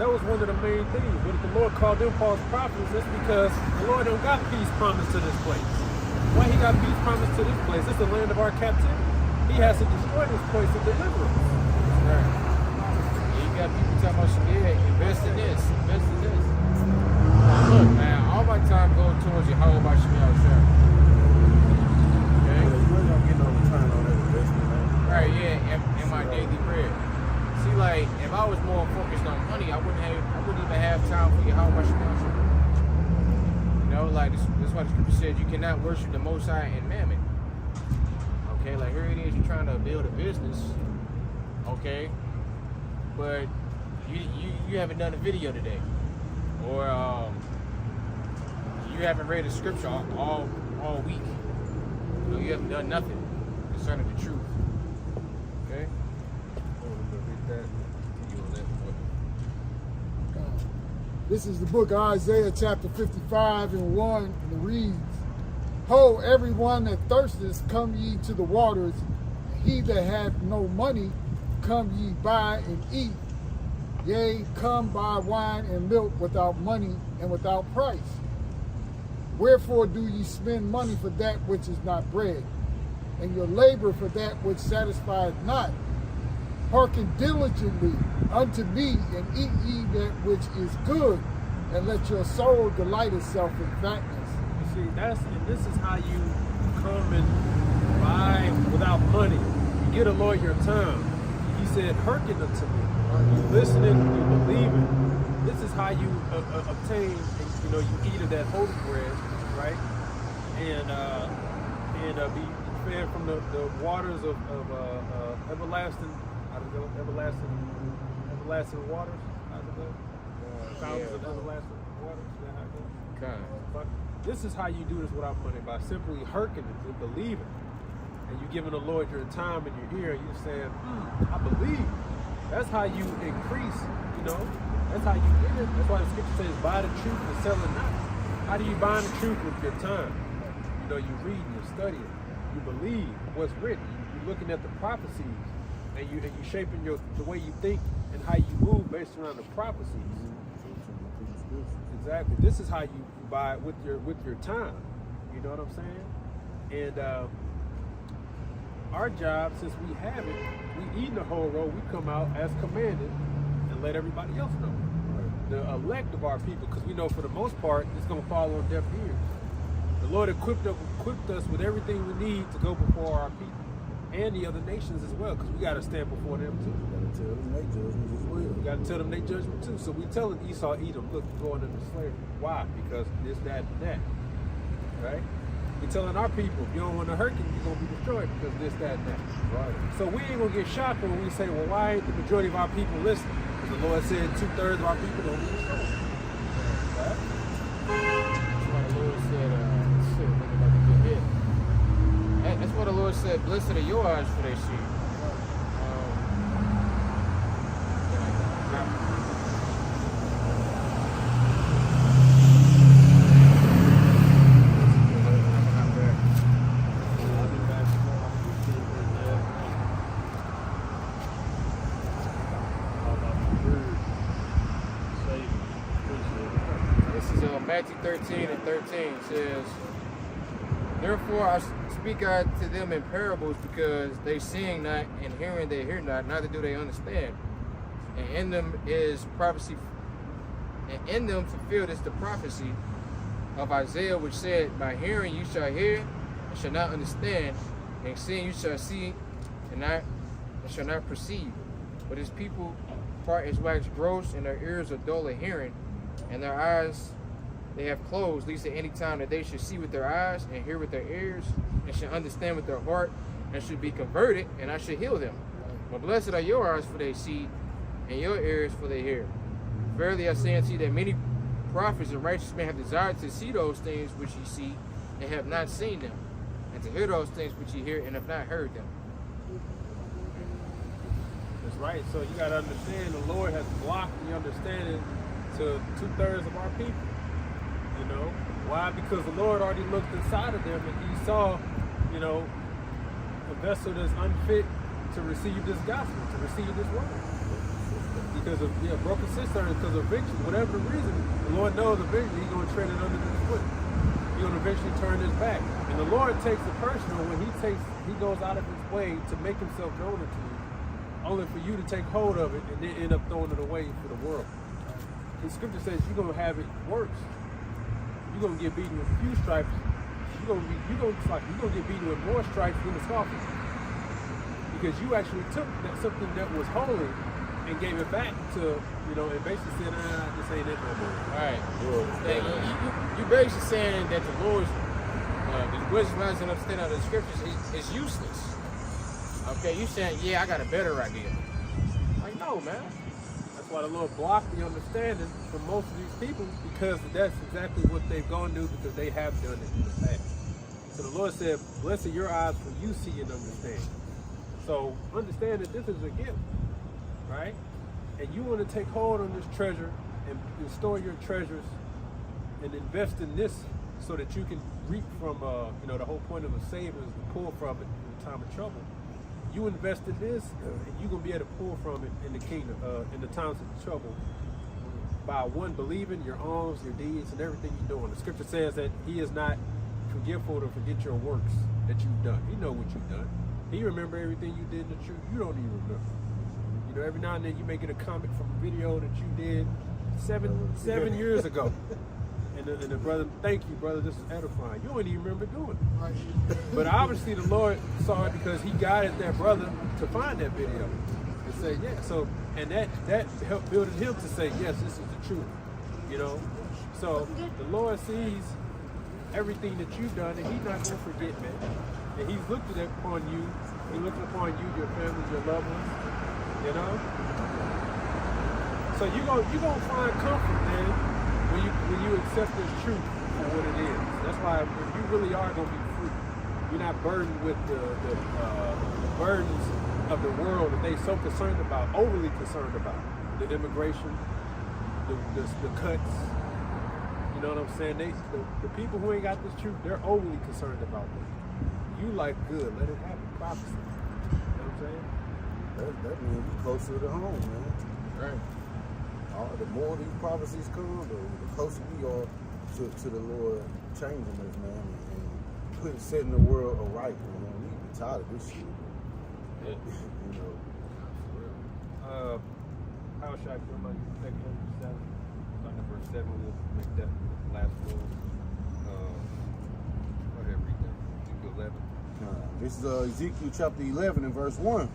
That was one of the main things. But if the Lord called them false prophets, that's because the Lord don't got peace promised to this place. Why he got peace promised to this place? It's the land of our captivity. He has to destroy this place to deliver us. Right. You got people talking about, invest in this, invest in this. Look, man, all my time goes towards you. How about Shemel Shah? Okay? You ain't gonna get no return on that investment, man. Right, yeah, and my daily bread. See, like, if I was more focused on money, I wouldn't even have time for you. How much Shemel Shah? You know, like, this is why the scripture says you cannot worship the Most High and mammon. Okay, like here it is, you're trying to build a business, okay, but you haven't done a video today, or you haven't read a scripture all week. You know, you haven't done nothing concerning the truth. Okay. This is the book of Isaiah, chapter 55 and 1, and it reads, Ho, everyone that thirsteth, come ye to the waters. He that hath no money, come ye buy and eat. Yea, come buy wine and milk without money and without price. Wherefore do ye spend money for that which is not bread, and your labor for that which satisfieth not? Hearken diligently unto me, and eat ye that which is good, and let your soul delight itself in fatness. See, this is how you come and buy without money. You get a lawyer time. He said, hearken unto me. You listening, you believing. This is how you obtain, you eat of that holy bread, right? And be fed from the waters of everlasting, everlasting waters. How's it go? Fountains of everlasting waters. Is that how it goes? Okay. This is how you do this without money, by simply hearkening and believing. And you giving the Lord your time and your ear, and you saying, I believe. That's how you increase, That's how you get it. That's why the scripture says, buy the truth and sell it not. How do you buy the truth with your time? You know, you read, you study it, you believe what's written. You're looking at the prophecies, and you shaping the way you think and how you move based around the prophecies. Exactly. This is how you buy it with your time. You know what I'm saying? And our job, since we have it, we eat the whole road. We come out as commanded and let everybody else know. The elect of our people, because we know for the most part it's going to fall on deaf ears. The Lord equipped us with everything we need to go before our people and the other nations as well, because we got to stand before them too. We got to tell them their judgment too. So we telling Esau, Edom, look, you're going into slavery. Why? Because this, that, and that. Right? We're telling our people, if you don't want to hurt them, you're going to be destroyed because this, that, and that. Right. So we ain't going to get shocked when we say, well, why ain't the majority of our people listening? Because the Lord said 2/3 of our people don't be destroyed. Right? That's why the Lord said, shit, looking like a good hit. That's why the Lord said, blessed are your eyes for they see. Matthew 13:13 says, therefore I speak out to them in parables, because they seeing not, and hearing they hear not, neither do they understand. And in them is prophecy, and in them fulfilled is the prophecy of Isaiah, which said, by hearing you shall hear, and shall not understand, and seeing you shall see, and shall not perceive. But his people part is waxed gross, and their ears are dull of hearing, and their eyes they have closed, lest at any time that they should see with their eyes, and hear with their ears, and should understand with their heart, and should be converted, and I should heal them. But blessed are your eyes, for they see, and your ears, for they hear. Verily I say unto you that many prophets and righteous men have desired to see those things which ye see, and have not seen them, and to hear those things which ye hear, and have not heard them. That's right. So you got to understand, the Lord has blocked the understanding to 2/3 of our people. You know, why? Because the Lord already looked inside of them and he saw, you know, a vessel that's unfit to receive this gospel, to receive this word. Because of broken cistern, because of victory, whatever the reason, the Lord knows eventually he's going to tread it under his foot. He's going to eventually turn his back. And the Lord takes it personal when he goes out of his way to make himself known to you, only for you to take hold of it and then end up throwing it away for the world. The scripture says you're going to have it worse. You're gonna get beaten with a few stripes. You're gonna get beaten with more stripes than the scoffers, because you actually took something that was holy and gave it back to, you know, and basically said, this ain't it no more. All right. You basically saying that the Lord's wisdom, knowledge, and understanding of the scriptures is useless. Okay, you saying, yeah, I got a better idea. Like, no, man. That's why the Lord blocked the understanding for most of these people, because that's exactly what they've gone to do, because they have done it in the past. So the Lord said, blessed are your eyes for you see and understand. So understand that this is a gift, right? And you want to take hold on this treasure and store your treasures and invest in this so that you can reap from, you know, the whole point of a saver is to pull from it in time of trouble. You invest in this, and you're going to be able to pull from it in the kingdom, in the times of trouble, by one, believing your alms, your deeds, and everything you're doing. The scripture says that he is not forgetful to forget your works that you've done. He know what you've done. He remember everything you did in the truth. You don't even remember. You know, every now and then you may get a comment from a video that you did seven years ago. And the brother, thank you, brother, this is edifying. You don't even remember doing it. But obviously the Lord saw it, because he guided that brother to find that video and say, yeah. So, and that helped build him to say, yes, this is the truth. You know? So the Lord sees everything that you've done, and he's not going to forget, man. And he's looked upon you. He looked upon you, your family, your loved ones. You know? So you're gonna find comfort, man, when you accept this truth for what it is. That's why you really are going to be free. You're not burdened with the burdens of the world that they so concerned about, overly concerned about. The immigration, the cuts. You know what I'm saying? The people who ain't got this truth, they're overly concerned about this. You like good, let it happen. Prophecy. You know what I'm saying? That means we closer to home, man. Right. The more these prophecies come, the closer we are to the Lord changing us, man, and setting the world aright, man. We be tired of this shit. Yeah. You know. How should I feel like 2:7? On verse 7, we'll make that last move. Go ahead, read that. Ezekiel 11. This is Ezekiel chapter 11 and verse 1.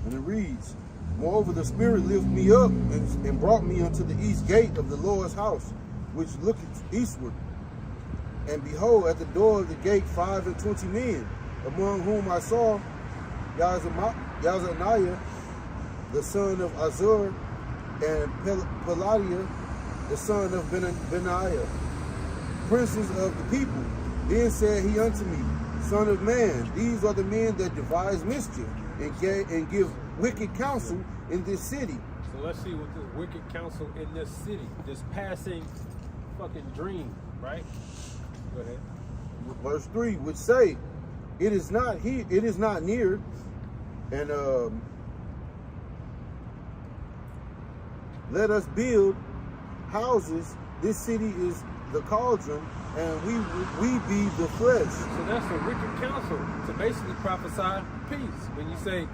And it reads, Moreover, the Spirit lifted me up and brought me unto the east gate of the Lord's house, which looketh eastward. And behold, at the door of the gate 25 men, among whom I saw Yazaniah, the son of Azur, and Pelatiah, the son of Benaiah, princes of the people. Then said he unto me, Son of man, these are the men that devise mischief and give wicked counsel in this city. So let's see what this wicked counsel in this city, this passing fucking dream, right? Go ahead. Verse 3, which say, it is not near, and let us build houses. This city is the cauldron, and we be the flesh. So that's a wicked counsel to basically prophesy peace. When you say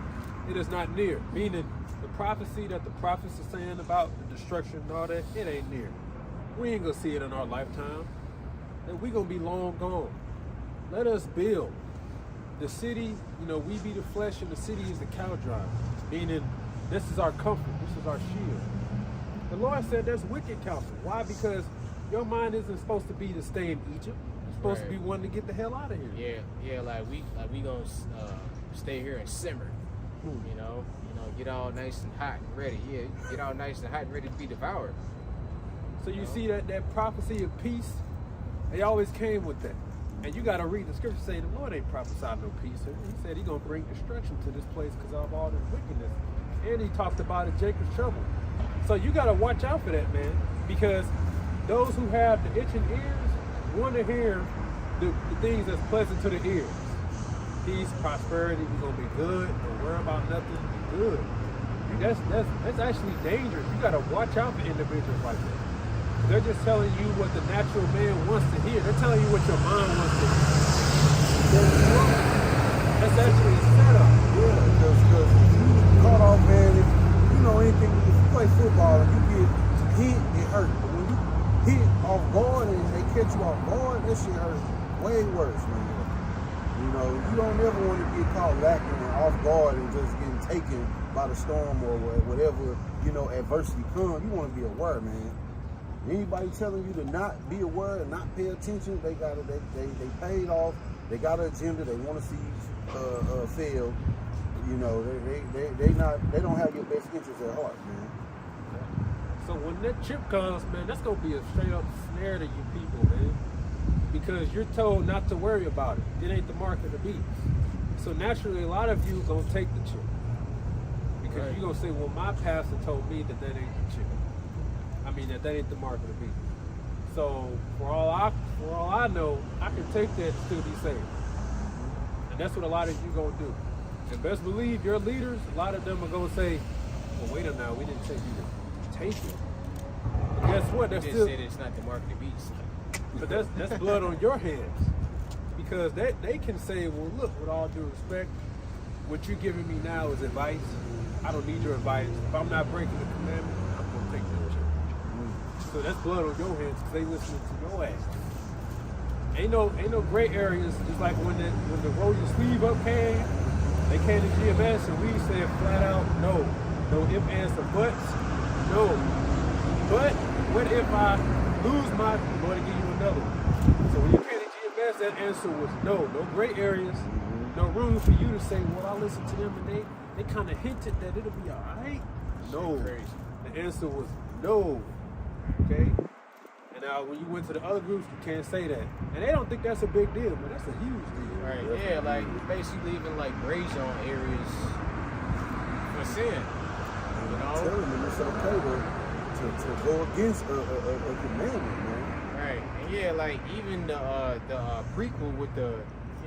it is not near, meaning the prophecy that the prophets are saying about the destruction and all that, it ain't near. We ain't gonna see it in our lifetime. And we gonna be long gone. Let us build. The city, we be the flesh and the city is the cauldron. Meaning, this is our comfort, this is our shield. The Lord said there's wicked counsel. Why? Because your mind isn't supposed to be to stay in Egypt. It's supposed to be wanting to get the hell out of here. Yeah, like we gonna stay here and simmer. You know, get all nice and hot and ready. Yeah, get all nice and hot and ready to be devoured. So you see that prophecy of peace, they always came with that. And you got to read the scripture saying the Lord ain't prophesied no peace. He said he's going to bring destruction to this place because of all this wickedness. And he talked about it, Jacob's trouble. So you got to watch out for that, man, because those who have the itching ears want to hear the things that's pleasant to the ears. Peace, prosperity, we're going to be good. Don't worry about nothing. Be good. That's actually dangerous. You got to watch out for individuals like that. They're just telling you what the natural man wants to hear. They're telling you what your mind wants to hear. That's actually a setup. Yeah, because you caught off, man. If you know anything, if you play football and you get hit, it hurt. But when you hit off guard and they catch you off guard, that shit hurts way worse, man. You don't ever want to get caught lacking and off guard and just getting taken by the storm or whatever, adversity comes. You want to be aware, man. Anybody telling you to not be aware and not pay attention, they paid off. They got an agenda. They want to see you fail. They don't have your best interests at heart, man. So when that chip comes, man, that's gonna be a straight up snare to you people, man. Because you're told not to worry about it. It ain't the mark of the beast. So naturally, a lot of you gonna take the chip because you're gonna say, "Well, my pastor told me that ain't the chip. I mean, that ain't the mark of the beast." So for all I know, I can take that and still be saved. And that's what a lot of you gonna do. And best believe your leaders, a lot of them are gonna say, "Well, wait a minute, we didn't tell you to take it." But guess what? That's still said it's not the mark of the beast. But that's blood on your hands. Because they can say, "Well, look, with all due respect, what you're giving me now is advice. I don't need your advice. If I'm not breaking the commandment, I'm gonna take that chip." So that's blood on your hands because they listening to your ass. Ain't no gray areas. Just like when the roll your sleeve up came, they came to GMS and we said flat out no ifs, ands, or buts, no. But what if I lose my? I'm going to give you another one. So when you came to GMS, that answer was no gray areas, no room for you to say, well, I listened to them and they kind of hinted that it'll be all right. No, the answer was no. Okay. And now when you went to the other groups, you can't say that, and they don't think that's a big deal, but that's a huge deal. Right? Yeah, like basically leaving like gray zone areas for sin. I'm telling them it's okay to to go against a commandment, man. Right. And yeah, like even the prequel with the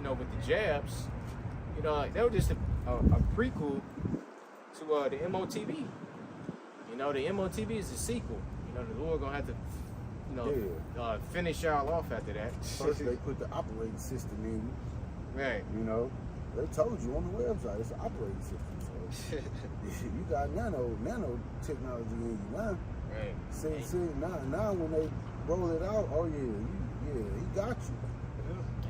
with the jabs, like, that was just a prequel to the MOTV. The MOTV is a sequel. The Lord gonna have to finish y'all off after that. First they put the operating system in you. Right. They told you on the website it's an operating system. So you got nano technology in you now. Right. See, now when they roll it out, oh yeah, he got you.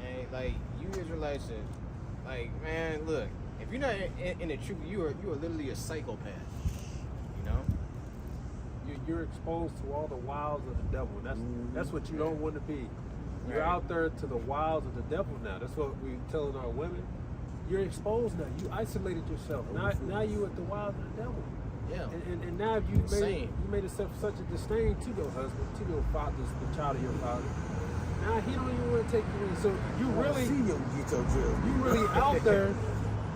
And like you Israelites, like, man, look, if you're not in the truth, you are literally a psychopath. You're exposed to all the wiles of the devil. That's what you don't want to be. You're out there to the wiles of the devil now. That's what we're telling our women. You're exposed now. You isolated yourself. Now you at the wiles of the devil. Yeah. And now you made yourself such a disdain to your husband, to your father, the child of your father. Now he don't even want to take you in. So you really out there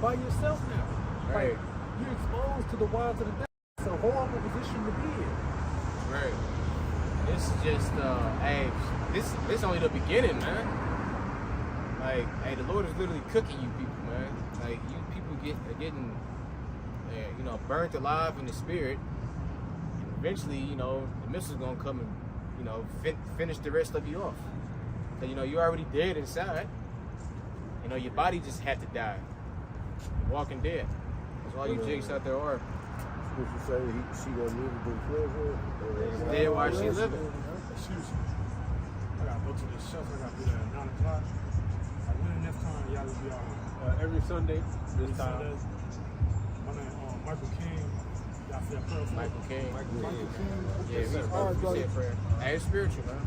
by yourself now. Right. Like, you're exposed to the wiles of the devil. It's a horrible position to be in. Right. This is just this only the beginning, man. Like, hey, the Lord is literally cooking you people, man. Like, you people are getting burnt alive in the spirit. And eventually, the missile's gonna come and finish the rest of you off. So, you're already dead inside. Your body just had to die. You're walking dead. That's all you jigs out there are. What you say? She gonna live in pleasure? Dead while she living. Excuse me. I gotta go to this shelter. I gotta be there at 9 o'clock. Like, when next time y'all will be out here? Every Sunday, this time. Sundays. My name Michael King. Y'all say a prayer for Michael King. Michael King. Yeah, we say a prayer. Hey, it's spiritual, man.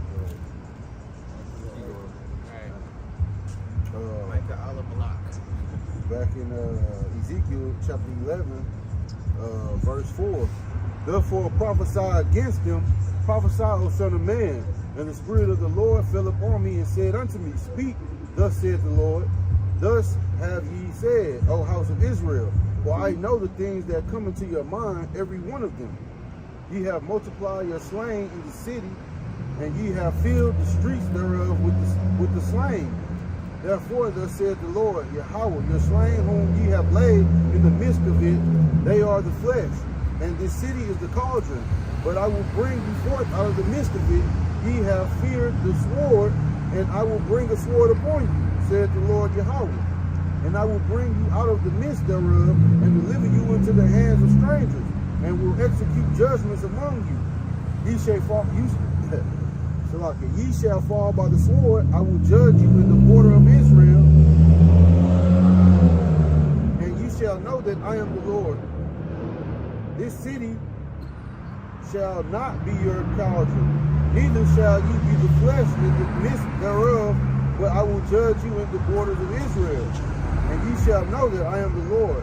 Alright. Micah Allah Balak. Back in Ezekiel chapter 11, verse 4. Therefore prophesy against them, prophesy, O son of man. And the Spirit of the Lord fell upon me and said unto me, Speak, thus saith the Lord. Thus have ye said, O house of Israel, for I know the things that come into your mind, every one of them. Ye have multiplied your slain in the city, and ye have filled the streets thereof with the slain. Therefore, thus saith the Lord, Yahweh, your slain whom ye have laid in the midst of it, they are the flesh, and this city is the cauldron. But I will bring you forth out of the midst of it. Ye have feared the sword, and I will bring a sword upon you, saith the Lord Yahweh. And I will bring you out of the midst thereof, and deliver you into the hands of strangers, and will execute judgments among you. Ye shall fall. Ye shall fall by the sword. I will judge you in the border of Israel, and ye shall know that I am the Lord. This city shall not be your cauldron, neither shall ye be the flesh in the midst thereof, but I will judge you in the borders of Israel. And ye shall know that I am the Lord,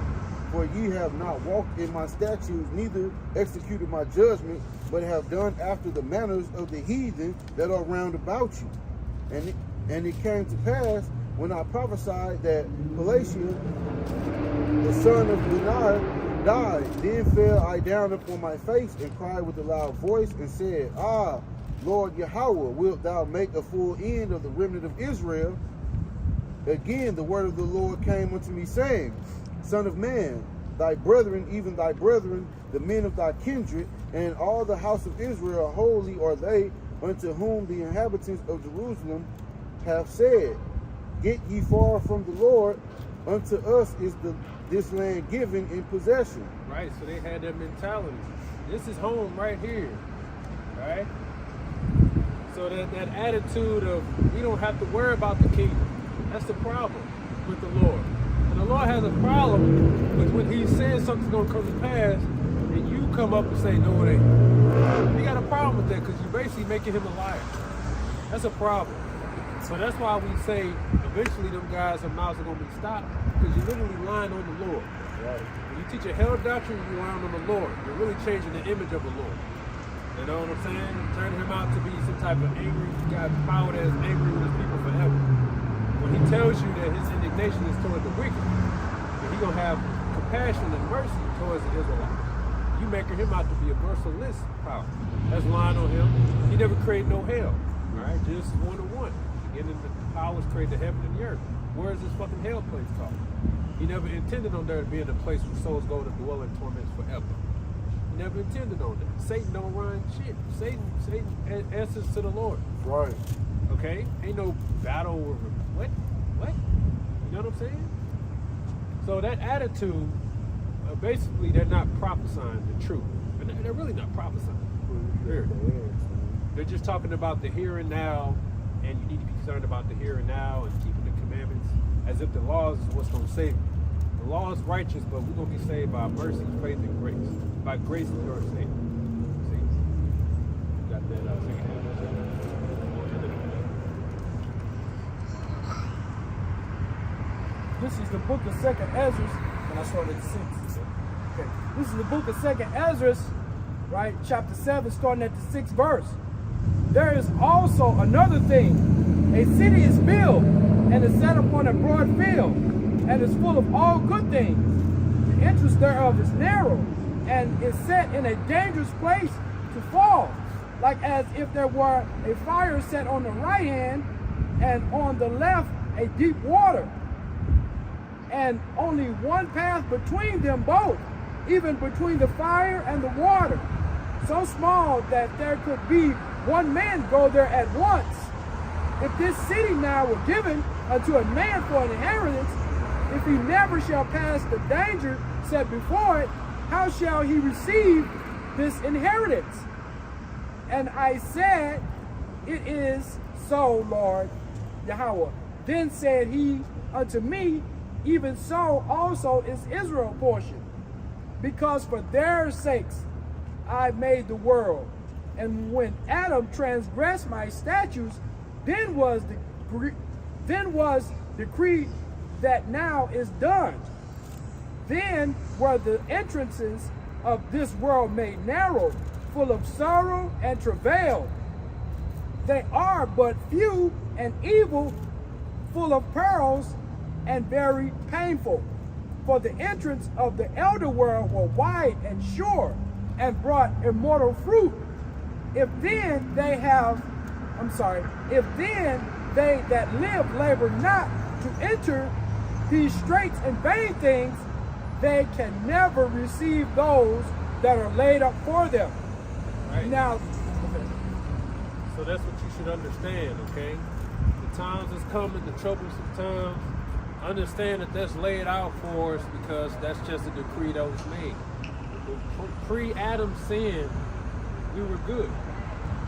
for ye have not walked in my statutes, neither executed my judgment, but have done after the manners of the heathen that are round about you. And it came to pass, when I prophesied, that Pelatiah, the son of Benaiah, died. Then fell I down upon my face, and cried with a loud voice, and said, Ah, Lord Yahweh, wilt thou make a full end of the remnant of Israel? Again the word of the Lord came unto me, saying, Son of man, thy brethren, even thy brethren, the men of thy kindred, and all the house of Israel, holy are they, unto whom the inhabitants of Jerusalem have said, Get ye far from the Lord, unto us is this land given in possession. Right, so they had that mentality. This is home right here, right? So that attitude of, we don't have to worry about the kingdom. That's the problem with the Lord. And the Lord has a problem with when he says something's going to come to pass, and you come up and say, no, it ain't. He got a problem with that, because you're basically making him a liar. That's a problem. So that's why we say eventually them guys' mouths are going to be stopped, because you're literally lying on the Lord. Right. When you teach a hell doctrine, you're lying on the Lord. You're really changing the image of the Lord. You know what I'm saying? Turning him out to be some type of angry God, power that is angry with his people forever. When he tells you that his indignation is toward the wicked, and he's going to have compassion and mercy towards the Israelites. You making him out to be a merciless power. That's lying on him. He never created no hell. All right, Genesis 1:1. Beginning the powers created the heaven and the earth. Where is this fucking hell place called? He never intended on there to be in a place where souls go to dwell in torments forever. He never intended on that. Satan don't run shit. Satan answers to the Lord. Right. Okay? Ain't no battle over what? You know what I'm saying? So that attitude, basically, they're not prophesying the truth. They're really not prophesying. They're just talking about the here and now, and you need to be concerned about the here and now and keeping the commandments as if the laws is what's going to save you. The law is righteous, but we're going to be saved by mercy, faith, and grace. By grace you are saved. See? You got that This is the book of 2nd Ezra, and I started at 6. Okay. This is the book of 2nd Ezra, right? Chapter 7, starting at the 6th verse. There is also another thing. A city is built and is set upon a broad field and is full of all good things. The entrance thereof is narrow and is set in a dangerous place to fall, like as if there were a fire set on the right hand and on the left a deep water, and only one path between them both, even between the fire and the water, so small that there could be one man go there at once. If this city now were given unto a man for an inheritance, if he never shall pass the danger set before it, how shall he receive this inheritance? And I said, it is so, Lord Yahweh. Then said he unto me, even so also is Israel portion, because for their sakes I made the world. And when Adam transgressed my statutes, then was decreed that now is done. Then were the entrances of this world made narrow, full of sorrow and travail. They are but few and evil, full of perils and very painful. For the entrance of the elder world were wide and sure, and brought immortal fruit. If then they that live labor not to enter these straits and vain things, they can never receive those that are laid up for them. Right. Now, so that's what you should understand, okay? The times is coming, the troublesome times. Understand that that's laid out for us because that's just a decree that was made. Pre-Adam sin, we were good.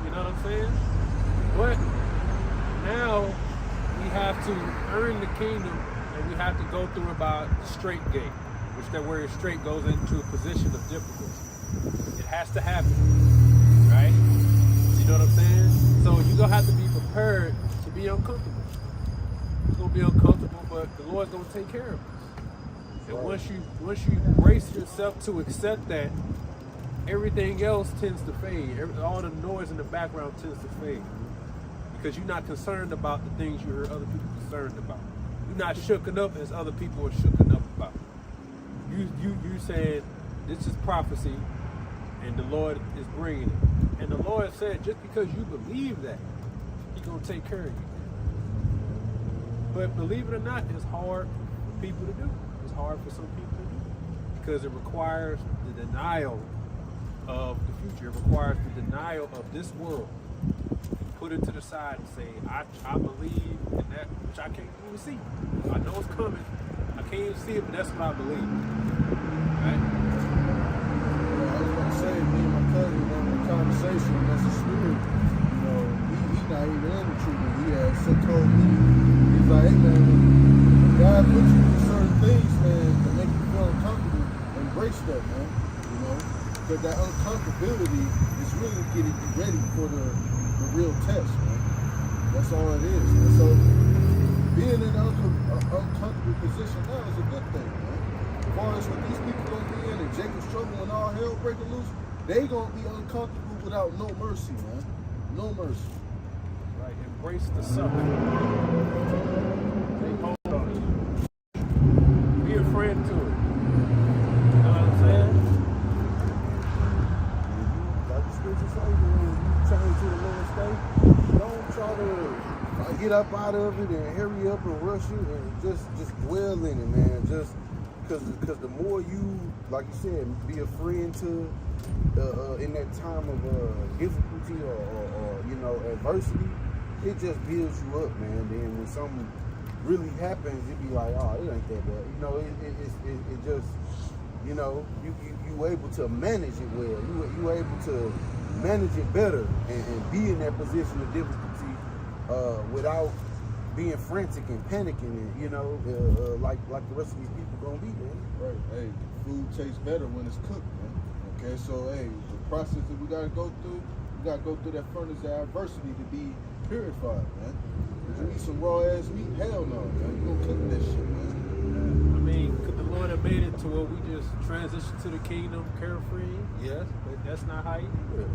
You know what I'm saying? But now we have to earn the kingdom, and we have to go through about straight gate, which that word straight goes into a position of difficulty. It has to happen, right? You know what I'm saying? So you're gonna have to be prepared to be uncomfortable. It's gonna be uncomfortable, but the Lord's gonna take care of us. And once you brace yourself to accept that, everything else tends to fade. All the noise in the background tends to fade. Because you're not concerned about the things you heard other people concerned about. You're not shooken up as other people are shooken up about. You saying this is prophecy and the Lord is bringing it. And the Lord said just because you believe that, He's going to take care of you. But believe it or not, it's hard for people to do. It's hard for some people to do. Because it requires the denial of the future. It requires the denial of this world. Put it to the side and say, I believe in that which I can't even see. I know it's coming. I can't even see it, but that's what I believe. Right? I was going to say, me and my cousin having a conversation, that's a spirit. You know, he not even in the truth. He had told me, he's like, hey man, when God puts you in certain things, man, to make you feel uncomfortable, embrace that, man. You know? Because that uncomfortability is really getting you ready for the real test, man. That's all it is. And so being in an uncomfortable position now is a good thing, man. As far as what these people gonna be in and Jacob's trouble and all hell breaking loose, they gonna be uncomfortable without no mercy, man. No mercy. Right. Embrace the suffering. Take hold on it. Be a friend to it. You know what I'm saying? get up out of it and hurry up and rush it and just dwell in it, man. Just because the more you, like you said, be a friend to in that time of difficulty or you know, adversity, it just builds you up, man. Then when something really happens, it be like, oh, it ain't that bad. You know, it just, you know, you able to manage it well. You able to manage it better and be in that position of difficulty without being frantic and panicking, and you know, like the rest of these people gonna be, man. Right. Hey, food tastes better when it's cooked, man. Okay, so hey, the process that we gotta go through, we gotta go through that furnace of adversity to be purified, man. If you eat some raw ass meat, hell no, man. You gonna cook that shit, man. I mean, could the Lord have made it to where we just transitioned to the kingdom carefree? Yes, but that's not how you do it.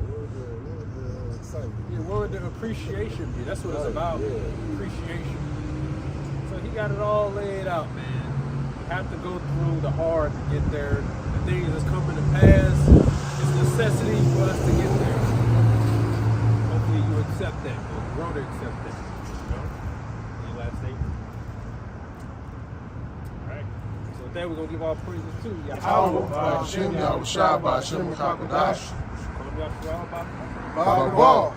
Yeah, where would the appreciation be? That's what it's about. Appreciation. So he got it all laid out, man. You have to go through the hard to get there. The things that's coming to pass, it's necessity for us to get there. Hopefully you accept that, or grow to accept that. You know? Any last statement? Alright. So with that, we're gonna give our praises to Yahweh. Hashem, Yahweh Shai, Ba'Shem, Kakadash. Ball.